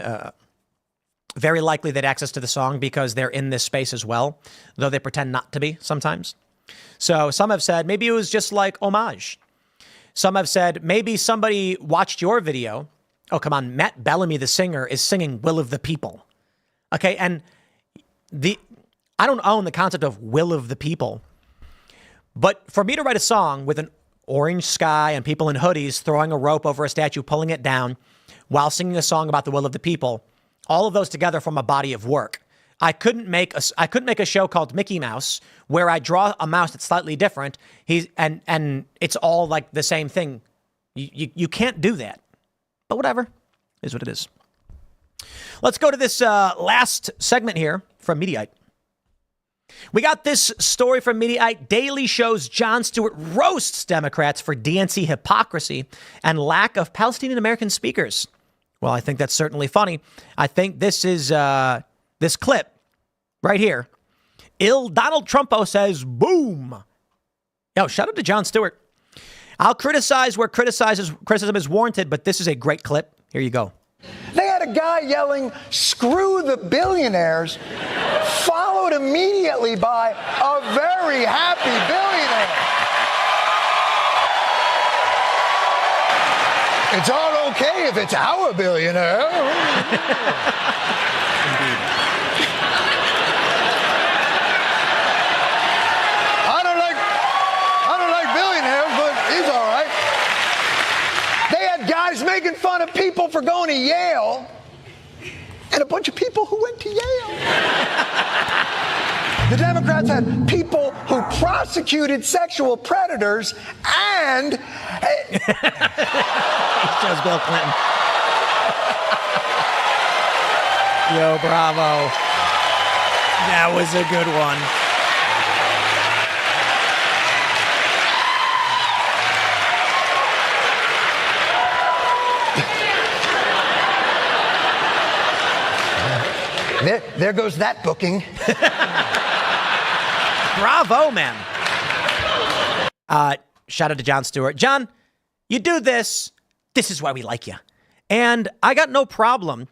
Very likely they'd access to the song because they're in this space as well, though they pretend not to be sometimes. So some have said maybe it was just like homage. Some have said maybe somebody watched your video. Oh, come on. Matt Bellamy, the singer, is singing Will of the People. Okay. And I don't own the concept of Will of the People. But for me to write a song with an orange sky and people in hoodies throwing a rope over a statue, pulling it down while singing a song about the will of the people, all of those together from a body of work. I couldn't make a show called Mickey Mouse where I draw a mouse that's slightly different. And it's all like the same thing. You can't do that. But whatever, it is what it is. Let's go to this last segment here from Mediaite. We got this story from Mediaite. Daily shows Jon Stewart roasts Democrats for DNC hypocrisy and lack of Palestinian-American speakers. Well, I think that's certainly funny. I think this is this clip right here. Donald Trumpo says, boom. Yo, shout out to Jon Stewart. I'll criticize where criticism is warranted, but this is a great clip. Here you go. They had a guy yelling, screw the billionaires, followed immediately by a very happy billionaire. It's all okay if it's our billionaire. Indeed. I don't like billionaires, but he's all right. They had guys making fun of people for going to Yale, and a bunch of people who went to Yale. The Democrats had people who prosecuted sexual predators and... He shows Bill Clinton. Yo, bravo. That was a good one. There goes that booking. Bravo, man. Shout out to Jon Stewart. John, you do this. This is why we like you. And I got no problem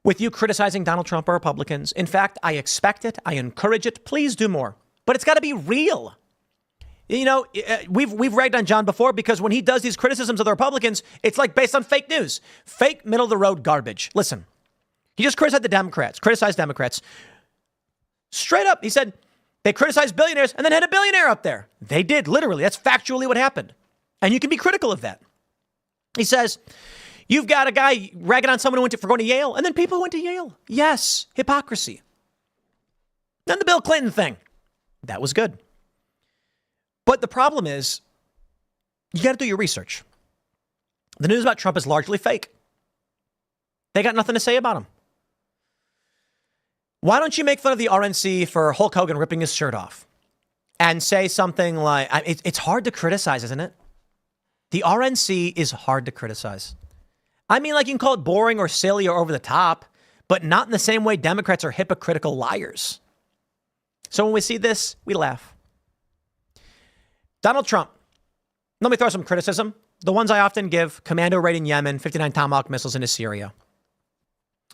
with you criticizing Donald Trump or Republicans. In fact, I expect it. I encourage it. Please do more. But it's got to be real. You know, we've ragged on John before because when he does these criticisms of the Republicans, it's like based on fake news, fake middle of the road garbage. Listen, he just criticized Democrats. Straight up, he said they criticized billionaires and then had a billionaire up there. They did, literally. That's factually what happened. And you can be critical of that. He says, you've got a guy ragging on someone for going to Yale, and then people who went to Yale. Yes, hypocrisy. Then the Bill Clinton thing. That was good. But the problem is, you got to do your research. The news about Trump is largely fake. They got nothing to say about him. Why don't you make fun of the RNC for Hulk Hogan ripping his shirt off and say something like, it's hard to criticize, isn't it? The RNC is hard to criticize. I mean, like you can call it boring or silly or over the top, but not in the same way Democrats are hypocritical liars. So when we see this, we laugh. Donald Trump. Let me throw some criticism. The ones I often give: commando raid in Yemen, 59 Tomahawk missiles into Syria.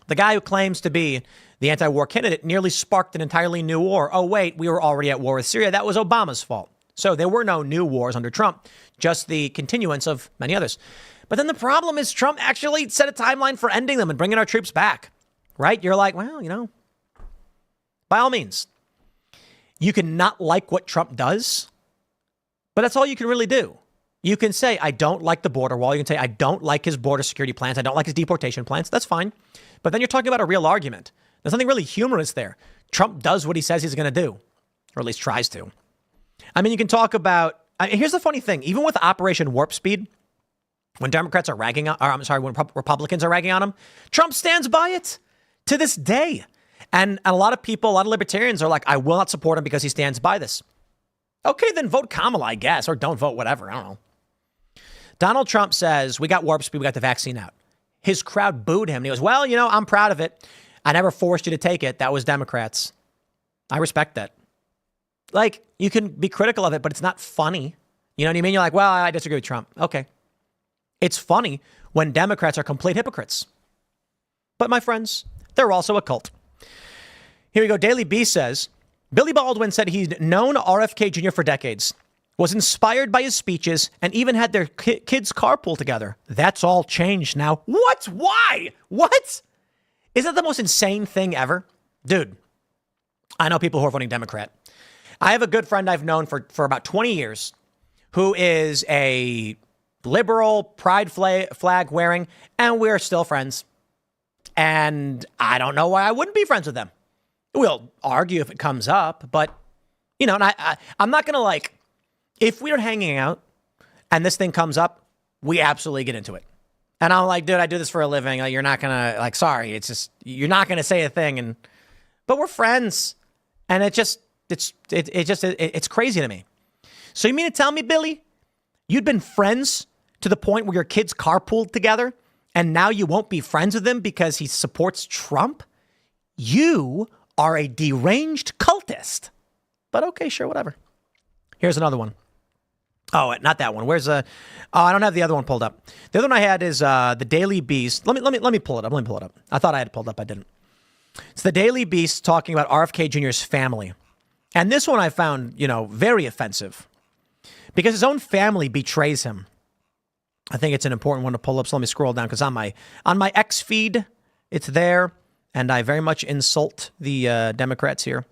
The guy who claims to be the anti-war candidate nearly sparked an entirely new war. Oh, wait, we were already at war with Syria. That was Obama's fault. So there were no new wars under Trump, just the continuance of many others. But then the problem is Trump actually set a timeline for ending them and bringing our troops back, right? You're like, well, you know, by all means, you can not like what Trump does, but that's all you can really do. You can say, I don't like the border wall. You can say, I don't like his border security plans. I don't like his deportation plans. That's fine. But then you're talking about a real argument. There's something really humorous there. Trump does what he says he's going to do, or at least tries to. I mean, you can talk about, here's the funny thing. Even with Operation Warp Speed, when Democrats are ragging on, when Republicans are ragging on him, Trump stands by it to this day. And a lot of people, a lot of libertarians are like, I will not support him because he stands by this. Okay, then vote Kamala, I guess, or don't vote, whatever. I don't know. Donald Trump says, we got warp speed, we got the vaccine out. His crowd booed him. And he goes, well, I'm proud of it. I never forced you to take it. That was Democrats. I respect that. Like, you can be critical of it, but it's not funny. You know what I mean? You're like, well, I disagree with Trump. Okay. It's funny when Democrats are complete hypocrites. But my friends, they're also a cult. Here we go. Daily Beast says, Billy Baldwin said he'd known RFK Jr. for decades, was inspired by his speeches, and even had their kids carpool together. That's all changed now. What? Why? What? Is that the most insane thing ever? Dude, I know people who are voting Democrat. I have a good friend I've known for about 20 years who is a liberal, pride flag wearing, and we're still friends. And I don't know why I wouldn't be friends with them. We'll argue if it comes up, but, and I'm not going to if we're hanging out and this thing comes up, we absolutely get into it. And I'm like, dude, I do this for a living. You're not going to, sorry, it's just, you're not going to say a thing. But we're friends. And it's crazy to me. So you mean to tell me, Billy, you'd been friends to the point where your kids carpooled together and now you won't be friends with him because he supports Trump? You are a deranged cultist. But okay, sure, whatever. Here's another one. Oh, not that one. I don't have the other one pulled up. The other one I had is the Daily Beast. Let me pull it up. I thought I had it pulled up. I didn't. It's the Daily Beast talking about RFK Jr.'s family. And this one I found, very offensive because his own family betrays him. I think it's an important one to pull up. So let me scroll down because on my X feed, it's there. And I very much insult the Democrats here.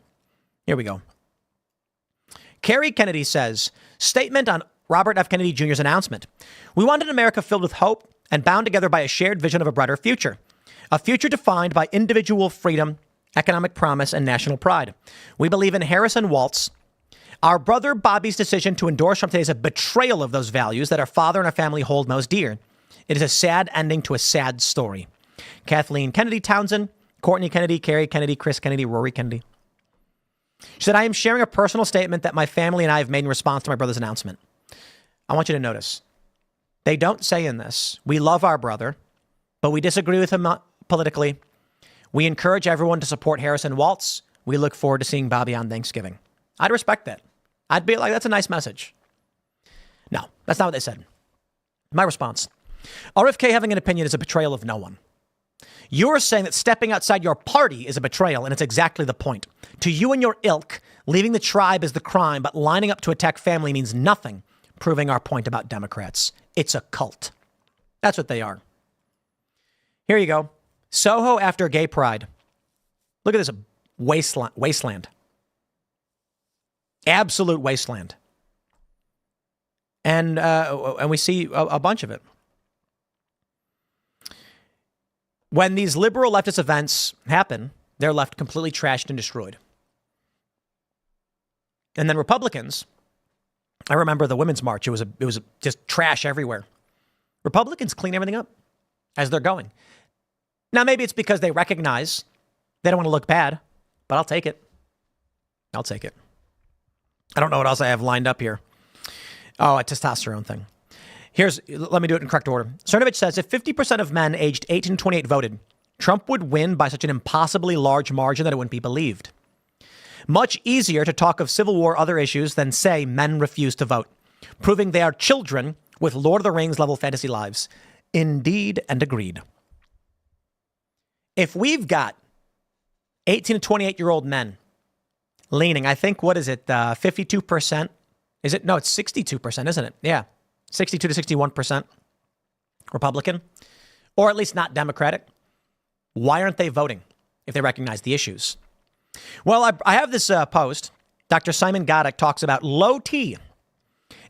Here we go. Kerry Kennedy says, statement on Robert F. Kennedy Jr.'s announcement. We want an America filled with hope and bound together by a shared vision of a brighter future. A future defined by individual freedom, economic promise, and national pride. We believe in Harrison Waltz. Our brother Bobby's decision to endorse Trump today is a betrayal of those values that our father and our family hold most dear. It is a sad ending to a sad story. Kathleen Kennedy Townsend, Courtney Kennedy, Kerry Kennedy, Chris Kennedy, Rory Kennedy. She said, I am sharing a personal statement that my family and I have made in response to my brother's announcement. I want you to notice. They don't say in this, we love our brother, but we disagree with him politically. We encourage everyone to support Harrison Waltz. We look forward to seeing Bobby on Thanksgiving. I'd respect that. I'd be like, that's a nice message. No, that's not what they said. My response. RFK having an opinion is a betrayal of no one. You're saying that stepping outside your party is a betrayal, and it's exactly the point. To you and your ilk, leaving the tribe is the crime, but lining up to attack family means nothing, proving our point about Democrats. It's a cult. That's what they are. Here you go. Soho after gay pride. Look at this wasteland. Absolute wasteland. And we see a bunch of it. When these liberal leftist events happen, they're left completely trashed and destroyed. And then Republicans, I remember the Women's March. It was just trash everywhere. Republicans clean everything up as they're going. Now, maybe it's because they recognize they don't want to look bad, but I'll take it. I'll take it. I don't know what else I have lined up here. Oh, a testosterone thing. Let me do it in correct order. Cernovich says if 50% of men aged 18 to 28 voted, Trump would win by such an impossibly large margin that it wouldn't be believed. Much easier to talk of Civil War other issues than say men refuse to vote, proving they are children with Lord of the Rings level fantasy lives. Indeed and agreed. If we've got 18 to 28-year-old men leaning, I think, 52%? Is it? No, it's 62%, isn't it? Yeah. 62 to 61% Republican, or at least not Democratic. Why aren't they voting if they recognize the issues? Well, I have this post. Dr. Simon Goddick talks about low T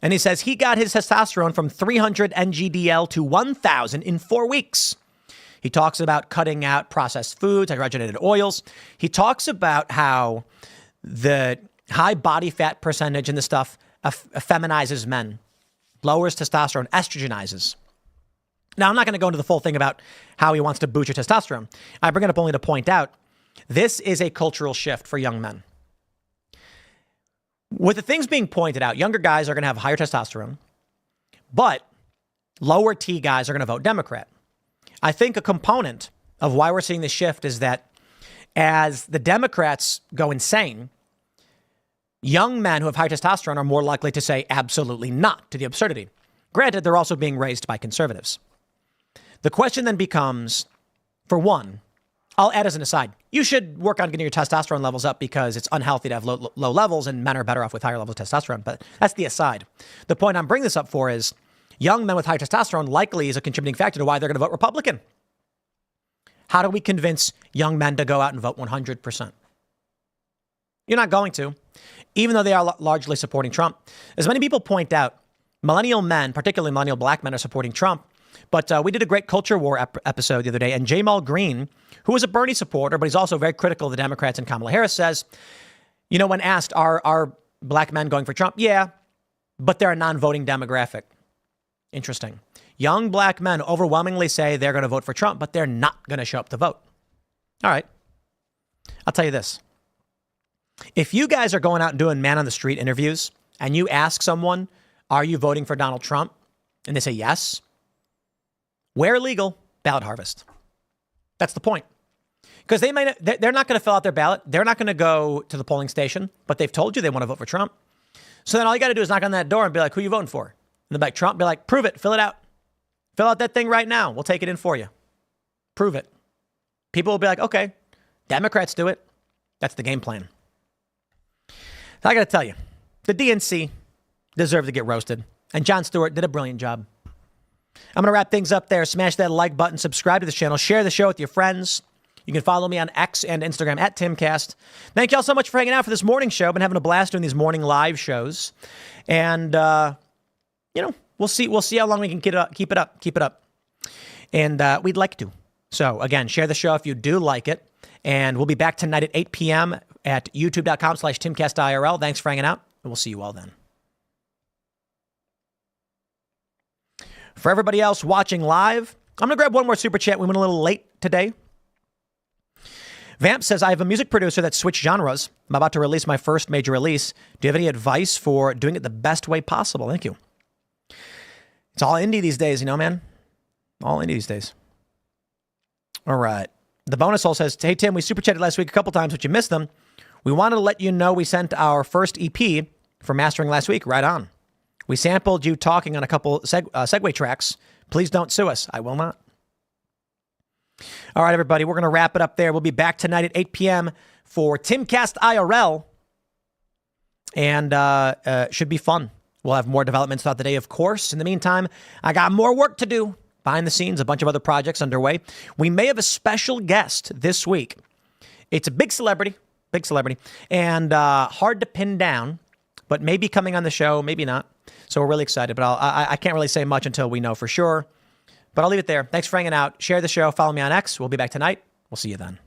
And he says he got his testosterone from 300 NGDL to 1,000 in 4 weeks. He talks about cutting out processed foods, hydrogenated oils. He talks about how the high body fat percentage in this stuff effeminizes men, lowers testosterone, estrogenizes. Now, I'm not going to go into the full thing about how he wants to boost your testosterone. I bring it up only to point out this is a cultural shift for young men. With the things being pointed out, younger guys are going to have higher testosterone, but lower T guys are going to vote Democrat. I think a component of why we're seeing this shift is that as the Democrats go insane, young men who have high testosterone are more likely to say absolutely not to the absurdity. Granted, they're also being raised by conservatives. The question then becomes, for one, I'll add as an aside, you should work on getting your testosterone levels up because it's unhealthy to have low levels and men are better off with higher levels of testosterone. But that's the aside. The point I'm bringing this up for is young men with high testosterone likely is a contributing factor to why they're going to vote Republican. How do we convince young men to go out and vote 100%? You're not going to, even though they are largely supporting Trump. As many people point out, millennial men, particularly millennial black men, are supporting Trump. But we did a great culture war episode the other day, and Jamal Green, who is a Bernie supporter, but he's also very critical of the Democrats and Kamala Harris, says, you know, when asked, are black men going for Trump? Yeah, but they're a non-voting demographic. Interesting. Young black men overwhelmingly say they're going to vote for Trump, but they're not going to show up to vote. All right. I'll tell you this. If you guys are going out and doing man on the street interviews and you ask someone, are you voting for Donald Trump? And they say yes. Where legal, ballot harvest. That's the point. Because they're not going to fill out their ballot. They're not going to go to the polling station, but they've told you they want to vote for Trump. So then all you got to do is knock on that door and be like, who are you voting for? And they'll be like, Trump. Be like, prove it. Fill it out. Fill out that thing right now. We'll take it in for you. Prove it. People will be like, okay, Democrats do it. That's the game plan. So I got to tell you, the DNC deserved to get roasted. And Jon Stewart did a brilliant job. I'm going to wrap things up there. Smash that like button, subscribe to the channel, share the show with your friends. You can follow me on X and Instagram at Timcast. Thank you all so much for hanging out for this morning show. I've been having a blast doing these morning live shows. And, we'll see how long we can keep it up. And we'd like to. So, again, share the show if you do like it. And we'll be back tonight at 8 p.m. at youtube.com/TimcastIRL. Thanks for hanging out, and we'll see you all then. For everybody else watching live, I'm going to grab one more super chat. We went a little late today. Vamp says, I have a music producer that switched genres. I'm about to release my first major release. Do you have any advice for doing it the best way possible? Thank you. It's all indie these days, man. All indie these days. All right. The bonus hole says, hey, Tim, we super chatted last week a couple times, but you missed them. We wanted to let you know we sent our first EP for mastering last week. Right on. We sampled you talking on a couple segue tracks. Please don't sue us. I will not. All right, everybody, we're going to wrap it up there. We'll be back tonight at 8 p.m. for Timcast IRL. And should be fun. We'll have more developments throughout the day, of course. In the meantime, I got more work to do behind the scenes, a bunch of other projects underway. We may have a special guest this week. It's a big celebrity, and hard to pin down, but maybe coming on the show, maybe not. So we're really excited, but I can't really say much until we know for sure. But I'll leave it there. Thanks for hanging out. Share the show. Follow me on X. We'll be back tonight. We'll see you then.